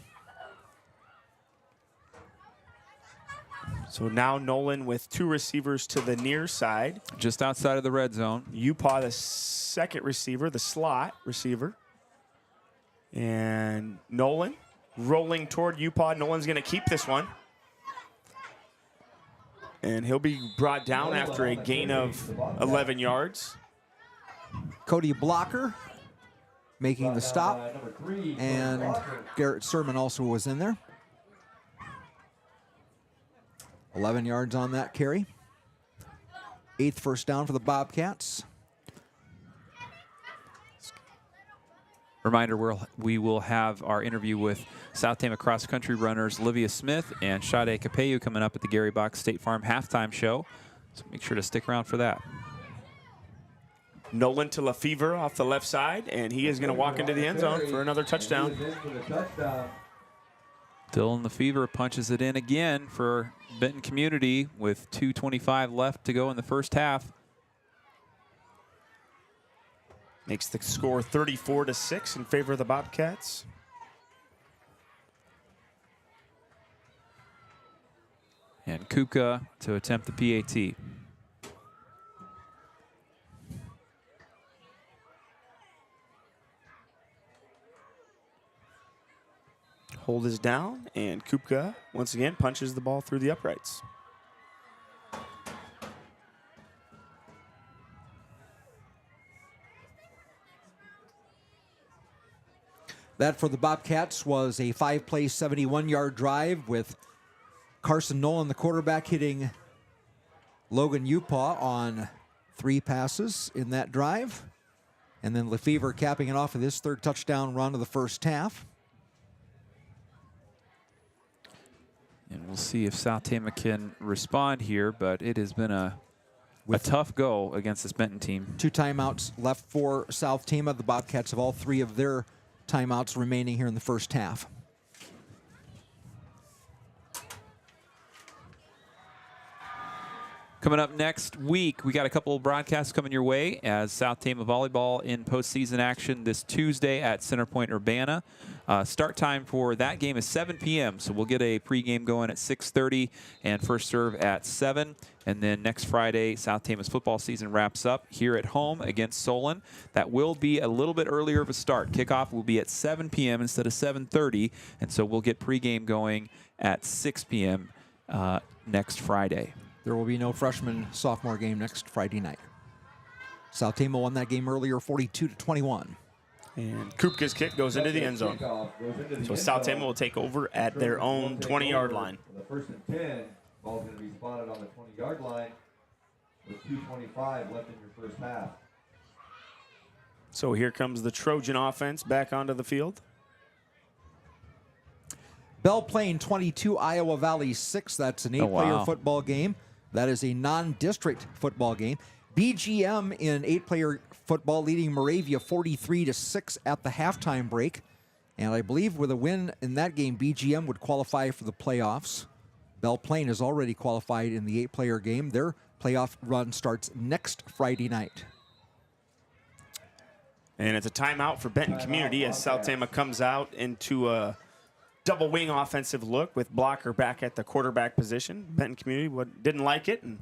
so now Nolan with 2 receivers to the near side. Just outside of the red zone. Upaw, the second receiver, the slot receiver. And Nolan rolling toward Upaw. Nolan's going to keep this one. And he'll be brought down after a gain of 11 yards. Cody Blocker making the stop. And Garrett Sermon also was in there. 11 yards on that carry. 8th first down for the Bobcats. Reminder, we will have our interview with South Tama cross-country runners Livia Smith and Sade Capeyu coming up at the Gary Bock State Farm halftime show. So make sure to stick around for that. Nolan to Lefevre off the left side, and he is going to walk into the end zone for another touchdown. Dylan Lefevre punches it in again for Benton Community with 2:25 left to go in the first half. Makes the score 34-6 in favor of the Bobcats. And Kupka to attempt the PAT. Hold is down, and Kupka once again punches the ball through the uprights. That for the Bobcats was a 5-play, 71-yard drive with Carson Nolan, the quarterback, hitting Logan Upaw on 3 passes in that drive. And then Lefevre capping it off with his 3rd touchdown run of the first half. And we'll see if South Tama can respond here, but it has been a tough go against this Benton team. 2 timeouts left for South Tama. The Bobcats have all 3 of their timeouts remaining here in the first half. Coming up next week, we got a couple of broadcasts coming your way as South Tama volleyball in postseason action this Tuesday at Centerpoint Urbana. Start time for that game is 7 p.m., so we'll get a pregame going at 6:30 and first serve at 7. And then next Friday, South Tama's football season wraps up here at home against Solon. That will be a little bit earlier of a start. Kickoff will be at 7 p.m. instead of 7:30, and so we'll get pregame going at 6 p.m. Next Friday. There will be no freshman-sophomore game next Friday night. South Tama won that game earlier, 42-21. And Kupka's kick goes into the end zone. So South Tama will take over at their own 20-yard line. The 1st and 10, ball's going to be spotted on the 20-yard line with 2:25 left in your first half. So here comes the Trojan offense back onto the field. Belle Plaine 22, Iowa Valley 6. That's an 8-player football game. That is a non-district football game. BGM in 8-player football leading Moravia 43-6 at the halftime break. And I believe with a win in that game, BGM would qualify for the playoffs. Belle Plaine is already qualified in the 8-player game. Their playoff run starts next Friday night. And it's a timeout for Benton Community as South Tama comes out into a double wing offensive look with Blocker back at the quarterback position. Benton Community didn't like it and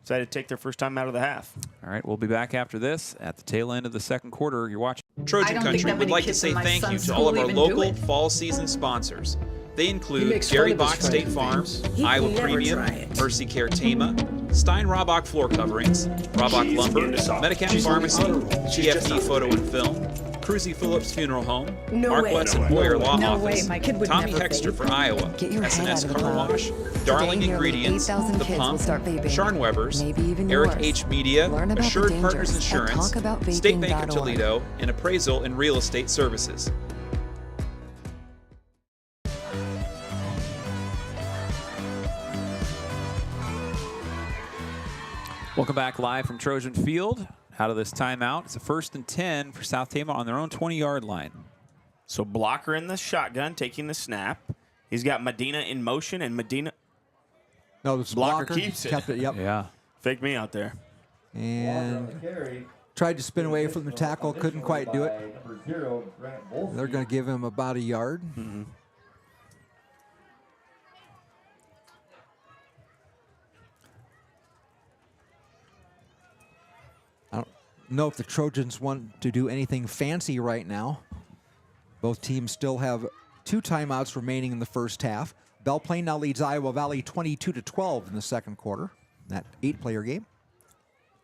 decided to take their first time out of the half. All right, we'll be back after this at the tail end of the second quarter. You're watching Trojan Country would like to say thank you to all of our local fall season sponsors. They include Jerry Bock State Farm, Iowa Premium, MercyCare Tama, Stein-Hrabak Floor Coverings, Hrabak Lumber, Medicap Pharmacy, TFD Photo and Film, Kruse-Phillips Funeral Home, Marquess and Boyer Law Office, Tommy Hexter for Iowa, S&S Car Wash, Darling Ingredients, The Pump, Scharnweber's, Eric H. Media, Assured Partners Insurance, State Bank of Toledo, and Appraisal and Real Estate Services. Welcome back live from Trojan Field. Out of this timeout, it's a 1st and 10 for South Tama on their own 20-yard line. So Blocker in the shotgun, taking the snap. He's got Medina in motion, and Medina. No, this Blocker keeps it. Kept it. Yep. Yeah. Fake me out there. And tried to spin away from the tackle, couldn't quite do it. They're going to give him about a yard. Mm-hmm. I don't know if the Trojans want to do anything fancy right now. Both teams still have 2 timeouts remaining in the first half. Belle Plaine now leads Iowa Valley 22-12 in the second quarter. That 8-player game.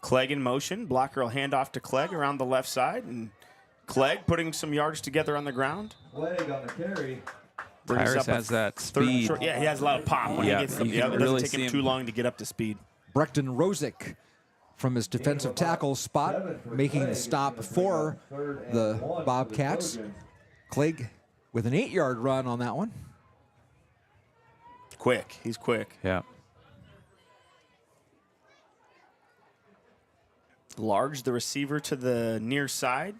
Clegg in motion. Blocker will hand off to Clegg around the left side, and Clegg putting some yards together on the ground. Clegg on the carry. Tyrus has that speed. Yeah, he has a lot of pop when he gets up. It doesn't take him too long to get up to speed. Brecton Rosick from his defensive tackle spot, making the stop for the Bobcats. Clegg with an 8-yard run on that one. Quick. He's quick. Yeah. Large, the receiver to the near side.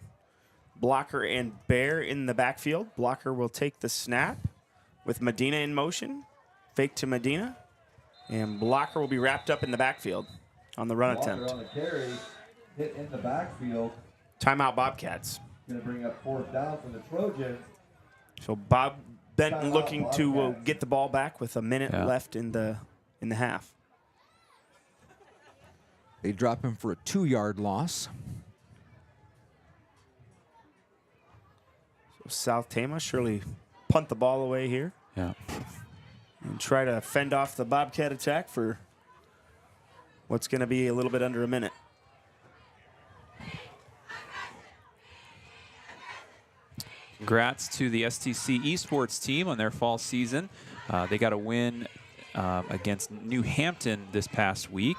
Blocker and Bear in the backfield. Blocker will take the snap with Medina in motion. Fake to Medina. And Blocker will be wrapped up in the backfield on the run attempt. On the carry, hit in the backfield. Timeout Bobcats. Going to bring up 4th down for the Trojans. So Benton looking to get the ball back with a minute left in the half. They drop him for a 2-yard loss. So South Tama surely punt the ball away here. Yeah. And try to fend off the Bobcat attack for what's going to be a little bit under a minute. Congrats to the STC Esports team on their fall season. They got a win against New Hampton this past week,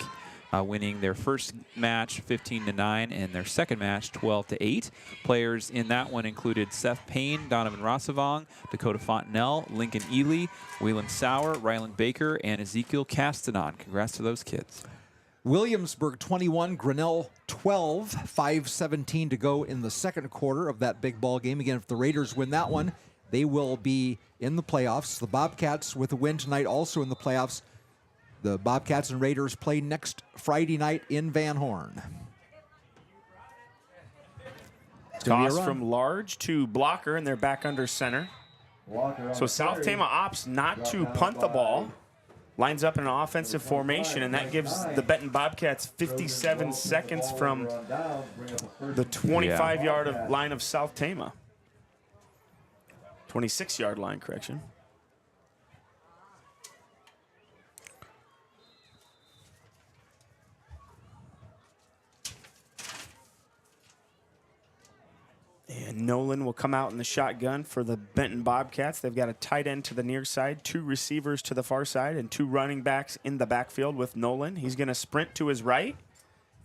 winning their first match 15-9 and their second match 12-8. Players in that one included Seth Payne, Donovan Rossavong, Dakota Fontenelle, Lincoln Ely, Waylon Sauer, Ryland Baker, and Ezekiel Castanon. Congrats to those kids. Williamsburg 21, Grinnell 12, 5:17 to go in the second quarter of that big ball game. Again, if the Raiders win that one, they will be in the playoffs. The Bobcats with a win tonight also in the playoffs. The Bobcats and Raiders play next Friday night in Van Horn. Toss from Large to Blocker, and they're back under center. So South Tama opts not to punt the ball. Lines up in an offensive formation, and that gives the Benton Bobcats 57 seconds from the 25-yard line of South Tama. 26-yard line, correction. And Nolan will come out in the shotgun for the Benton Bobcats. They've got a tight end to the near side, 2 receivers to the far side, and 2 running backs in the backfield with Nolan. He's going to sprint to his right,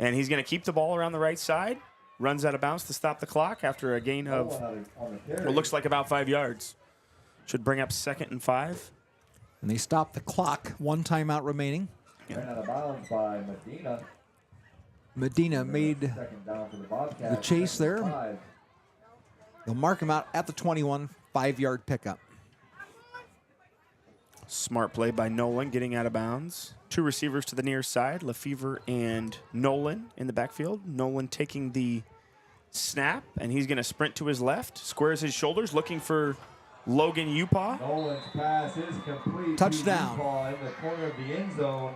and he's going to keep the ball around the right side. Runs out of bounds to stop the clock after a gain of what looks like about 5 yards. Should bring up 2nd and 5. And they stop the clock. 1 timeout remaining. Ran out of bounds by Medina. Medina made the chase there. They'll mark him out at the 21, 5-yard pickup. Smart play by Nolan, getting out of bounds. 2 receivers to the near side, Lefevre and Nolan in the backfield. Nolan taking the snap, and he's going to sprint to his left, squares his shoulders, looking for Logan Upaw. Nolan's pass is complete. Touchdown. Upaw in the corner of the end zone.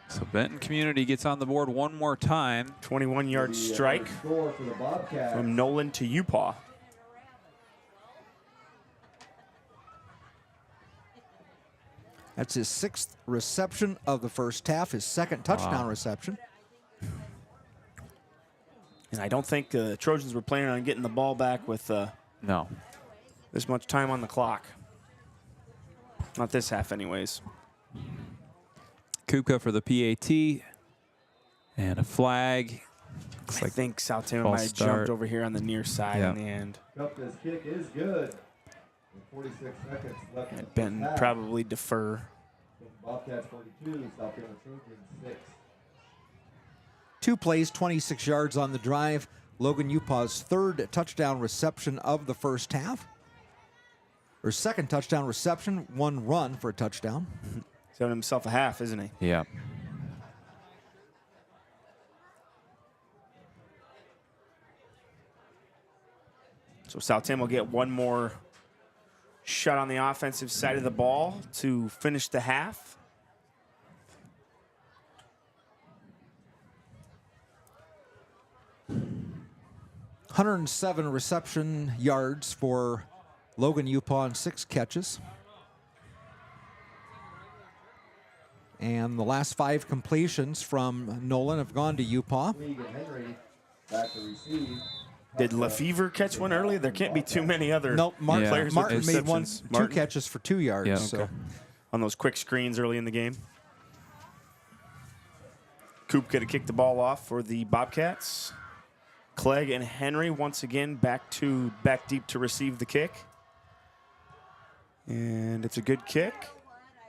So Benton Community gets on the board one more time. 21-yard strike Score for the Bobcats. from Nolan to Upaw. That's his 6th reception of the first half, his 2nd touchdown reception. And I don't think the Trojans were planning on getting the ball back with No. this much time on the clock. Not this half anyways. Kupka for the PAT. And a flag. I think South Tama False might have start. jumped over here on the near side Yeah. in the end. Kupka's kick is good. With 46 seconds left in the Benton first half. probably defer. Bobcats 42, South Tama Trojans 6. 2 plays, 26 yards on the drive. Logan Upaw's 3rd touchdown reception of the first half. Or 2nd touchdown reception, 1 run for a touchdown. He's having himself a half, isn't he? Yeah. So South Tama will get one more shot on the offensive side of the ball to finish the half. $107 reception yards for Logan Upaw on 6 catches. And the last 5 completions from Nolan have gone to Upaw. League and Henry back to receive. Did Lefevre catch one earlier? There can't be too many other Nope, players Martin with made one, receptions. 2 Martin? catches for 2 yards. Yeah. So. On those quick screens early in the game. Coop could have kicked the ball off for the Bobcats. Clegg and Henry once again back deep to receive the kick. And it's a good kick.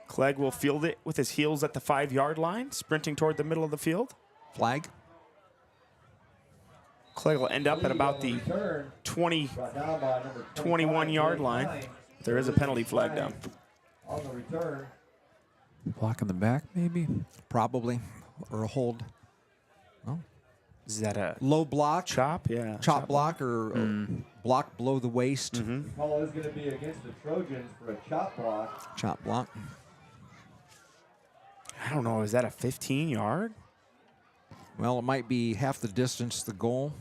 Clegg will field it with his heels at the 5-yard line, sprinting toward the middle of the field. Flag. Clegg will end up at about the 21-yard line. There is a penalty flag down. On the return. Block in the back, maybe? Probably. Or a hold. Is that a low block? Chop, yeah. Chop block or block below the waist. Mm-hmm. The call is going to be against the Trojans for a chop block. Chop block. I don't know. Is that a 15-yard? Well, it might be half the distance to the goal,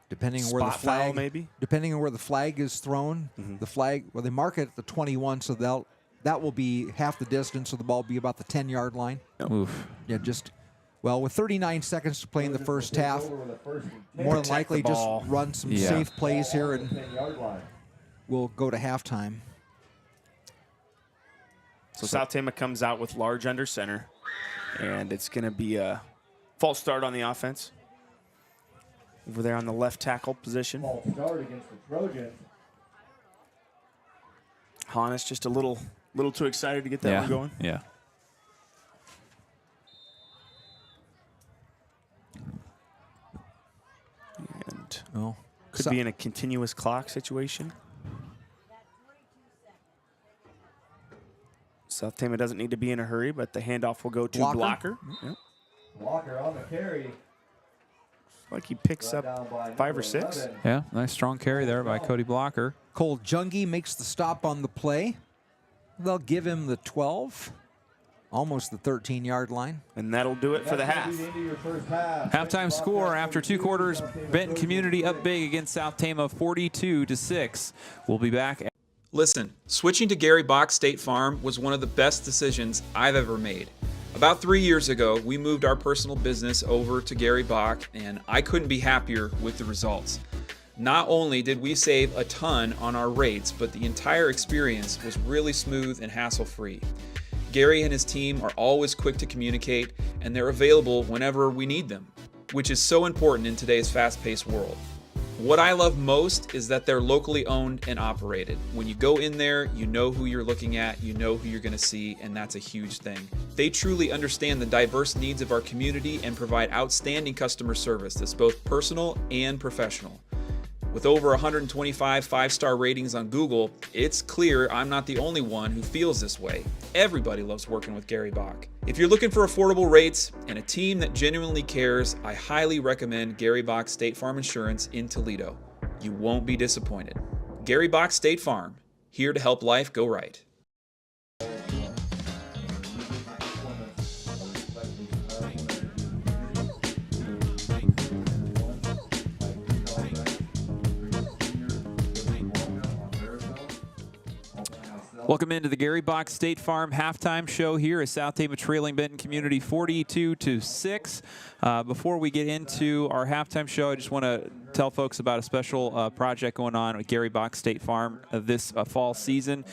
depending on where the Spot foul, flag. maybe? Depending on where the flag is thrown. The flag. Well, they mark it at the 21, so that will be half the distance. So the ball will be about the 10-yard line. Oof. Yeah, just. Well, with 39 seconds to play in the first half, more than likely just run some safe plays here, and we'll go to halftime. So South Tama comes out with large under center, and it's going to be a false start on the offense. Over there on the left tackle position. False start against the Trojans. Hannes just a little too excited to get that one going. Yeah. And could be in a continuous clock situation. South Tama doesn't need to be in a hurry, but the handoff will go to Blocker. Yep. Blocker on the carry. Like he picks up 5 or 6. Yeah, nice strong carry there by Cody Blocker. Cole Jungie makes the stop on the play. They'll give him the 12, almost the 13-yard line. And that'll do it for the half. Halftime score after 2 quarters. Benton Community up big against South Tama 42-6. We'll be back. Listen, switching to Gary Bock State Farm was one of the best decisions I've ever made. About 3 years ago, we moved our personal business over to Gary Bock, and I couldn't be happier with the results. Not only did we save a ton on our rates, but the entire experience was really smooth and hassle-free. Gary and his team are always quick to communicate, and they're available whenever we need them, which is so important in today's fast-paced world. What I love most is that they're locally owned and operated. When you go in there, you know who you're looking at, you know who you're going to see, and that's a huge thing. They truly understand the diverse needs of our community and provide outstanding customer service that's both personal and professional. With over 125 5-star ratings on Google, it's clear I'm not the only one who feels this way. Everybody loves working with Gary Bock. If you're looking for affordable rates and a team that genuinely cares, I highly recommend Gary Bock State Farm Insurance in Toledo. You won't be disappointed. Gary Bock State Farm, here to help life go right. Welcome into the Gary Bock State Farm halftime show here as South Tama trailing Benton Community 42-6. Before we get into our halftime show, I just want to tell folks about a special project going on with Gary Bock State Farm this fall season.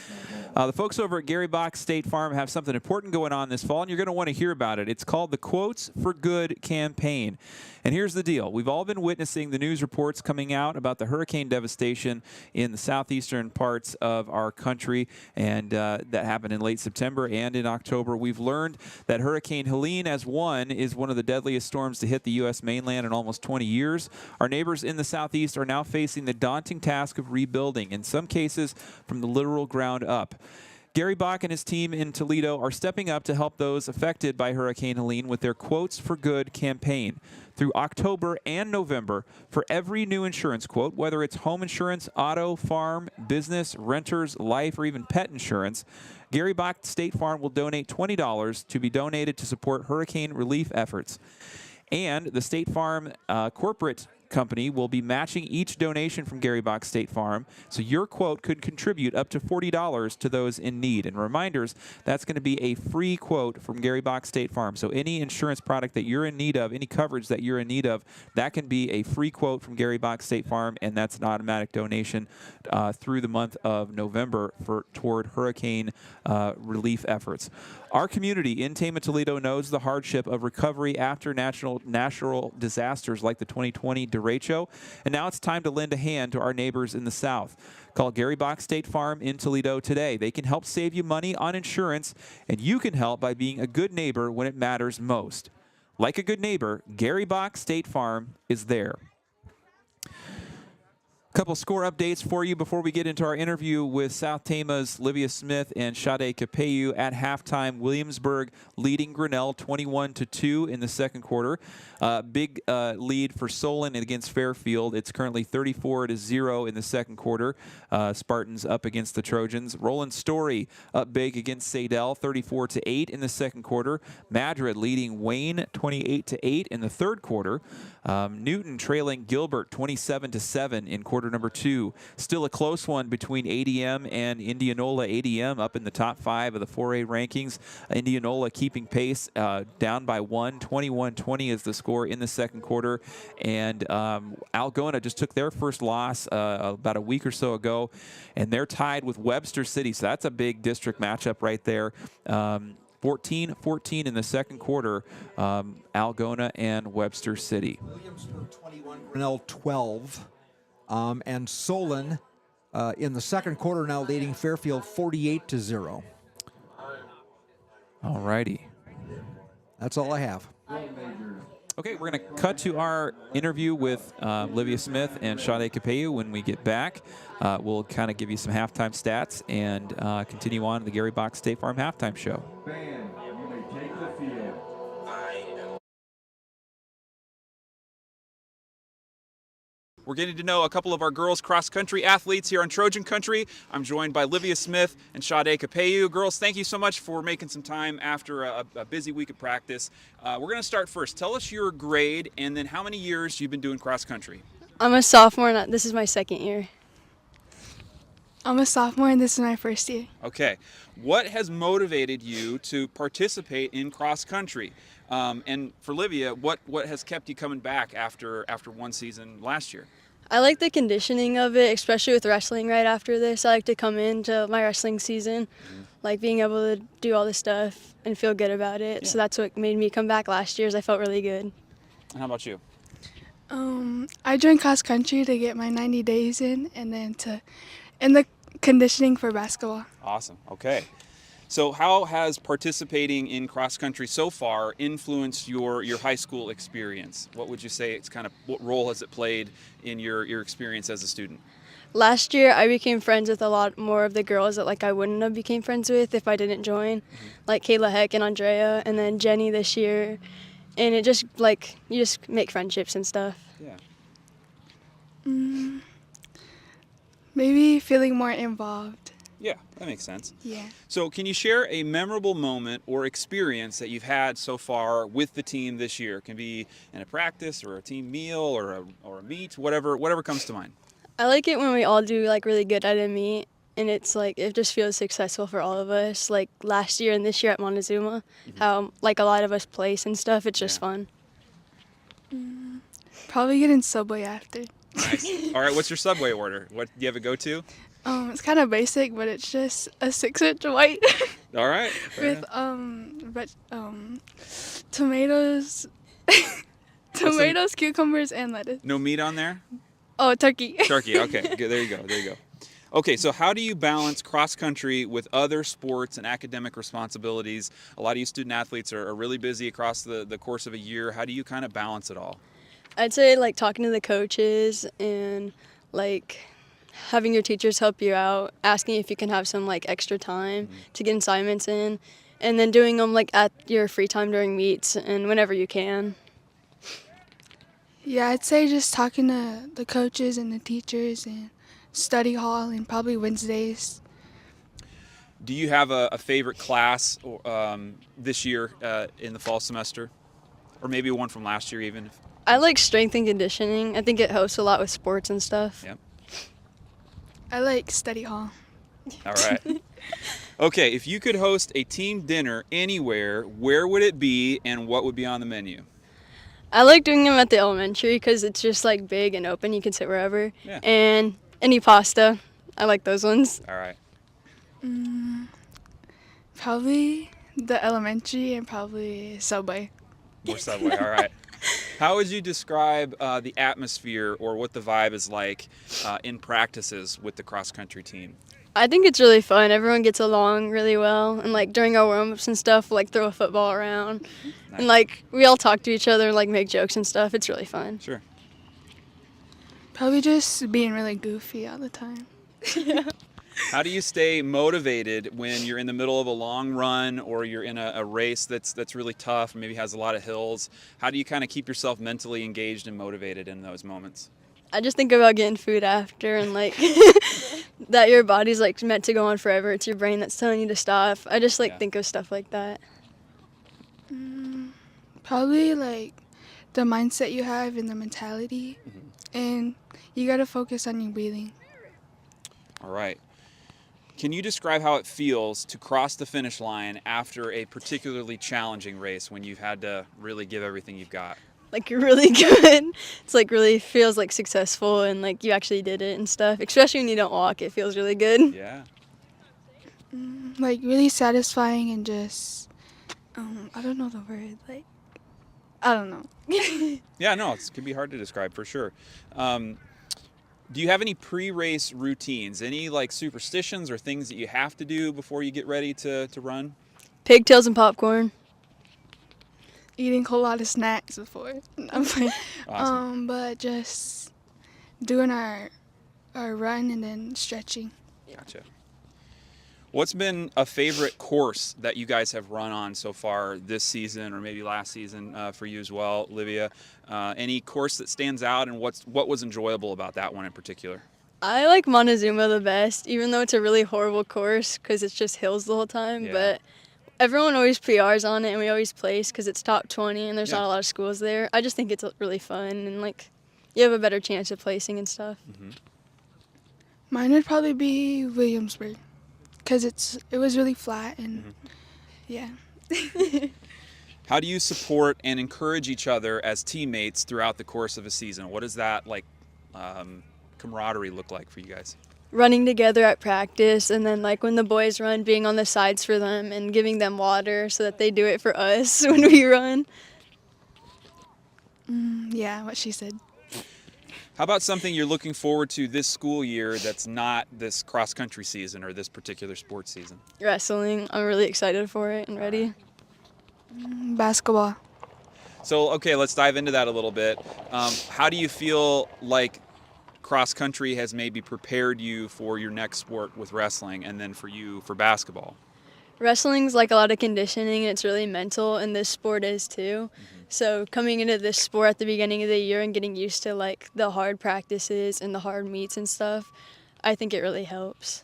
The folks over at Gary Bock State Farm have something important going on this fall, and you're going to want to hear about it. It's called the Quotes for Good campaign. And here's the deal. We've all been witnessing the news reports coming out about the hurricane devastation in the southeastern parts of our country, and that happened in late September and in October. We've learned that Hurricane Helene, as one, is one of the deadliest storms to hit the U.S. mainland in almost 20 years. Our neighbors in the southeast are now facing the daunting task of rebuilding, in some cases from the literal ground up. Gary Bock and his team in Toledo are stepping up to help those affected by Hurricane Helene with their Quotes for Good campaign. Through October and November, for every new insurance quote, whether it's home insurance, auto, farm, business, renters, life, or even pet insurance, Gary Bock State Farm will donate $20 to be donated to support hurricane relief efforts. And the State Farm corporate company will be matching each donation from Gary Bock State Farm, so your quote could contribute up to $40 to those in need. And reminders, that's going to be a free quote from Gary Bock State Farm. So any insurance product that you're in need of, any coverage that you're in need of, that can be a free quote from Gary Bock State Farm, and that's an automatic donation through the month of November toward hurricane relief efforts. Our community in Tama, Toledo knows the hardship of recovery after natural disasters like the 2020 derecho, and now it's time to lend a hand to our neighbors in the South. Call Gary Bock State Farm in Toledo today. They can help save you money on insurance, and you can help by being a good neighbor when it matters most. Like a good neighbor, Gary Bock State Farm is there. Couple score updates for you before we get into our interview with South Tama's Livia Smith and Sade Kapeyu. At halftime, Williamsburg leading Grinnell 21-2 in the second quarter. Big lead for Solon against Fairfield. It's currently 34-0 in the second quarter. Spartans up against the Trojans. Roland Story up big against Sadell, 34-8 in the second quarter. Madrid leading Wayne 28-8 in the third quarter. Newton trailing Gilbert 27-7 in quarter number 2. Still a close one between ADM and Indianola. ADM up in the top 5 of the 4A rankings. Indianola keeping pace, down by 1. 21-20 is the score in the second quarter. And Algona just took their first loss about a week or so ago, and they're tied with Webster City. So that's a big district matchup right there. 14-14 in the second quarter, Algona and Webster City. Williamsburg 21, Grinnell 12. And Solon in the second quarter now leading Fairfield 48-0. All righty. That's all I have. Okay, we're going to cut to our interview with Livia Smith and Sade Kapeyu when we get back. We'll kind of give you some halftime stats and continue on the Gary Bock State Farm halftime show. Band, you may take the field. We're getting to know a couple of our girls cross-country athletes here on Trojan Country. I'm joined by Livia Smith and Sade Kapeyu. Girls, thank you so much for making some time after a busy week of practice. We're going to start first. Tell us your grade and then how many years you've been doing cross-country. I'm a sophomore, and this is my second year. I'm a sophomore, and this is my first year. Okay. What has motivated you to participate in cross-country? And for Livia, what has kept you coming back after one season last year? I like the conditioning of it, especially with wrestling right after this. I like to come into my wrestling season, like being able to do all this stuff and feel good about it. Yeah. So that's what made me come back last year, is I felt really good. And how about you? I joined cross country to get my 90 days in, and then in the conditioning for basketball. Awesome. Okay. So how has participating in cross country so far influenced your high school experience? What would you say what role has it played in your experience as a student? Last year, I became friends with a lot more of the girls that like I wouldn't have became friends with if I didn't join, like Kayla Heck and Andrea, and then Jenny this year. And it just like you just make friendships and stuff. Yeah. Maybe feeling more involved. Yeah, that makes sense. Yeah. So can you share a memorable moment or experience that you've had so far with the team this year? It can be in a practice or a team meal or a meet, whatever comes to mind. I like it when we all do like really good at a meet, and it's like it just feels successful for all of us. Like last year and this year at Montezuma, how like a lot of us place and stuff. It's just fun. Probably getting Subway after. Nice. All right, what's your Subway order? What do you have a go-to? It's kind of basic, but it's just a 6-inch white All right. with tomatoes, cucumbers, and lettuce. No meat on there? Oh, turkey. Turkey. Okay. Good. There you go. Okay, so how do you balance cross country with other sports and academic responsibilities? A lot of you student athletes are really busy across the course of a year. How do you kind of balance it all? I'd say like talking to the coaches and like having your teachers help you out, asking if you can have some like extra time to get assignments in, and then doing them like at your free time during meets and whenever you can. Yeah, I'd say just talking to the coaches and the teachers and study hall and probably Wednesdays. Do you have a favorite class this year in the fall semester? Or maybe one from last year even? I like strength and conditioning. I think it helps a lot with sports and stuff. Yep. I like study hall. All right. Okay, if you could host a team dinner anywhere, where would it be and what would be on the menu? I like doing them at the elementary because it's just like big and open. You can sit wherever. Yeah. And any pasta. I like those ones. All right. Probably the elementary and probably Subway. More Subway. All right. How would you describe the atmosphere or what the vibe is like in practices with the cross-country team? I think it's really fun. Everyone gets along really well. And like during our warm-ups and stuff, we'll like throw a football around. Nice. And like we all talk to each other and like make jokes and stuff. It's really fun. Sure. Probably just being really goofy all the time. How do you stay motivated when you're in the middle of a long run or you're in a race that's really tough, maybe has a lot of hills? How do you kind of keep yourself mentally engaged and motivated in those moments? I just think about getting food after and like that your body's like meant to go on forever. It's your brain that's telling you to stop. I just like think of stuff like that. Probably like the mindset you have and the mentality, and you got to focus on your breathing. All right. Can you describe how it feels to cross the finish line after a particularly challenging race when you've had to really give everything you've got? Like you're really good. It's like really feels like successful and like you actually did it and stuff. Especially when you don't walk, it feels really good. Yeah. Like really satisfying and just, I don't know the word. Like, I don't know. Yeah, no, it can be hard to describe for sure. Do you have any pre-race routines? Any like superstitions or things that you have to do before you get ready to run? Pigtails and popcorn. Eating a whole lot of snacks before. I'm like, Awesome. but just doing our run and then stretching. Gotcha. What's been a favorite course that you guys have run on so far this season or maybe last season for you as well, Olivia? Any course that stands out and what was enjoyable about that one in particular? I like Montezuma the best, even though it's a really horrible course because it's just hills the whole time. Yeah. But everyone always PRs on it and we always place because it's top 20 and there's not a lot of schools there. I just think it's really fun and like you have a better chance of placing and stuff. Mine would probably be Williamsburg because it was really flat and yeah. How do you support and encourage each other as teammates throughout the course of a season? What does that like camaraderie look like for you guys? Running together at practice and then like when the boys run, being on the sides for them and giving them water so that they do it for us when we run. Yeah, what she said. How about something you're looking forward to this school year that's not this cross-country season or this particular sports season? Wrestling. I'm really excited for it and ready. Basketball. So, okay, let's dive into that a little bit. How do you feel like cross-country has maybe prepared you for your next sport with wrestling and then for you for basketball? Wrestling's like a lot of conditioning, and it's really mental, and this sport is too. So coming into this sport at the beginning of the year and getting used to like the hard practices and the hard meets and stuff, I think it really helps.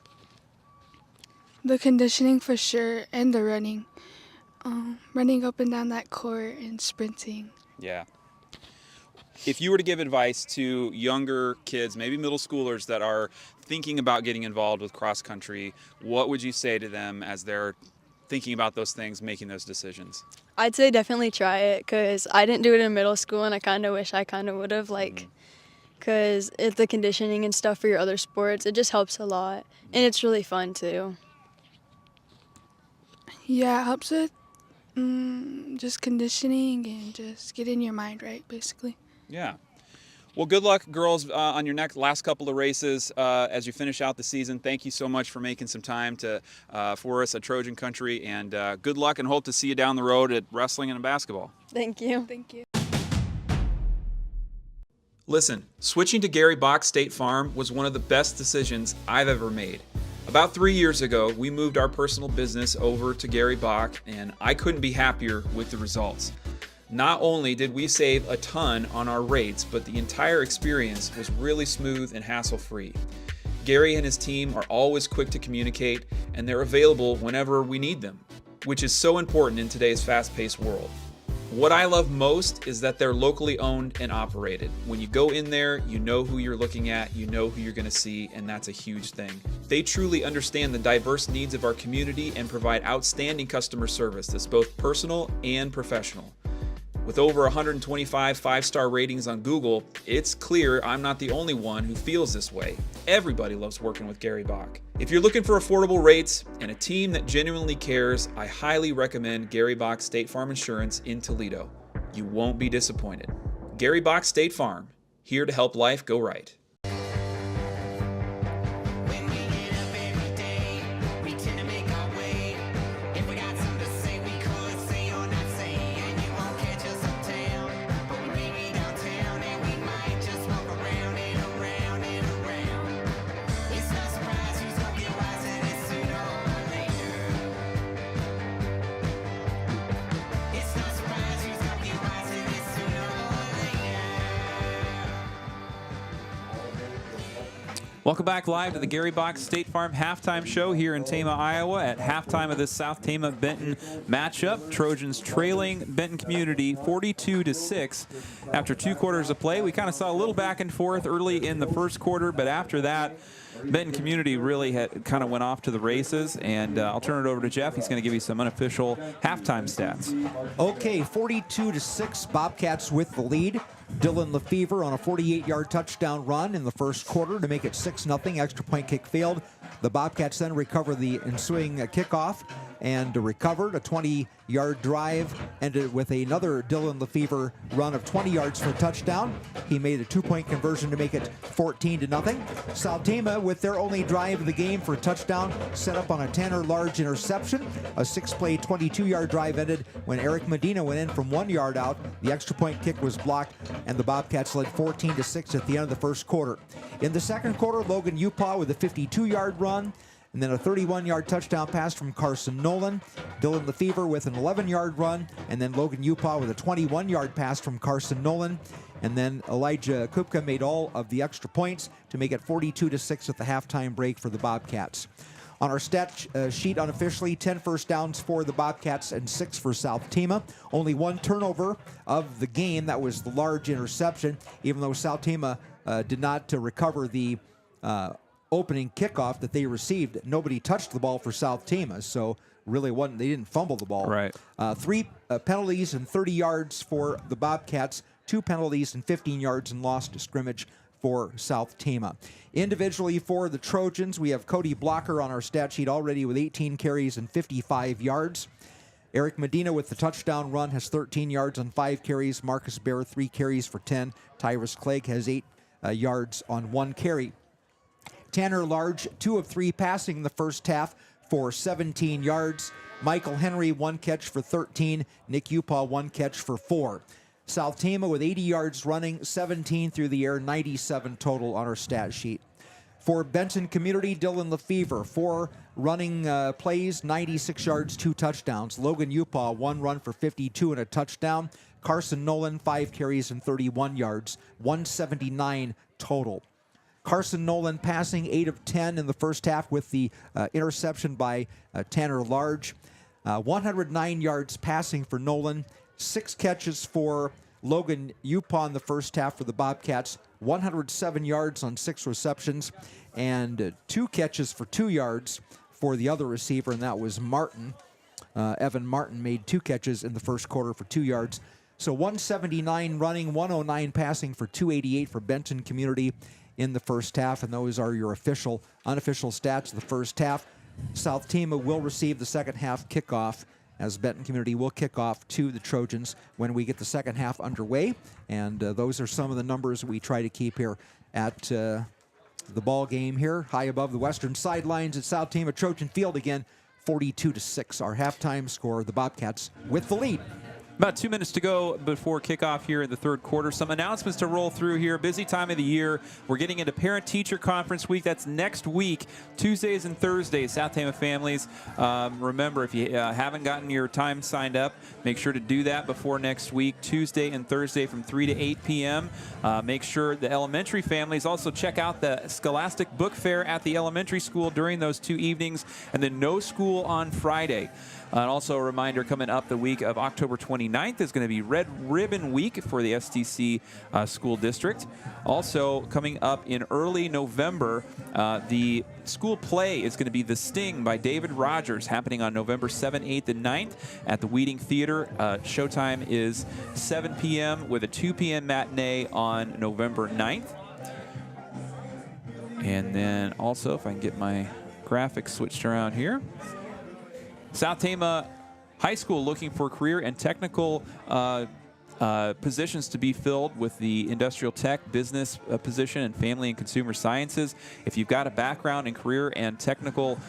The conditioning for sure, and the running. Running up and down that court and sprinting. Yeah. If you were to give advice to younger kids, maybe middle schoolers that are thinking about getting involved with cross country, what would you say to them as they're thinking about those things, making those decisions? I'd say definitely try it, because I didn't do it in middle school, and I kind of wish I kind of would have, because it's the conditioning and stuff for your other sports. It just helps a lot, and it's really fun too. Yeah, it helps with just conditioning and just getting your mind right, basically. Yeah. Well, good luck, girls, on your last couple of races as you finish out the season. Thank you so much for making some time for us at Trojan Country, and good luck, and hope to see you down the road at wrestling and basketball. Thank you. Thank you. Listen, switching to Gary Bock State Farm was one of the best decisions I've ever made. About 3 years ago, we moved our personal business over to Gary Bock, and I couldn't be happier with the results. Not only did we save a ton on our rates, but the entire experience was really smooth and hassle-free. Gary and his team are always quick to communicate, and they're available whenever we need them, which is so important in today's fast-paced world. What I love most is that they're locally owned and operated. When you go in there, you know who you're looking at, you know who you're going to see, and that's a huge thing. They truly understand the diverse needs of our community and provide outstanding customer service that's both personal and professional. With over 125 five-star ratings on Google, it's clear I'm not the only one who feels this way. Everybody loves working with Gary Bock. If you're looking for affordable rates and a team that genuinely cares, I highly recommend Gary Bock State Farm Insurance in Toledo. You won't be disappointed. Gary Bock State Farm, here to help life go right. Welcome back live to the Gary Bock State Farm halftime show here in Tama, Iowa. At halftime of this South Tama-Benton matchup, Trojans trailing Benton Community 42-6 after 2 quarters of play. We kind of saw a little back and forth early in the first quarter, but after that, Benton Community really kind of went off to the races, and I'll turn it over to Jeff. He's going to give you some unofficial halftime stats. Okay, 42-6, Bobcats with the lead. Dylan Lefevre on a 48-yard touchdown run in the first quarter to make it 6-0. Extra point kick failed. The Bobcats then recover the ensuing kickoff and recovered. A 20-yard drive ended with another Dylan Lefevre run of 20 yards for a touchdown. He made a 2-point conversion to make it 14-0. South Tama, with their only drive of the game for a touchdown, set up on a Tanner Large interception. A 6-play, 22-yard drive ended when Eric Medina went in from 1 yard out. The extra point kick was blocked, and the Bobcats led 14-6 at the end of the first quarter. In the second quarter, Logan Upaw with a 52-yard run, and then a 31-yard touchdown pass from Carson Nolan. Dylan Lefevre with an 11-yard run, and then Logan Upaw with a 21-yard pass from Carson Nolan. And then Elijah Kupka made all of the extra points to make it 42-6 at the halftime break for the Bobcats. On our stat sheet unofficially, 10 first downs for the Bobcats and 6 for South Tama. Only 1 turnover of the game. That was the large interception, even though South Tama did not recover the opening kickoff that they received. Nobody touched the ball for South Tama, so really they didn't fumble the ball. Right. 3 penalties and 30 yards for the Bobcats, 2 penalties and 15 yards in loss to scrimmage for South Tama. Individually for the Trojans, we have Cody Blocker on our stat sheet already with 18 carries and 55 yards. Eric Medina with the touchdown run has 13 yards on 5 carries. Marcus Bear 3 carries for 10. Tyrus Clegg has 8 yards on 1 carry. Tanner Large, 2 of 3 passing in the first half for 17 yards. Michael Henry, 1 catch for 13. Nick Upaw, 1 catch for 4. South Tama with 80 yards running, 17 through the air, 97 total on our stat sheet. For Benton Community, Dylan Lefevre, 4 running plays, 96 yards, 2 touchdowns. Logan Upaw, 1 run for 52 and a touchdown. Carson Nolan, 5 carries and 31 yards, 179 total. Carson Nolan passing 8 of 10 in the first half with the interception by Tanner Large. 109 yards passing for Nolan, 6 catches for Logan Upaw in the first half for the Bobcats, 107 yards on 6 receptions, and 2 catches for 2 yards for the other receiver, and that was Martin. Evan Martin made 2 catches in the first quarter for 2 yards. So 179 running, 109 passing for 288 for Benton Community in the first half, and those are your unofficial stats of the first half. South Tama will receive the second half kickoff, as Benton Community will kick off to the Trojans when we get the second half underway. And those are some of the numbers we try to keep here at the ball game here, high above the western sidelines at South Tama Trojan Field again, 42-6. Our halftime score, the Bobcats with the lead. About 2 minutes to go before kickoff here in the third quarter. Some announcements to roll through here. Busy time of the year. We're getting into Parent-Teacher Conference Week. That's next week, Tuesdays and Thursdays. South Tama families, remember, if you haven't gotten your time signed up, make sure to do that before next week, Tuesday and Thursday from 3 to 8 p.m. Make sure the elementary families also check out the Scholastic Book Fair at the elementary school during those 2 evenings, and then no school on Friday. And also a reminder, coming up the week of October 29th is going to be Red Ribbon Week for the STC School District. Also coming up in early November, the school play is going to be The Sting by David Rogers, happening on November 7th, 8th, and 9th at the Weeding Theater. Showtime is 7 p.m. with a 2 p.m. matinee on November 9th. And then also, if I can get my graphics switched around here, South Tama High School looking for career and technical positions to be filled with the industrial tech, business position, and family and consumer sciences. If you've got a background in career and technical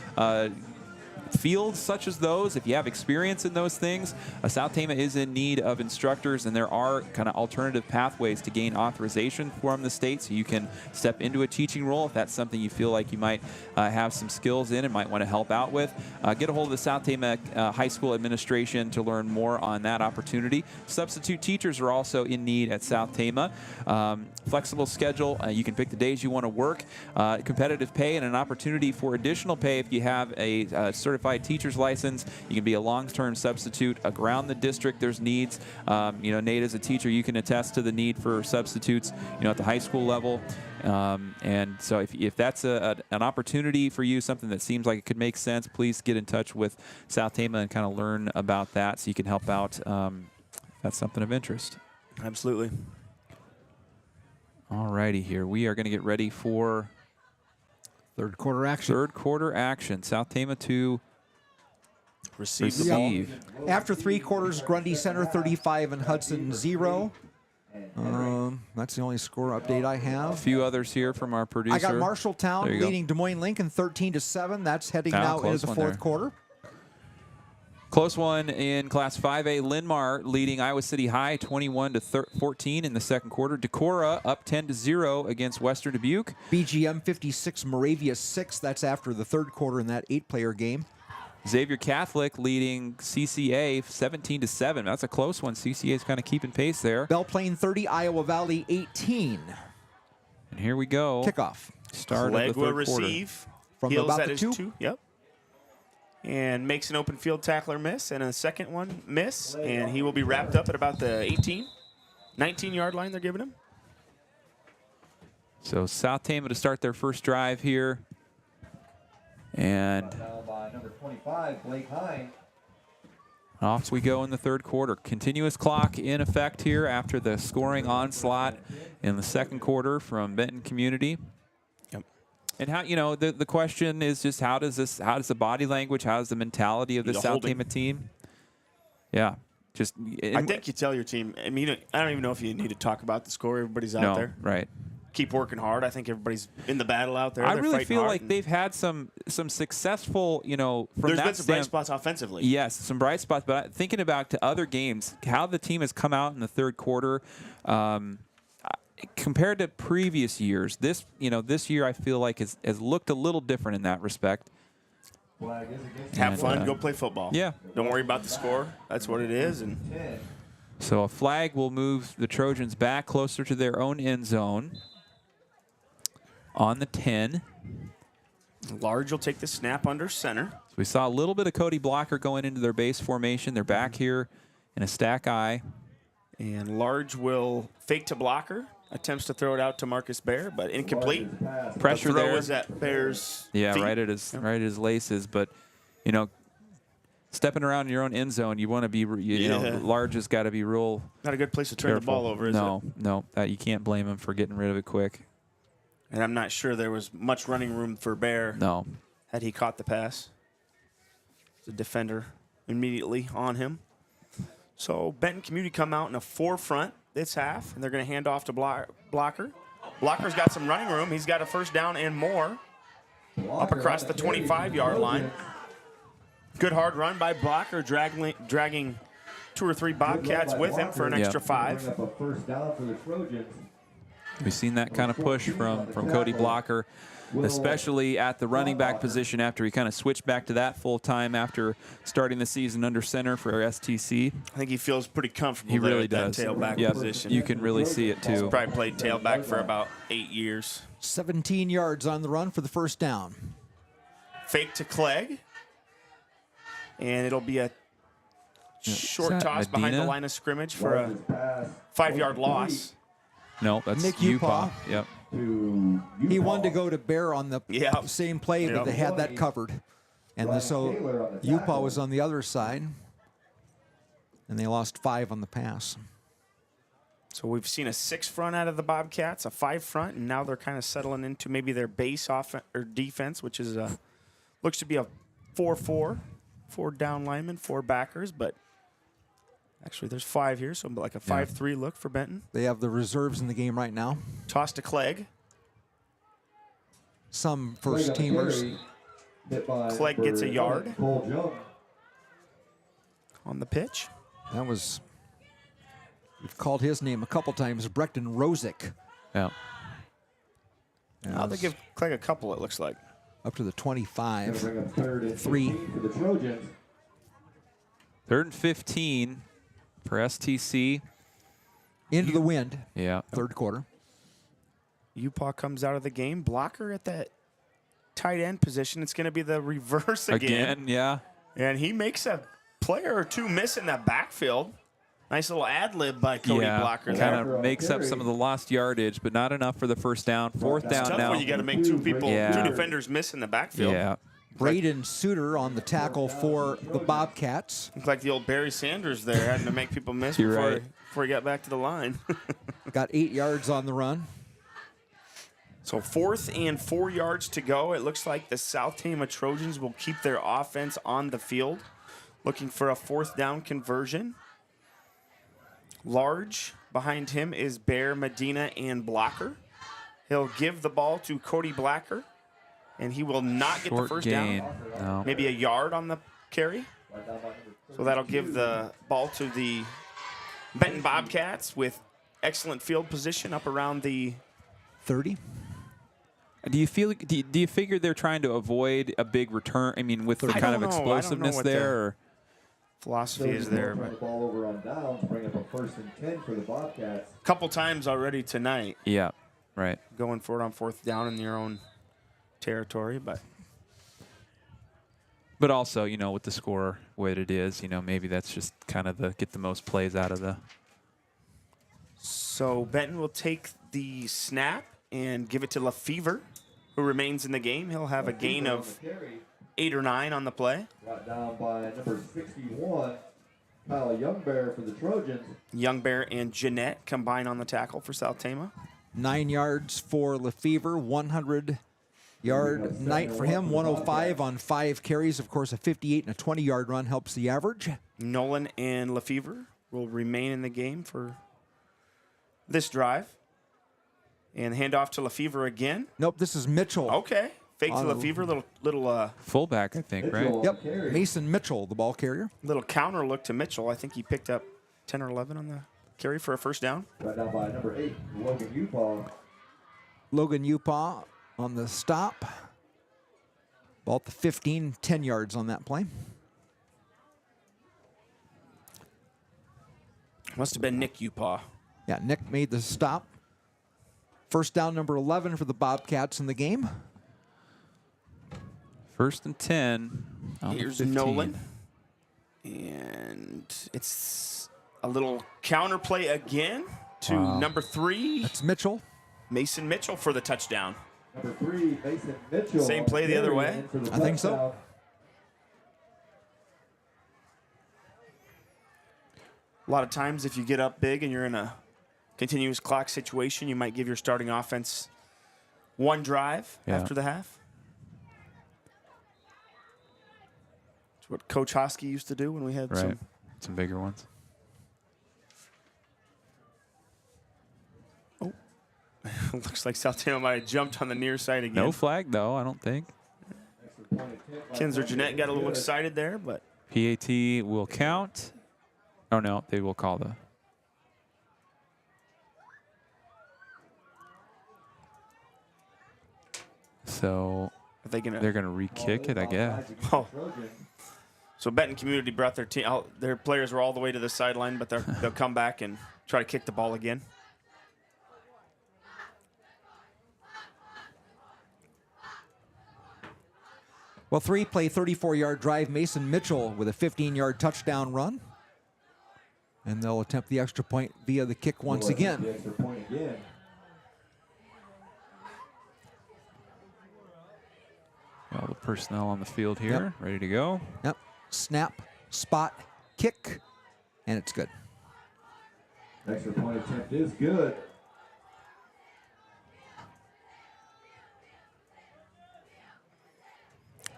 fields such as those, if you have experience in those things, South Tama is in need of instructors, and there are kind of alternative pathways to gain authorization from the state, so you can step into a teaching role if that's something you feel like you might have some skills in and might want to help out with. Get a hold of the South Tama High School administration to learn more on that opportunity. Substitute teachers are also in need at South Tama. Flexible schedule, you can pick the days you want to work. Competitive pay and an opportunity for additional pay if you have a certified teacher's license. You can be a long-term substitute around the district. There's needs. Nate, as a teacher, you can attest to the need for substitutes, at the high school level. And so if that's an opportunity for you, something that seems like it could make sense, please get in touch with South Tama and kind of learn about that so you can help out if that's something of interest. Absolutely. All righty here. We are going to get ready for third quarter action. Third quarter action. South Tama to receive the ball. After 3 quarters, Grundy Center 35 and Hudson 0. That's the only score update I have. A few others here from our producer. I got Marshalltown leading Des Moines Lincoln 13-7. That's heading now into the fourth quarter. Close one in Class 5A. Linmar leading Iowa City High 21-14 in the second quarter. Decorah up 10-0 against Western Dubuque. BGM 56, Moravia 6. That's after the third quarter in that 8-player game. Xavier Catholic leading CCA 17-7. That's a close one. CCA is kind of keeping pace there. Belle Plaine 30, Iowa Valley 18. And here we go. Kickoff. Start of the third receive. From about the 2. Yep. And makes an open field tackler miss and a second one miss. And he will be wrapped up at about the 19-yard line they're giving him. So South Tama to start their first drive here. And now by number 25, Blake Hine. Off we go in the third quarter. Continuous clock in effect here after the scoring onslaught in the second quarter from Benton Community. Yep. And how, the question is just how does the body language, how does the mentality of the South Tama team? Yeah. I think you tell your team, I don't even know if you need to talk about the score. Everybody's out there. Right. keep working hard. I think everybody's in the battle out there. I They're really fighting feel hard, like and they've had some successful, from there's that been some bright spots offensively. Yes, some bright spots. But thinking about to other games, how the team has come out in the third quarter, compared to previous years, this year I feel like has looked a little different in that respect. Have fun, go play football. Yeah. Don't worry about the score. That's what it is. And So a flag will move the Trojans back closer to their own end zone on the 10. Large will take the snap under center. So we saw a little bit of Cody Blocker going into their base formation. They're back here in a stack I. And Large will fake to Blocker. Attempts to throw it out to Marcus Bear, but incomplete. Pressure the throw there. is at Bear's Yeah, feet. right at his laces. But, stepping around your own end zone, you want to be, Large has got to be real Not a good place to turn the careful. ball over, is it? No, you can't blame him for getting rid of it quick. And I'm not sure there was much running room for Bear. No. Had he caught the pass. The defender immediately on him. So Benton Community come out in a 4 front this half, and they're going to hand off to Blocker. Blocker's got some running room. He's got a first down and more up across the 25-yard line. Good hard run by Blocker, dragging 2 or 3 Bobcats with him for an extra 5. We've seen that kind of push from Cody Blocker, especially at the running back position after he kind of switched back to that full time after starting the season under center for STC. I think he feels pretty comfortable He there really at does. that tailback Yep. position. You can really see it, He's too. probably played tailback for about 8 years. 17 yards on the run for the first down. Fake to Clegg. And it'll be a short that toss behind the Medina? line of scrimmage for a 5-yard loss. No, that's Nick Upaw. Upaw. Yep. He wanted to go to Bear on the Yep. same play, but Yep. they had that covered. And so Upaw was on the other side, and they lost 5 on the pass. So we've seen a 6 front out of the Bobcats, a 5 front, and now they're kind of settling into maybe their base or defense, which is looks to be a 4-4, 4 down linemen, 4 backers, but actually there's 5 here, so like a 5-3 look for Benton. They have the reserves in the game right now. Toss to Clegg. Some first teamers. Clegg gets a yard on the pitch. That was, we've called his name a couple times, Brecton Rosick. Yeah. Now they give Clegg a couple, it looks like. Up to the 25. 3. 3rd and 15 for STC. Into the wind. Yeah. Third quarter. Upaw comes out of the game. Blocker at that tight end position. It's going to be the reverse again. Yeah. And he makes a player or 2 miss in that backfield. Nice little ad-lib by Cody Blocker there. Kind of makes up some of the lost yardage, but not enough for the first down. 4th It's down tough now. when you got to make 2 defenders miss in the backfield. Yeah. Braden Suter on the tackle for the Bobcats. Looks like the old Barry Sanders there, having to make people miss You're before, right. before he got back to the line. Got 8 yards on the run. So 4th and 4 yards to go. It looks like the South Tama Trojans will keep their offense on the field, looking for a 4th down conversion. Large behind him is Bear, Medina, and Blocker. He'll give the ball to Cody Blocker, and he will not get the Short first gain. down. No. Maybe a yard on the carry. So that'll give the ball to the Benton Bobcats with excellent field position up around the 30. Do you feel? Do you figure they're trying to avoid a big return? I mean, with the I kind of don't know. I don't know explosiveness what there. Or? philosophy is there. But Ball over on downs, bring up a 1st and 10 for the Bobcats. a couple times already tonight. Yeah, right. Going for it on 4th down in your own territory, but also, with the score what it is, maybe that's just kind of get the most plays out of the. so Benton will take the snap and give it to Lefevre, who remains in the game. He'll have a gain of 8 or 9 on the play. Brought down by number 61, Kyle Youngbear for the Trojans. Youngbear and Jeanette combine on the tackle for South Tama. 9 yards for Lefevre, 100-yard night for him, 105 on 5 carries. Of course, a 58 and a 20-yard run helps the average. Nolan and Lefevre will remain in the game for this drive. And handoff to Lefevre again. Nope, this is Mitchell. Okay. Fake to Lefevre, little fullback, I think, right? Yep. Mason Mitchell, the ball carrier. Little counter look to Mitchell. I think he picked up 10 or 11 on the carry for a first down. Right down by number 8, Logan Upaw. Logan Upaw on the stop. Ball at the 15, 10 yards on that play. Must have been Nick Upaw. Yeah, Nick made the stop. First down, number 11 for the Bobcats in the game. First and 10. Here's Nolan. And it's a little counter play again to number 3. That's Mitchell. Mason Mitchell for the touchdown. Number 3, Mason Mitchell. Same play the other way? I think so. A lot of times if you get up big and you're in a continuous clock situation, you might give your starting offense one drive after the half. It's what Coach Hosky used to do when we had some bigger ones. Oh, looks like South Tama might have jumped on the near side again. No flag, though, I don't think. Kinzer Jeanette got a little excited there, but PAT will count. Oh, no, they will call the. So they're going to re-kick it, I guess. Oh. So Benton Community brought their team out. Their players were all the way to the sideline, but they'll come back and try to kick the ball again. Well, 3-play, 34-yard drive. Mason Mitchell with a 15-yard touchdown run. And they'll attempt the extra point via the kick once again. All the personnel on the field here, ready to go. Yep. Snap, spot, kick, and it's good. Extra point attempt is good.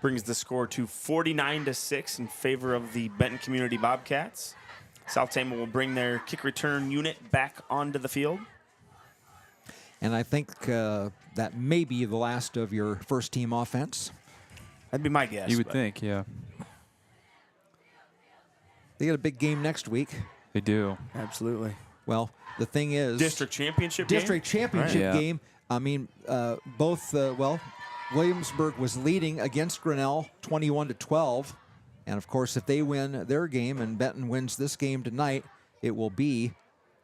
Brings the score to 49-6 in favor of the Benton Community Bobcats. South Tama will bring their kick return unit back onto the field. And I think that may be the last of your first team offense. That'd be my guess. You would think, yeah. They got a big game next week. They do. Absolutely. Well, the thing is... District championship game. I mean, Williamsburg was leading against Grinnell 21-12. And, of course, if they win their game and Benton wins this game tonight, it will be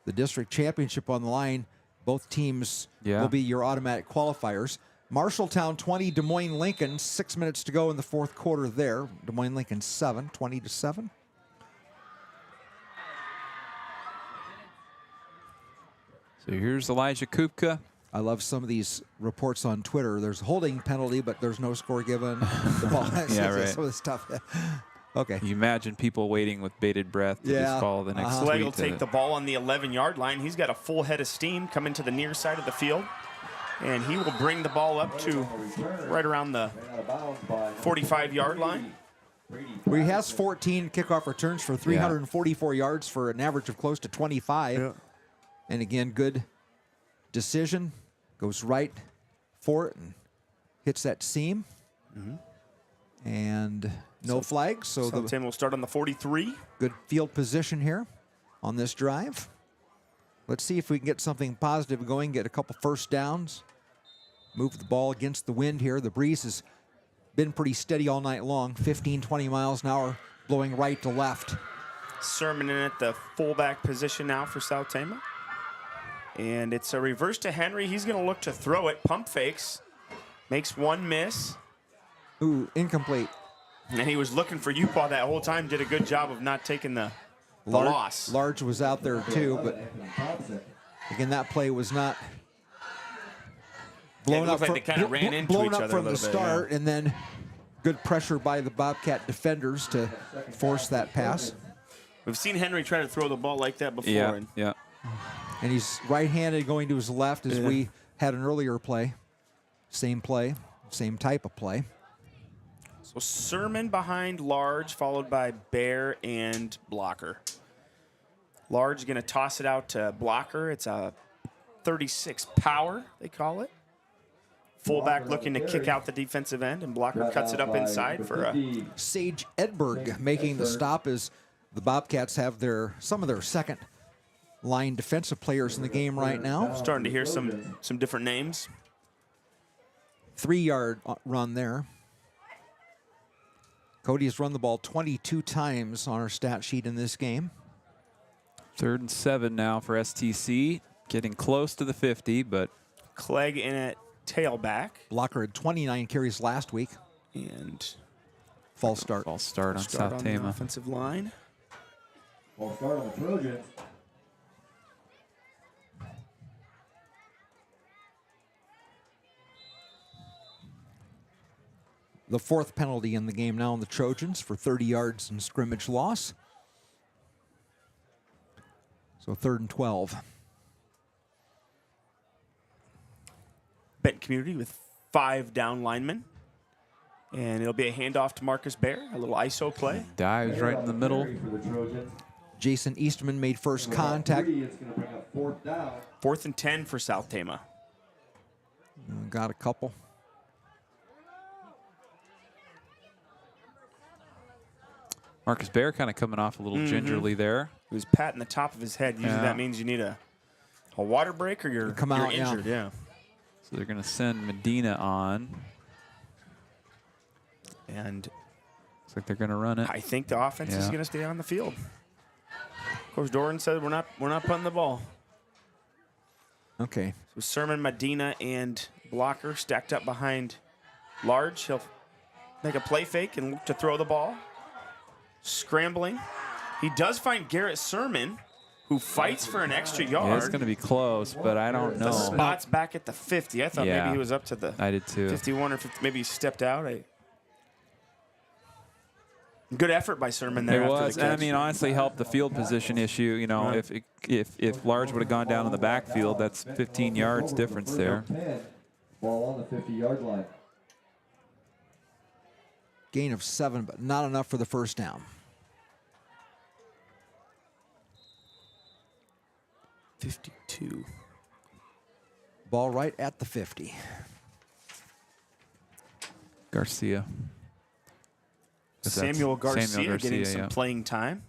the district championship on the line. Both teams will be your automatic qualifiers. Marshalltown 20, Des Moines Lincoln, 6 minutes to go in the fourth quarter there. Des Moines Lincoln 7, 20-7. So here's Elijah Kupka. I love some of these reports on Twitter. There's a holding penalty, but there's no score given. The ball, yeah, right. Some of this stuff. Okay. You imagine people waiting with bated breath to just follow the next tweet. Slegel will take the ball on the 11-yard line. He's got a full head of steam coming to the near side of the field. And he will bring the ball up to right around the 45-yard line. He has 14 kickoff returns for 344 yards for an average of close to 25. Yeah. And again, good decision. Goes right for it and hits that seam. And no flags. So South Tama will start on the 43. Good field position here on this drive. Let's see if we can get something positive going, get a couple first downs. Move the ball against the wind here. The breeze has been pretty steady all night long, 15, 20 miles an hour, blowing right to left. Sermon in at the fullback position now for South Tama. And it's a reverse to Henry. He's going to look to throw it. Pump fakes. Makes one miss. Ooh, incomplete. And he was looking for Upaw that whole time. Did a good job of not taking the loss. Large was out there too, but again, that play was not blown up. Like they kind of ran into each other from the start, and then good pressure by the Bobcat defenders to force that pass. We've seen Henry try to throw the ball like that before. Yeah. And he's right-handed going to his left as we had an earlier play. Same type of play. So Sermon behind Large, followed by Bear and Blocker. Large going to toss it out to Blocker. It's a 36 power, they call it. Fullback looking to kick out the defensive end, and blocker cuts it up inside for a... Sage Edberg making the stop as the Bobcats have some of their second line defensive players in the game right now. Starting to hear some different names. 3-yard run there. Cody has run the ball 22 times on our stat sheet in this game. 3rd and 7 now for STC. Getting close to the 50, but... Clegg in at tailback. Blocker had 29 carries last week. And... False start. False start on South on Tama. The offensive line. False start on the Trojans. The 4th penalty in the game now on the Trojans for 30 yards and scrimmage loss. So 3rd and 12. Benton Community with 5 down linemen. And it'll be a handoff to Marcus Bear, a little ISO play. Dives right in the middle. Jason Eastman made first contact. It's going to bring up 4th down. 4th and 10 for South Tama. Got a couple. Marcus Bear kind of coming off a little gingerly there. He was patting the top of his head. Usually that means you need a water break or you're injured. Yeah. So they're going to send Medina on. And looks like they're going to run it. I think the offense is going to stay on the field. Coach Doran said we're not punting the ball. Okay. So Sermon, Medina, and blocker stacked up behind Large. He'll make a play fake and look to throw the ball. Scrambling. He does find Garrett Sermon, who fights for an extra yard. Yeah, it's going to be close, but I don't know. The spot's back at the 50. I thought maybe he was up to the I did too. 51 or 50. Maybe he stepped out. Good effort by Sermon there. It after was. the catch. I mean, honestly, helped the field position issue. You know, if Large would have gone down in the backfield, that's 15 yards difference there. Ball on the 50-yard line. Gain of 7, but not enough for the first down. 52. Ball right at the 50. Garcia. Samuel Garcia getting some playing time.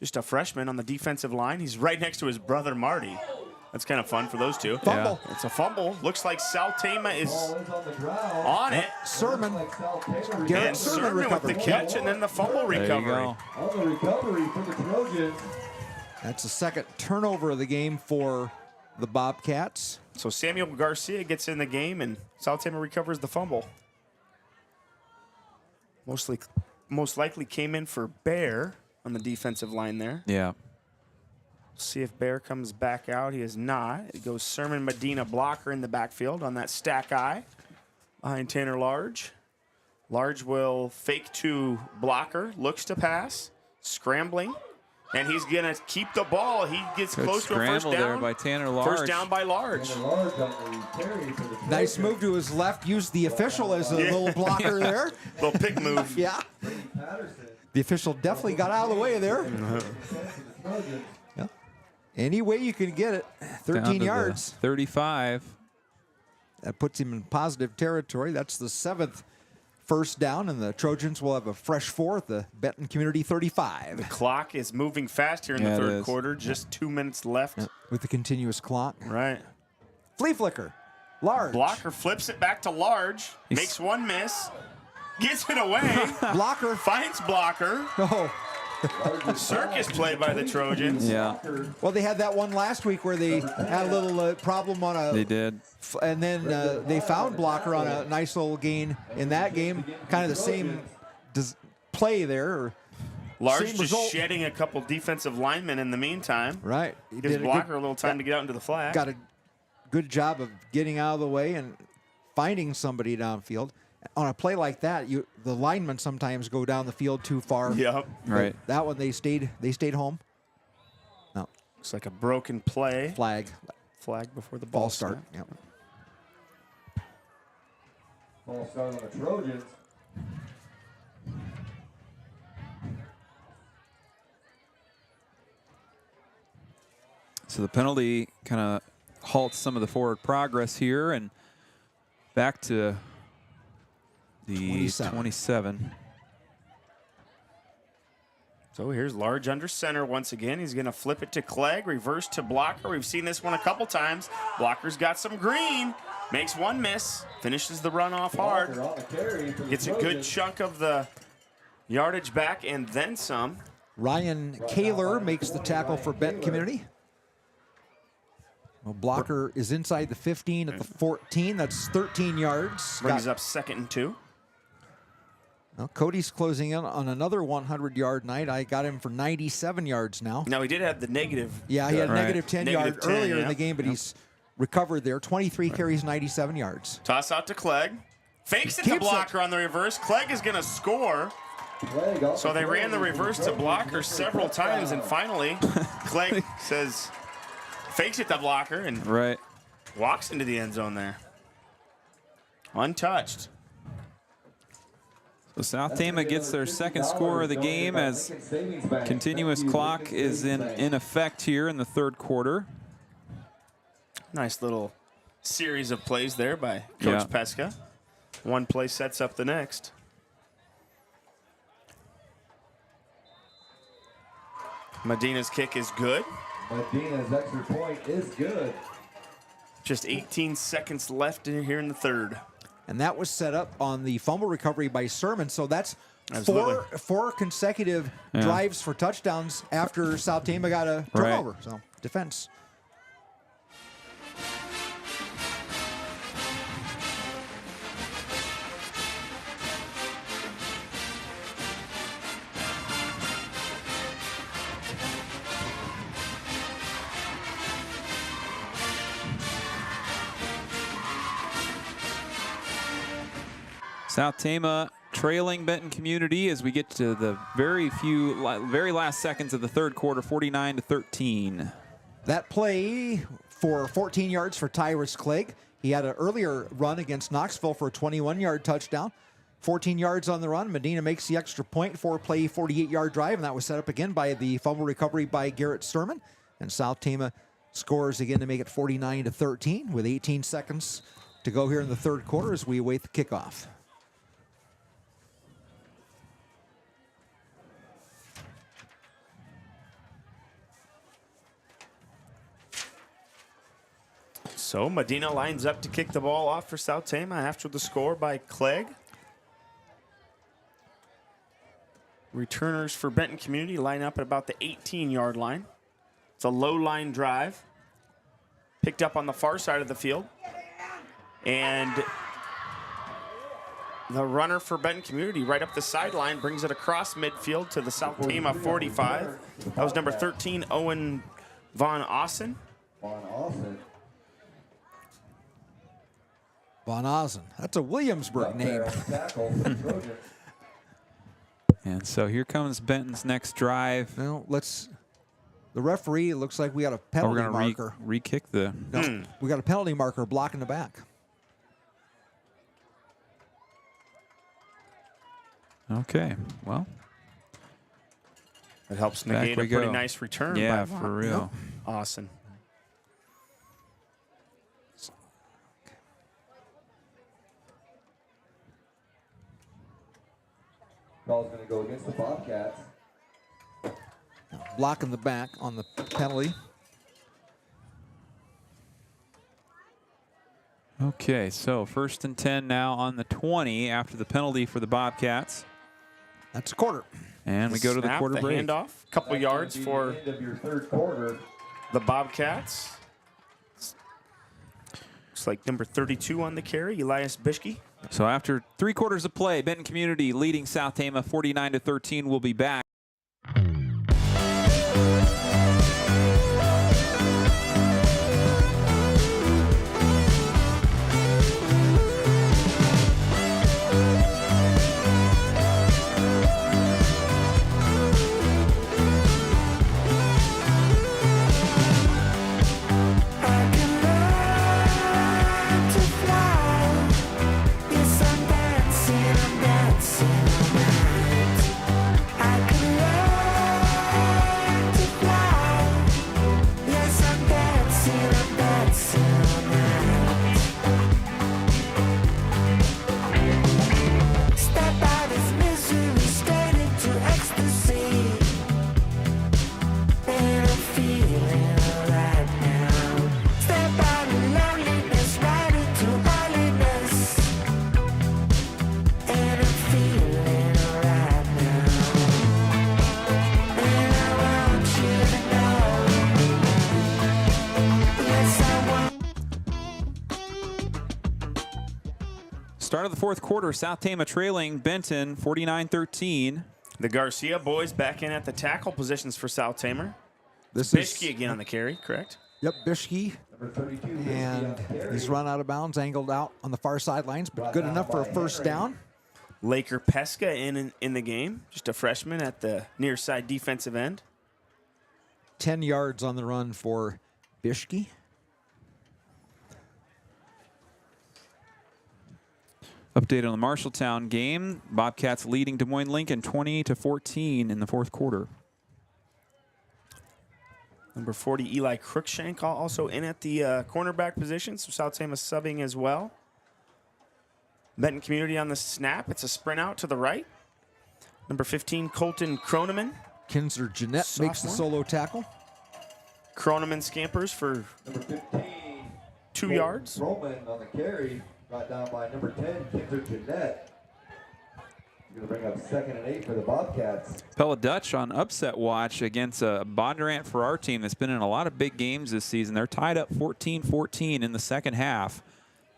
Just a freshman on the defensive line. He's right next to his brother, Marty. That's kind of fun for those two. Fumble. Yeah. It's a fumble. Looks like South Tama is on it. Sermon. Garrett Sermon with the catch and then the fumble recovery. On the recovery for the Trojans. That's the second turnover of the game for the Bobcats. So Samuel Garcia gets in the game and South Tama recovers the fumble. Most likely came in for Bear on the defensive line there. Yeah. See if Bear comes back out. He is not. It goes Sermon, Medina, blocker in the backfield on that stack eye behind Tanner Large. Large will fake to blocker, looks to pass, scrambling, and he's going to keep the ball. He gets close to a first down. There by Tanner Large. First down by Large. Nice move to his left. Used the official as a little blocker there. Little pick move. Yeah. The official definitely got out of the way there. Yeah. Any way you can get it. 13 yards. 35. That puts him in positive territory. That's the 7th first down, and the Trojans will have a fresh 4th, the Benton Community 35. The clock is moving fast here in the 3rd quarter. Just 2 minutes left. With the continuous clock. Right. Flea flicker. Large. Blocker flips it back to Large. Makes one miss. Gets it away. Blocker. Finds blocker. Oh. Circus play by the Trojans. Yeah. Well, they had that one last week where they had a little problem on a... They did. And then they found blocker on a nice little gain in that game. Kind of the same play there. Large just shedding a couple defensive linemen in the meantime. Right. Gives blocker a little time to get out into the flat. Got a good job of getting out of the way and finding somebody downfield. On a play like that, the linemen sometimes go down the field too far. Yep. Right. That one they stayed home. No. Looks like a broken play. Flag before the ball start. Yep. Ball start on the Trojans. So the penalty kind of halt some of the forward progress here, and back to the 27. So here's Large under center once again. He's going to flip it to Clegg, reverse to Blocker. We've seen this one a couple times. Blocker's got some green, makes one miss, finishes the run off hard, gets a good chunk of the yardage back and then some. Ryan Kaler makes the tackle for Benton Community. Well, Blocker is inside the 15 at the 14. That's 13 yards. Brings up 2nd and 2. Well, Cody's closing in on another 100-yard night. I got him for 97 yards now. No, he did have the negative. Yeah, he had a negative 10 Negative yard 10, earlier in yeah. the game, but he's recovered there. 23 carries, 97 yards. Toss out to Clegg. Fakes it to Blocker on the reverse. Clegg is going to score. So they ran the reverse to Blocker several times, and finally, Clegg says, fakes it to Blocker, and walks into the end zone there. Untouched. So South Tama gets their second score of the game as continuous clock is in effect here in the third quarter. Nice little series of plays there by Coach Pesca. One play sets up the next. Medina's kick is good. Medina's extra point is good. Just 18 seconds left here in the third. And that was set up on the fumble recovery by Sermon. So that's Absolutely. four consecutive drives for touchdowns after South Tama got a turnover. So defense. South Tama trailing Benton Community as we get to the very last seconds of the third quarter, 49-13. That play for 14 yards for Tyrus Clegg. He had an earlier run against Knoxville for a 21-yard touchdown. 14 yards on the run. Medina makes the extra point, 4-play, 48-yard drive, and that was set up again by the fumble recovery by Garrett Sturman. And South Tama scores again to make it 49-13 with 18 seconds to go here in the third quarter as we await the kickoff. So Medina lines up to kick the ball off for South Tama after the score by Clegg. Returners for Benton Community line up at about the 18-yard line. It's a low line drive. Picked up on the far side of the field. And the runner for Benton Community right up the sideline brings it across midfield to the South Tama 45. That was number 13, Owen Von Ossen. Von Ozen. That's a Williamsburg name. And so here comes Benton's next drive. Well, the referee, it looks like we got a penalty we're marker. going to re-kick the... No, we got a penalty marker blocking the back. Okay, well. It helps negate a pretty nice return. Yeah, by for real. Awesome. Call's going to go against the Bobcats. Blocking the back on the penalty. Okay, so 1st and 10 now on the 20 after the penalty for the Bobcats. That's a quarter. And we go to the quarter break. Handoff, couple yards for the end of your third quarter. The Bobcats. Looks like number 32 on the carry, Elias Bishke. So after 3 quarters of play, Benton Community leading South Tama 49-13. We'll be back. I could Start of the fourth quarter, South Tama trailing Benton 49-13. The Garcia boys back in at the tackle positions for South Tama. This Bishke is again on the carry, correct? Yep, Bishke. And he's run out of bounds, angled out on the far sidelines, but good enough for a first down. Laker Pesca in the game, just a freshman at the near side defensive end. 10 yards on the run for Bishke. Update on the Marshalltown game. Bobcats leading Des Moines Lincoln 20-14 in the fourth quarter. Number 40, Eli Crookshank, also in at the cornerback position. So South Tama subbing as well. Benton Community on the snap. It's a sprint out to the right. Number 15, Colton Kroneman. Kinzer Jeanette makes the solo tackle. Kroneman scampers for Number 15. 2 yards. Roman on the carry, brought down by number 10, Kinzer Jeanette. Going to bring up 2nd and 8 for the Bobcats. Pella Dutch on upset watch against a Bondurant for our team that's been in a lot of big games this season. They're tied up 14-14 in the second half.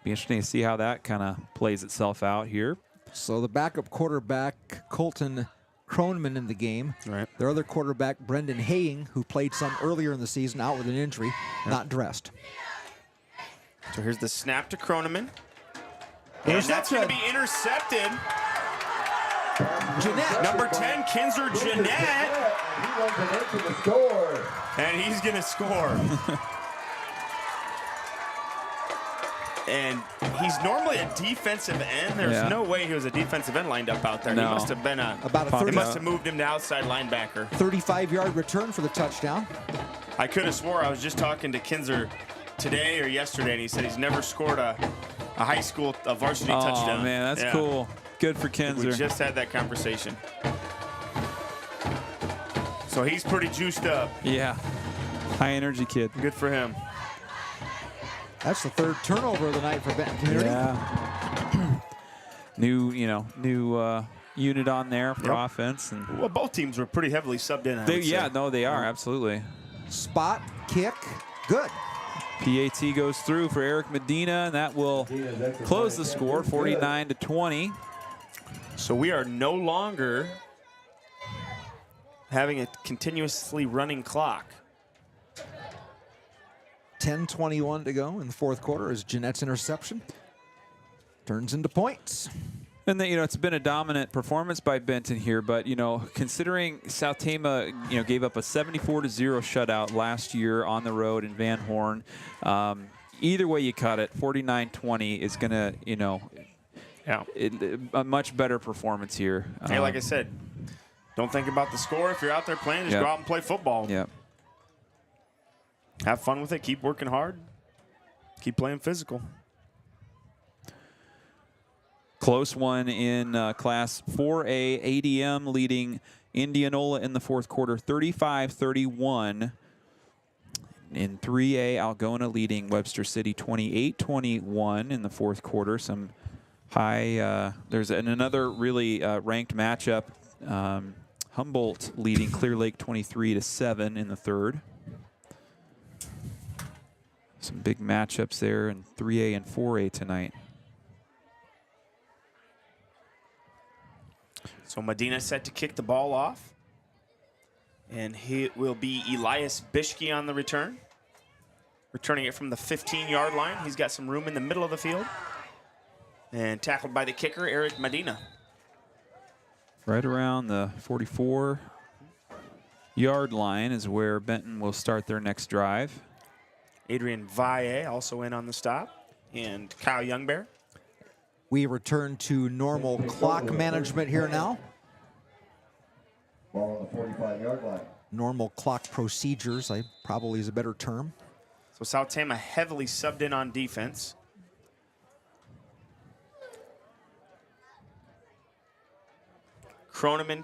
Be interesting to see how that kind of plays itself out here. So the backup quarterback, Colton Kroneman, in the game. Right. Their other quarterback, Brendan Haying, who played some earlier in the season, out with an injury, not dressed. So here's the snap to Kroneman. And that's going to be intercepted. Jeanette. Number 10, Kinzer Jeanette. He runs it into the score. And he's going to score. And he's normally a defensive end. There's no way he was a defensive end lined up out there. No. He must have been about a 30. They must have moved him to outside linebacker. 35-yard return for the touchdown. I could have swore I was just talking to Kinzer today or yesterday, and he said he's never scored a varsity touchdown. Oh, man, that's cool. Good for Kinzer. We just had that conversation. So he's pretty juiced up. Yeah. High energy kid. Good for him. That's the third turnover of the night for Benton Community. Yeah. new unit on there for offense. And well, both teams were pretty heavily subbed in. They are, absolutely. Spot, kick, good. PAT goes through for Eric Medina, and that will close the score, 49-20. So we are no longer having a continuously running clock. 10:21 to go in the fourth quarter as Jeanette's interception turns into points. And then, it's been a dominant performance by Benton here, but, considering South Tama, gave up a 74-0 shutout last year on the road in Van Horn, either way you cut it, 49-20 is going to, a much better performance here. Hey, like I said, don't think about the score. If you're out there playing, just go out and play football. Yeah. Have fun with it. Keep working hard. Keep playing physical. Close one in Class 4A. ADM leading Indianola in the fourth quarter, 35-31. In 3A, Algona leading Webster City 28-21 in the fourth quarter. Some high, there's another really ranked matchup. Humboldt leading Clear Lake 23-7 in the third. Some big matchups there in 3A and 4A tonight. So Medina set to kick the ball off. And he will be Elias Bishke on the return. Returning it from the 15-yard line. He's got some room in the middle of the field. And tackled by the kicker, Eric Medina. Right around the 44-yard line is where Benton will start their next drive. Adrian Valle also in on the stop. And Kyle Youngbear. We return to normal clock management here now. Ball on the 45-yard line. Normal clock procedures, probably is a better term. So South Tama heavily subbed in on defense. Kroneman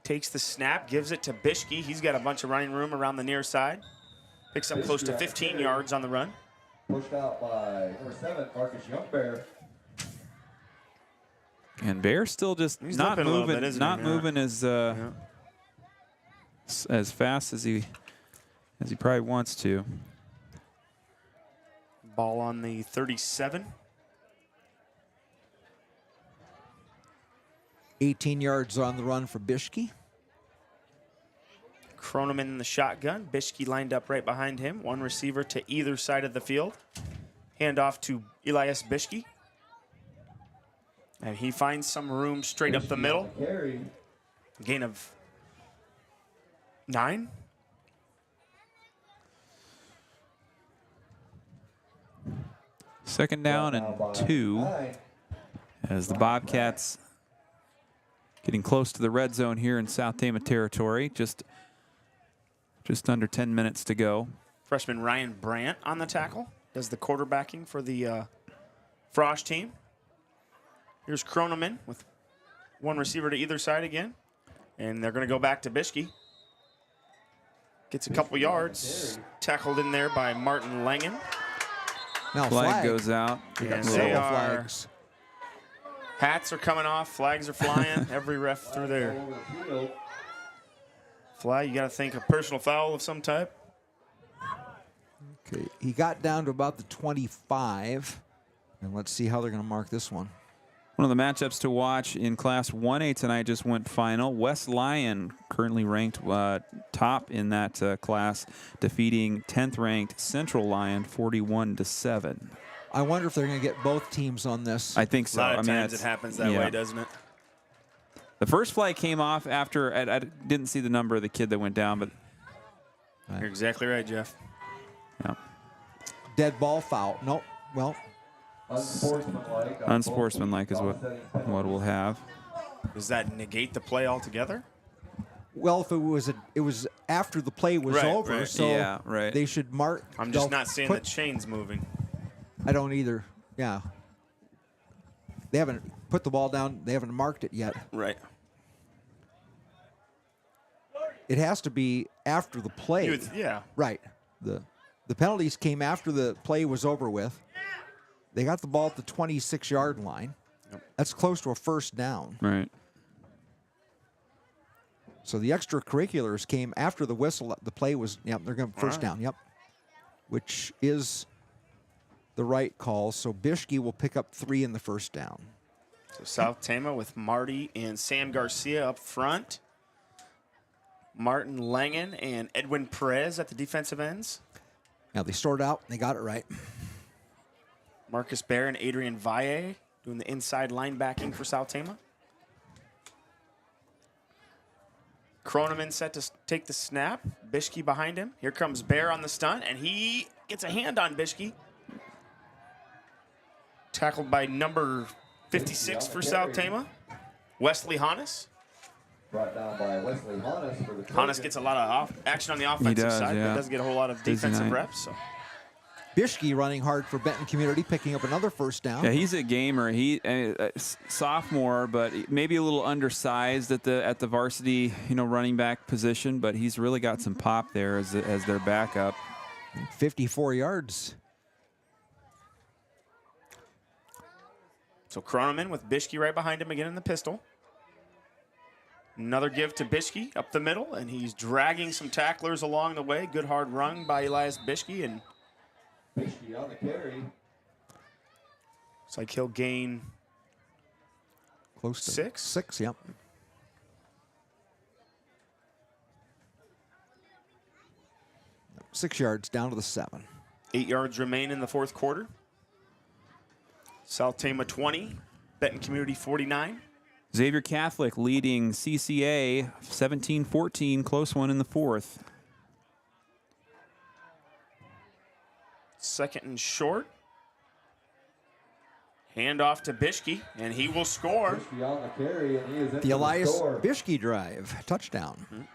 takes the snap, gives it to Bishke. He's got a bunch of running room around the near side. Picks up close to 15 yards on the run. Pushed out by number 7, Marcus Youngbear. And Bear still just not moving, moving as fast as he probably wants to. Ball on the 37. 18 yards on the run for Bischke. Croneman in the shotgun. Bischke lined up right behind him. One receiver to either side of the field. Hand off to Elias Bischke. And he finds some room straight up the middle. Gain of 9. Second down and 2 as the Bobcats getting close to the red zone here in South Tama territory. Just under 10 minutes to go. Freshman Ryan Brandt on the tackle. Does the quarterbacking for the Frosh team. Here's Croneman with one receiver to either side again. And they're going to go back to Bischke. Gets a couple yards. Tackled in there by Martin Langen. Now flag goes out. And they are, hats are coming off. Flags are flying. Every ref through there. Flag, you got to think a personal foul of some type. Okay, he got down to about the 25. And let's see how they're going to mark this one. One of the matchups to watch in Class 1A tonight just went final. West Lyon, currently ranked top in that class, defeating 10th ranked Central Lyon 41-7. I wonder if they're going to get both teams on this. I think so. A lot of times it happens that way, doesn't it? The first flag came off after, I didn't see the number of the kid that went down, but. You're exactly right, Jeff. Yeah. Dead ball foul. Nope. Well. Unsportsmanlike is what we'll have. Does that negate the play altogether? Well, if it was after the play was over, so yeah, right. They should mark. I'm just not seeing the chains moving. I don't either. Yeah. They haven't put the ball down. They haven't marked it yet. Right. It has to be after the play. Yeah. Right. The penalties came after the play was over with. They got the ball at the 26-yard line. Yep. That's close to a first down. Right. So the extracurriculars came after the whistle. The play was, they're going to first down. Yep. Which is the right call. So Bischke will pick up 3 in the first down. So South Tama with Marty and Sam Garcia up front. Martin Langen and Edwin Perez at the defensive ends. Now they sorted out. They got it right. Marcus Bear and Adrian Valle doing the inside linebacking for South Tama. Croneman set to take the snap. Bischke behind him. Here comes Bear on the stunt, and he gets a hand on Bischke. Tackled by number 56 for South Tama, Wesley Hannes. Brought down by Wesley Hannes for the Hannes gets a lot of action on the offensive side, but doesn't get a whole lot of defensive reps. So. Bischke running hard for Benton Community, picking up another first down. Yeah, he's a gamer. He sophomore, but maybe a little undersized at the varsity, running back position. But he's really got some pop there as their backup. 54 yards. So Croneman with Bischke right behind him again in the pistol. Another give to Bischke up the middle, and he's dragging some tacklers along the way. Good hard run by Elias Bischke, and Bischke on the carry. Looks like he'll gain close to 6. 6, yep. Six yards down to the 7. 8 yards remain in the fourth quarter. South Tama 20, Benton Community 49. Xavier Catholic leading CCA 17-14, close one in the fourth. Second and short. Hand off to Bischke, and he will score. Bischke on the carry, and he is The Elias Bischke drive, touchdown.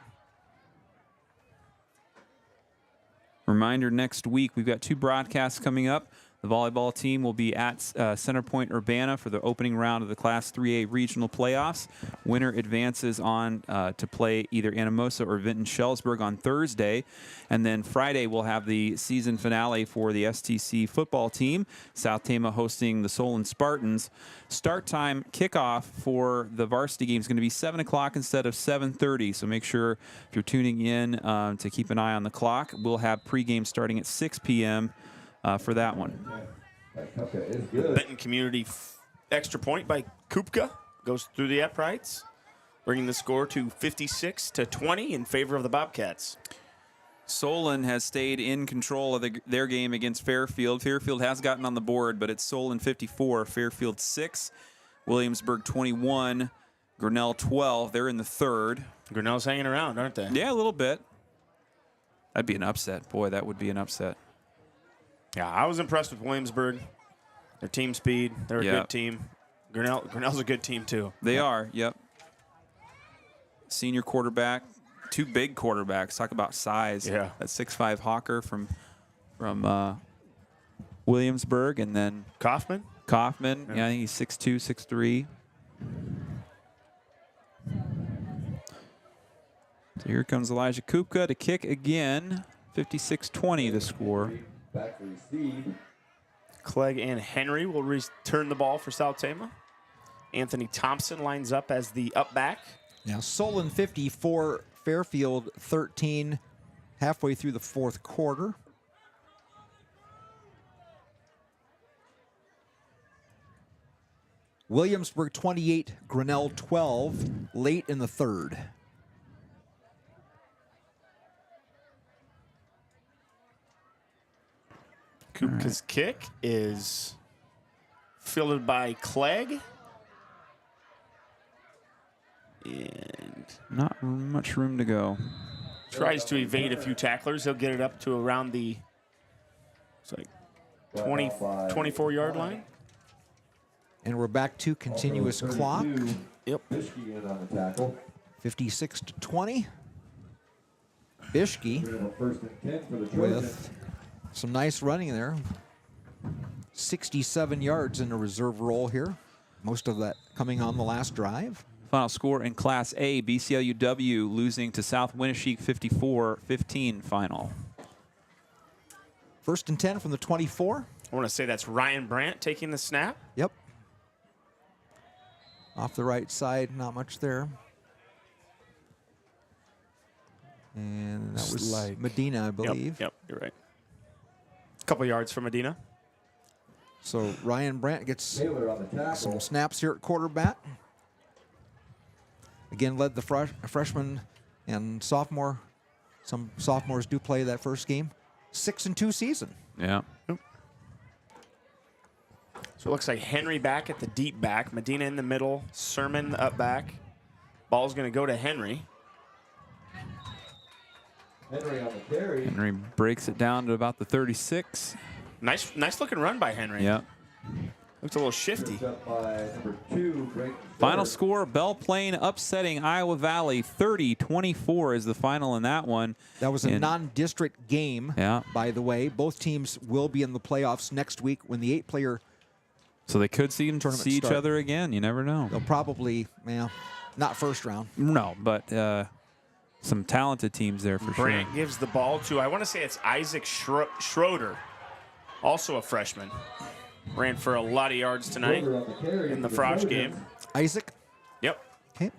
Reminder, next week we've got 2 broadcasts coming up. The volleyball team will be at Center Point Urbana for the opening round of the Class 3A regional playoffs. Winner advances on to play either Anamosa or Vinton Shellsburg on Thursday. And then Friday we'll have the season finale for the STC football team. South Tama hosting the Solon Spartans. Start time kickoff for the varsity game is going to be 7 o'clock instead of 7:30. So make sure if you're tuning in to keep an eye on the clock. We'll have pregame starting at 6 p.m. For that one. The Benton Community extra point by Kupka goes through the uprights, bringing the score to 56-20 in favor of the Bobcats. Solon has stayed in control of their game against Fairfield. Fairfield has gotten on the board, but it's Solon 54, Fairfield 6, Williamsburg 21, Grinnell 12. They're in the third. Grinnell's hanging around, aren't they? Yeah, a little bit. That'd be an upset. Boy, that would be an upset. Yeah, I was impressed with Williamsburg. Their team speed. They're a good team. Grinnell's a good team, too. They are, yep. Senior quarterback. Two big quarterbacks. Talk about size. Yeah. That 6'5" Hawker from Williamsburg, and then Kaufman. Yeah, I think he's 6'2", 6'3". So here comes Elijah Kupka to kick again. 56-20 the score. Back to receive. Clegg and Henry will return the ball for South Tama. Anthony Thompson lines up as the up back. Now Solon 54, Fairfield 13, halfway through the fourth quarter. Williamsburg 28, Grinnell 12, late in the third. Kupka's kick is fielded by Clegg. And not much room to go. Tries to evade a few tacklers. He'll get it up to around the 24-yard line. And we're back to continuous clock. Yep. 56-20. Bishke with some nice running there. 67 yards in a reserve roll here. Most of that coming on the last drive. Final score in Class A, BCLUW losing to South Winneshiek 54-15 final. 1st and 10 from the 24. I want to say that's Ryan Brandt taking the snap. Yep. Off the right side, not much there. And that was Medina, I believe. Yep, you're right. A couple yards from Medina. So Ryan Brandt gets some snaps here at quarterback. Again, led the freshman and sophomore. Some sophomores do play that first game. 6-2 season. Yeah. So it looks like Henry back at the deep back. Medina in the middle. Sermon up back. Ball's going to go to Henry. Henry on the carry. Henry breaks it down to about the 36. Nice looking run by Henry. Yeah. Looks a little shifty. Final score, Belle Plaine upsetting Iowa Valley. 30-24 is the final in that one. That was a non-district game, by the way. Both teams will be in the playoffs next week when the 8-player So they could see each other again. You never know. They'll probably, not first round. No, but some talented teams there for Brandt sure. gives the ball to, I want to say it's Isaac Schroeder, also a freshman. Ran for a lot of yards tonight in the Frosh game. Isaac? Yep. Okay.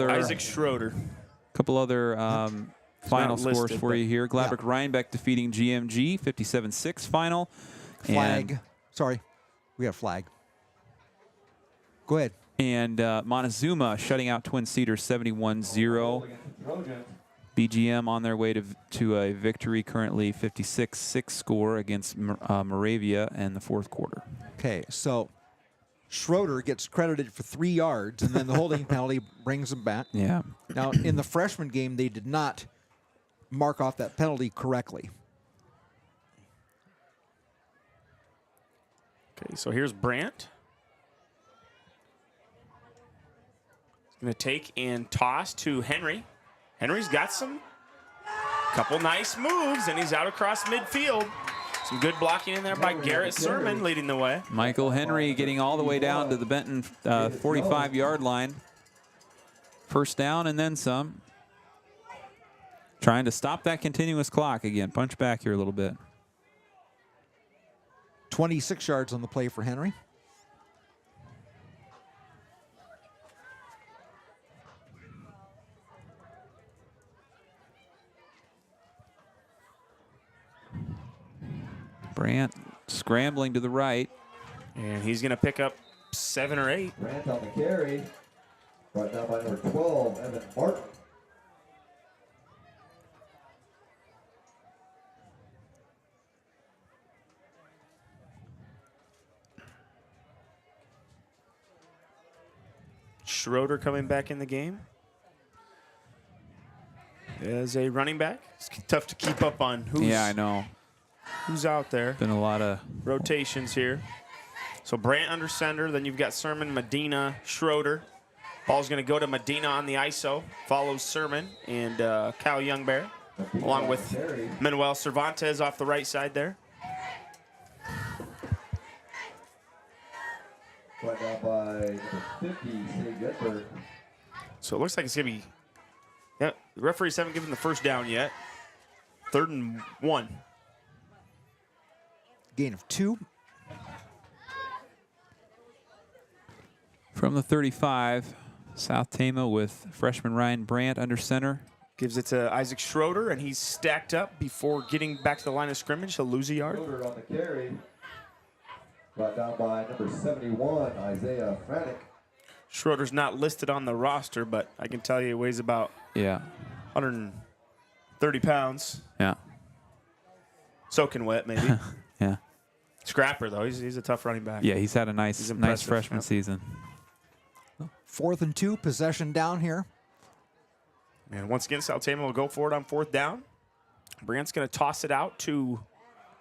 Isaac Schroeder. Couple other final scores listed, for you here. Gladbach Rhinebeck defeating GMG 57-6 final. Flag. Sorry, we have flag. Go ahead. And Montezuma shutting out Twin Cedars 71-0. BGM on their way to a victory, currently 56-6 score against Moravia in the fourth quarter. Okay, so Schroeder gets credited for 3 yards, and then the holding penalty brings him back. Yeah. Now, in the freshman game, they did not mark off that penalty correctly. Okay, so here's Brandt. He's going to take and toss to Henry. Henry's got couple nice moves, and he's out across midfield. Some good blocking in there by Garrett Sermon, leading the way. Michael Henry getting all the way down to the Benton 45-yard line. First down and then some. Trying to stop that continuous clock again. Punch back here a little bit. 26 yards on the play for Henry. Brandt scrambling to the right. And he's going to pick up 7 or 8. Grant on the carry. Brought down by number 12, Evan Martin. Schroeder coming back in the game as a running back. It's tough to keep up on who's, Yeah, I know. Who's out there. Been a lot of rotations here. So Brandt under center. Then you've got Sermon, Medina, Schroeder. Ball's going to go to Medina on the ISO. Follows Sermon and Cal Youngbear, along with Manuel Cervantes off the right side there. Brought down by number 50, St. Edward. So it looks like it's going to be, yeah, the referees haven't given the first down yet. 3rd and 1. Gain of 2. From the 35, South Tama with freshman Ryan Brandt under center. Gives it to Isaac Schroeder, and he's stacked up before getting back to the line of scrimmage. He'll lose a yard. Schroeder on the carry. Brought down by number 71, Isaiah Franick. Schroeder's not listed on the roster, but I can tell you he weighs about 130 pounds. Yeah. Soaking wet, maybe. Yeah. Scrapper, though. He's a tough running back. Yeah, he's had a nice freshman season. 4th and 2, possession down here. And once again, South Tama will go for it on 4th down. Brandt's going to toss it out to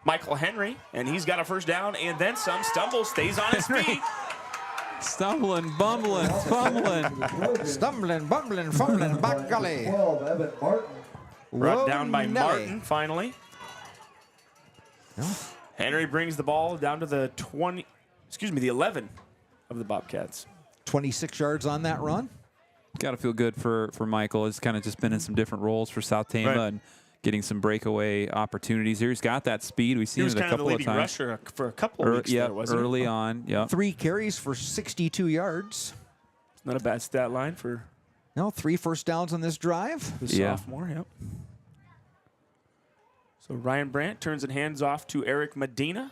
Michael Henry, and he's got a first down, and then some. Stumble, stays on his feet. Stumbling, bumbling, fumbling. Stumbling, bumbling, fumbling, back gully. 12, Evan Martin. Brought down by Martin, finally. No. Henry brings the ball down to the 11 of the Bobcats. 26 yards on that run. Got to feel good for Michael. He's kind of just been in some different roles for South Tama and getting some breakaway opportunities here. He's got that speed. We've seen it a couple of times. He was kind of the leading rusher for a couple of weeks there, wasn't he? Early on, yeah. 3 carries for 62 yards. It's not a bad stat line for 3 first downs on this drive. the sophomore, yep. So Ryan Brandt turns and hands off to Eric Medina.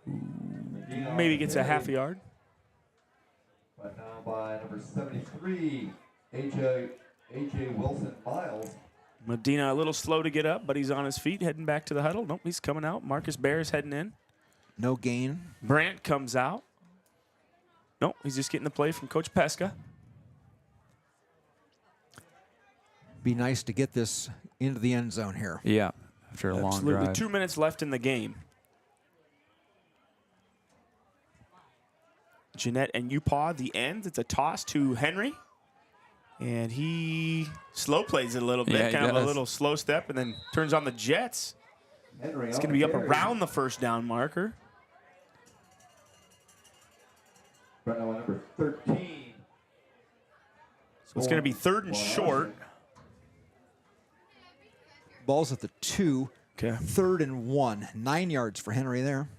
Maybe gets a half a yard. Brought down by number 73, A.J. Wilson Miles. Medina a little slow to get up, but he's on his feet, heading back to the huddle. Nope, he's coming out. Marcus Bear's heading in. No gain. Brandt comes out. Nope, he's just getting the play from Coach Pesca. Be nice to get this into the end zone here. Yeah, after a long drive. 2 minutes left in the game. Jeanette and Upaw, the end. It's a toss to Henry. And he slow plays it a little bit, Yeah, kind of a little slow step, and then turns on the jets. Henry It's going to be up around the first down marker. Brought down by number 13. So it's going to be 3rd and short. Ball's at the 2. Okay. 3rd and 1. 9 yards for Henry there.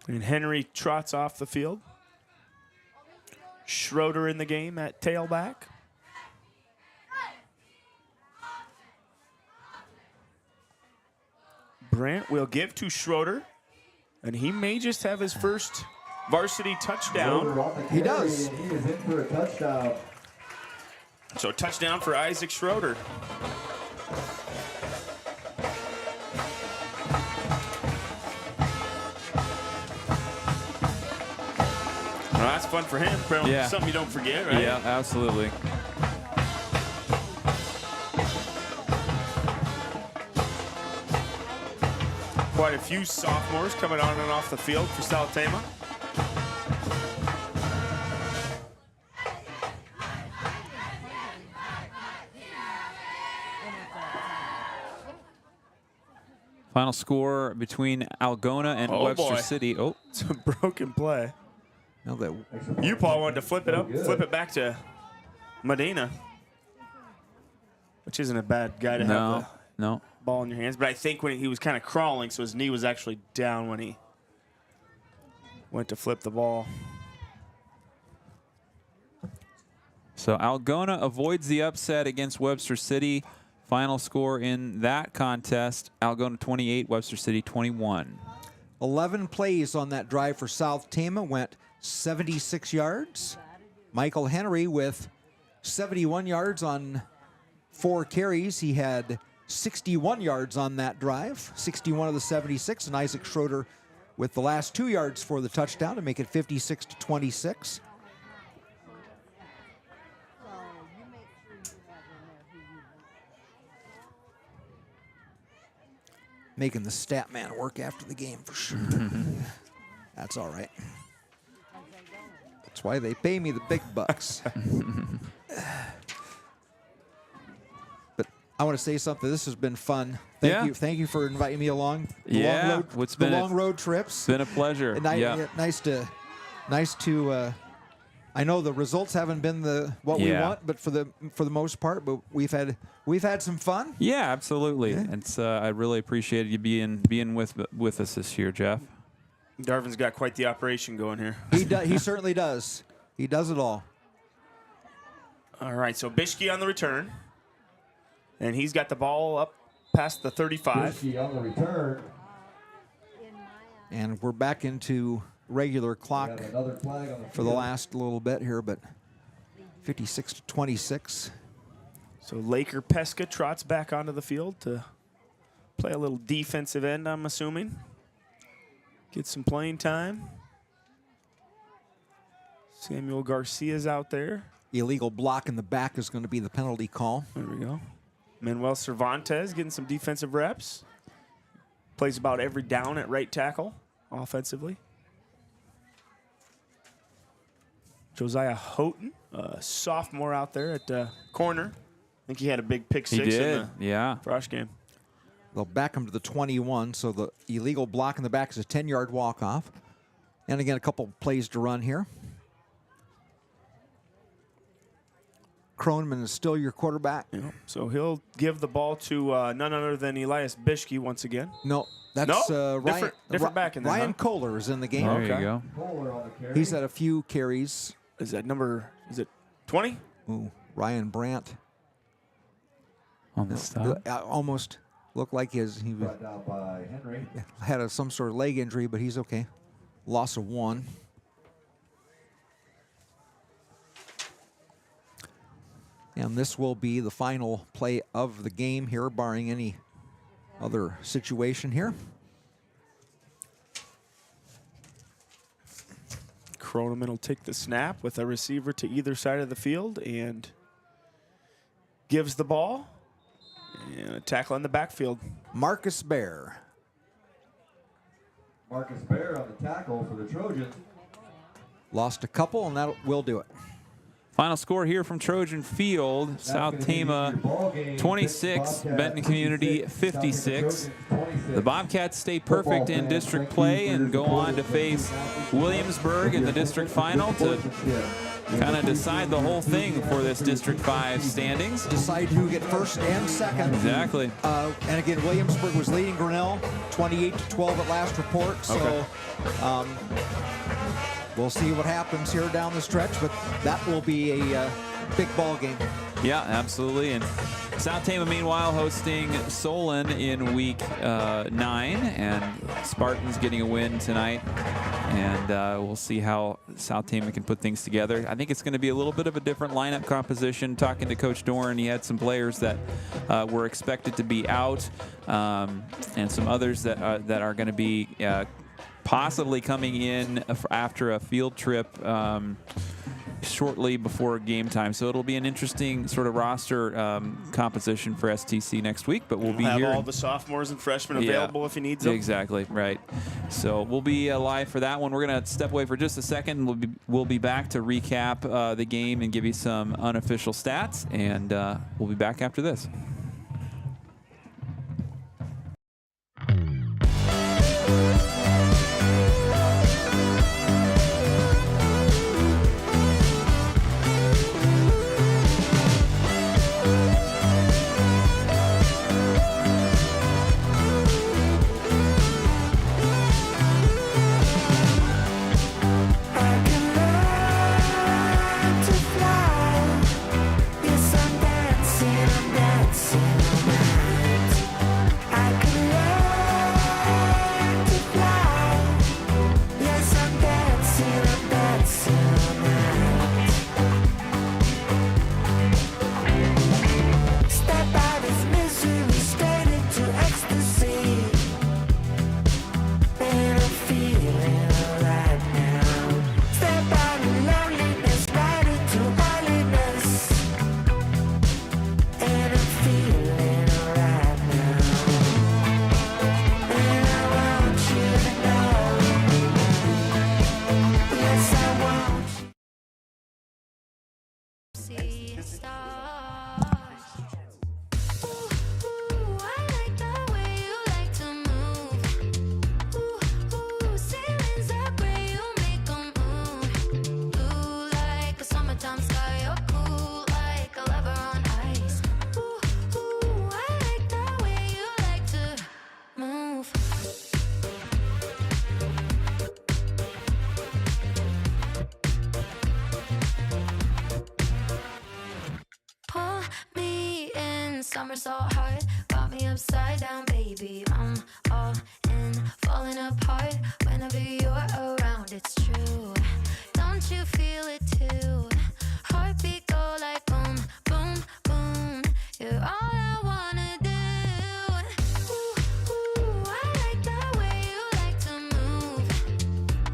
And Henry trots off the field. Schroeder in the game at tailback. Brandt will give to Schroeder, and he may just have his first varsity touchdown. He does. He is in for a touchdown. So touchdown for Isaac Schroeder. Well, that's fun for him. Probably Yeah. something you don't forget, right? Yeah, absolutely. Quite a few sophomores coming on and off the field for South Tama. Final score between Algona and Webster boy. City. Oh, It's a broken play. Now that Upaw wanted to flip it up, flip it back to Medina, which isn't a bad guy to have the ball in your hands. But I think when he was kind of crawling, so his knee was actually down when he went to flip the ball. So Algona avoids the upset against Webster City. Final score in that contest, Algona 28, Webster City 21. 11 plays on that drive for South Tama, went 76 yards. Michael Henry with 71 yards on 4 carries. He had 61 yards on that drive, 61 of the 76, and Isaac Schroeder with the last 2 yards for the touchdown to make it 56-26. Making the stat man work after the game for sure. That's all right. That's why they pay me the big bucks. But I want to say something. This has been fun. Thank you for inviting me along. The long road trips. It's been a pleasure. And nice to. I know the results haven't been what we want, but for the most part, but we've had some fun. Yeah, absolutely. Yeah. It's I really appreciated you being with us this year, Jeff. Darvin's got quite the operation going here. He certainly does. He does it all. All right, so Bishke on the return, and he's got the ball up past the 35. Bishke on the return. And we're back into regular clock for the last little bit here, but 56-26. So Laker Pesca trots back onto the field to play a little defensive end, I'm assuming. Get some playing time. Samuel Garcia's out there. Illegal block in the back is going to be the penalty call. There we go. Manuel Cervantes getting some defensive reps. Plays about every down at right tackle offensively. Josiah Houghton, a sophomore out there at corner. I think he had a big pick six in the Frosh game. They'll back him to the 21, so the illegal block in the back is a 10-yard walk-off. And again, a couple plays to run here. Kroneman is still your quarterback. Yeah. So he'll give the ball to none other than Elias Bishke once again. No, that's Ryan. Different back in there. Ryan Kohler is in the game. There you go. He's had a few carries. Is that number, is it 20? Ooh, Ryan Brandt. On the stop. Almost looked like he Brought down by Henry. had some sort of leg injury, but he's okay. Loss of 1. And this will be the final play of the game here, barring any other situation here. Kroneman will take the snap with a receiver to either side of the field and gives the ball. And a tackle in the backfield. Marcus Bear. Marcus Bear on the tackle for the Trojans. Lost a couple, and that will do it. Final score here from Trojan Field, South Tama 26, Benton Community 56. The Bobcats stay perfect in district play and go on to face Williamsburg in the district final to kind of decide the whole thing for this District 5 standings. Decide who get first and second. Exactly. And again, Williamsburg was leading Grinnell 28-12 at last report. So we'll see what happens here down the stretch, but that will be a big ball game. Yeah, absolutely. And South Tama, meanwhile, hosting Solon in week 9, and Spartans getting a win tonight. And we'll see how South Tama can put things together. I think it's going to be a little bit of a different lineup composition. Talking to Coach Doran, he had some players that were expected to be out, and some others that are going to be possibly coming in after a field trip shortly before game time. So it'll be an interesting sort of roster composition for STC next week, but we'll be have here. All the sophomores and freshmen available if he needs them. Exactly, right. So we'll be live for that one. We're going to step away for just a second. We'll be back to recap the game and give you some unofficial stats, and we'll be back after this. Yes, I'm dancing, somersault hard, got me upside down, baby. I'm all in, falling apart whenever you're around. It's true. Don't you feel it too? Heartbeat go like boom, boom, boom. You're all I wanna do. Ooh, ooh, I like the way you like to move.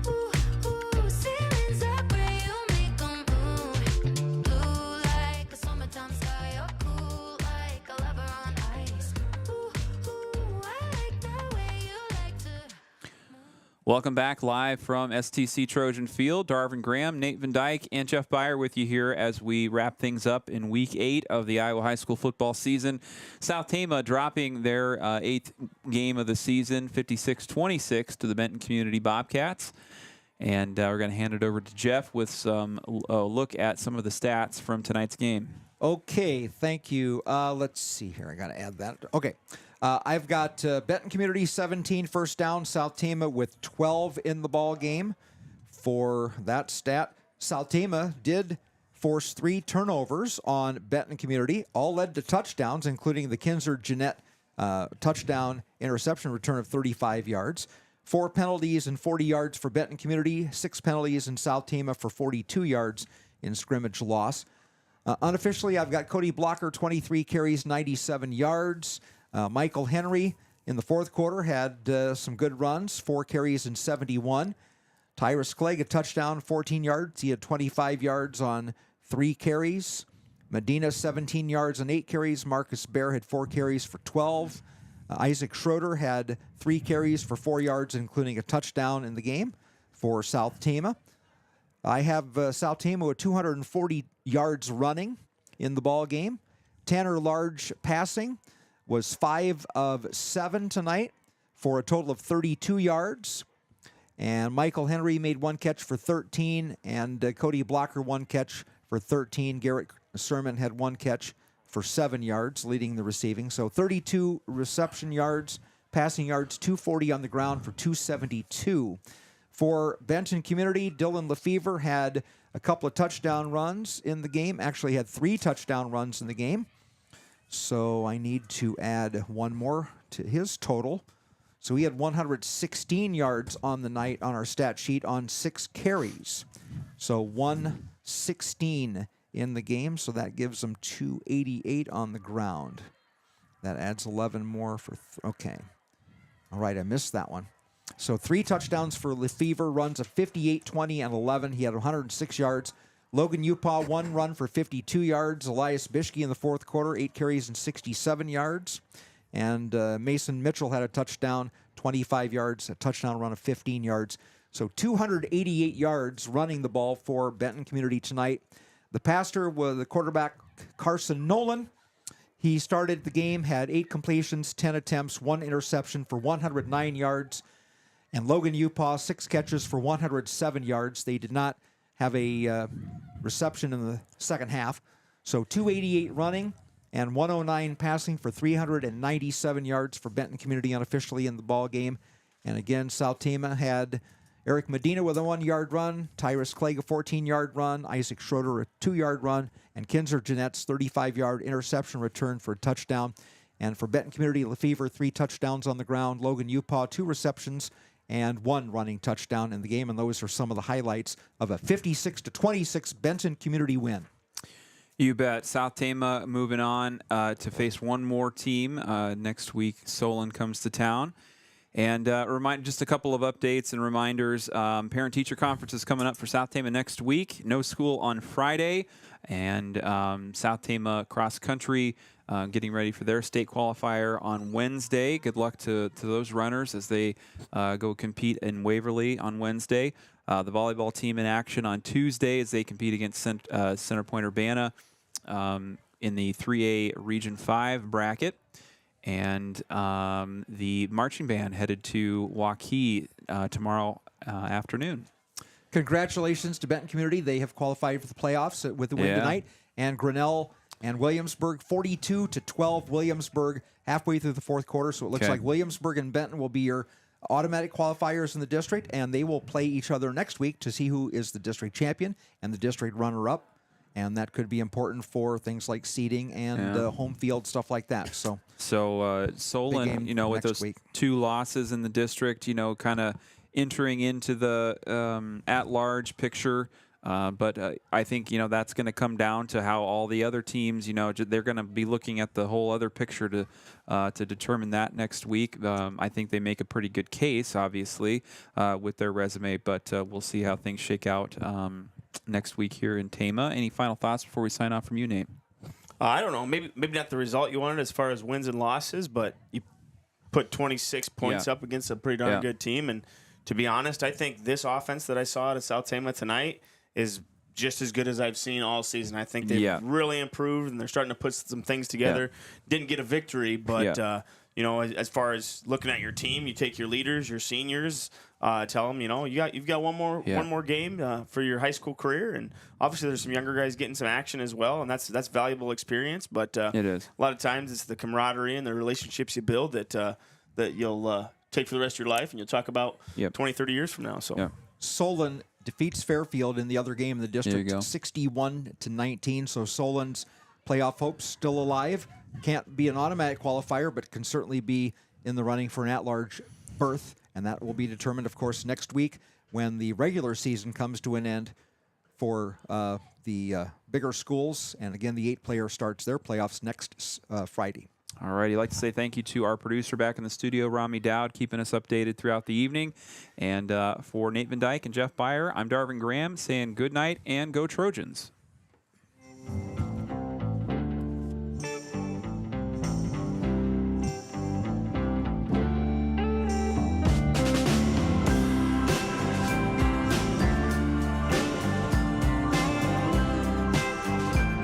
Ooh, ooh, ceilings are gray, you make 'em move. Blue like a summertime sky, you're cool like a lover on ice. Ooh, ooh, I like the way you like to. Welcome back live from STC Trojan Field. Darvin Graham, Nate Van Dyke, and Jeff Byer with you here as we wrap things up in Week 8 of the Iowa High School football season. South Tama dropping their 8th game of the season, 56-26 to the Benton Community Bobcats. And we're going to hand it over to Jeff with some look at some of the stats from tonight's game. Okay, thank you. Let's see here. I got to add that. Okay. I've got Benton Community 17 first down, South Tama with 12 in the ball game. For that stat, South Tama did force 3 turnovers on Benton Community, all led to touchdowns, including the Kinzer-Jeanette touchdown interception return of 35 yards. 4 penalties and 40 yards for Benton Community, 6 penalties in South Tama for 42 yards in scrimmage loss. Unofficially, I've got Cody Blocker, 23 carries, 97 yards. Michael Henry in the fourth quarter had some good runs, 4 carries and 71. Tyrus Clegg, a touchdown, 14 yards. He had 25 yards on 3 carries. Medina, 17 yards on 8 carries. Marcus Bear had 4 carries for 12. Isaac Schroeder had 3 carries for 4 yards, including a touchdown in the game for South Tama. I have South Tama with 240 yards running in the ball game. Tanner Large passing was 5 of 7 tonight for a total of 32 yards. And Michael Henry made 1 catch for 13, and Cody Blocker 1 catch for 13. Garrett Sermon had 1 catch for 7 yards, leading the receiving. So 32 reception yards, passing yards, 240 on the ground for 272. For Benton Community, Dylan Lefevre had a couple of touchdown runs in the game. Actually had 3 touchdown runs in the game. So I need to add 1 more to his total. So he had 116 yards on the night on our stat sheet on 6 carries. So 116 in the game, so that gives him 288 on the ground. That adds 11 more for, okay. All right, I missed that one. So 3 touchdowns for Lefevre, runs of 58, 20, and 11. He had 106 yards. Logan Upaw, 1 run for 52 yards. Elias Bishke in the fourth quarter, 8 carries and 67 yards. And Mason Mitchell had a touchdown, 25 yards, a touchdown run of 15 yards. So 288 yards running the ball for Benton Community tonight. The passer was the quarterback, Carson Nolan. He started the game, had 8 completions, 10 attempts, 1 interception for 109 yards. And Logan Upaw, 6 catches for 107 yards. They did not have a reception in the second half. So 288 running and 109 passing for 397 yards for Benton Community unofficially in the ball game. And again, South Tama had Eric Medina with a 1-yard run, Tyrus Clegg a 14-yard run, Isaac Schroeder a 2-yard run, and Kinzer-Jeanette's 35-yard interception return for a touchdown. And for Benton Community, Lefevre, 3 touchdowns on the ground, Logan Upaw, 2 receptions, and 1 running touchdown in the game. And those are some of the highlights of a 56-26 Benton Community win. You bet. South Tama moving on to face one more team next week. Solon comes to town. And just a couple of updates and reminders. Parent-teacher conference is coming up for South Tama next week. No school on Friday. And South Tama Cross Country getting ready for their state qualifier on Wednesday. Good luck to those runners as they go compete in Waverly on Wednesday. The volleyball team in action on Tuesday as they compete against Center Point Urbana in the 3A Region 5 bracket. And the marching band headed to Waukee tomorrow afternoon. Congratulations to Benton Community. They have qualified for the playoffs with the win tonight. And Grinnell and Williamsburg, 42-12 Williamsburg halfway through the fourth quarter. So it looks like Williamsburg and Benton will be your automatic qualifiers in the district, and they will play each other next week to see who is the district champion and the district runner-up. and that could be important for things like seating and home field stuff like that. So Solon, you know, with those 2 losses in the district, you know, kind of entering into the at-large picture. But I think, you know, that's going to come down to how all the other teams, you know, they're going to be looking at the whole other picture to determine that next week. I think they make a pretty good case, obviously, with their resume, but we'll see how things shake out next week here in Tama. Any final thoughts before we sign off from you, Nate? I don't know. Maybe not the result you wanted as far as wins and losses, but you put 26 points up against a pretty darn good team. And to be honest, I think this offense that I saw at South Tama tonight is just as good as I've seen all season. I think they've really improved, and they're starting to put some things together. Didn't get a victory, but you know, as far as looking at your team, you take your leaders, your seniors, tell them, you know, you've got one more game for your high school career, and obviously there's some younger guys getting some action as well, and that's valuable experience. But it is a lot of times it's the camaraderie and the relationships you build that you'll take for the rest of your life, and you'll talk about 20, 30 years from now. So Solon defeats Fairfield in the other game in the district, 61-19. So Solon's playoff hopes still alive. Can't be an automatic qualifier, but can certainly be in the running for an at-large berth, and that will be determined, of course, next week when the regular season comes to an end for the bigger schools. And again, the 8-player starts their playoffs next Friday. All right, I'd like to say thank you to our producer back in the studio, Rami Dowd, keeping us updated throughout the evening. And for Nate Van Dyke and Jeff Byer, I'm Darvin Graham saying good night and go Trojans.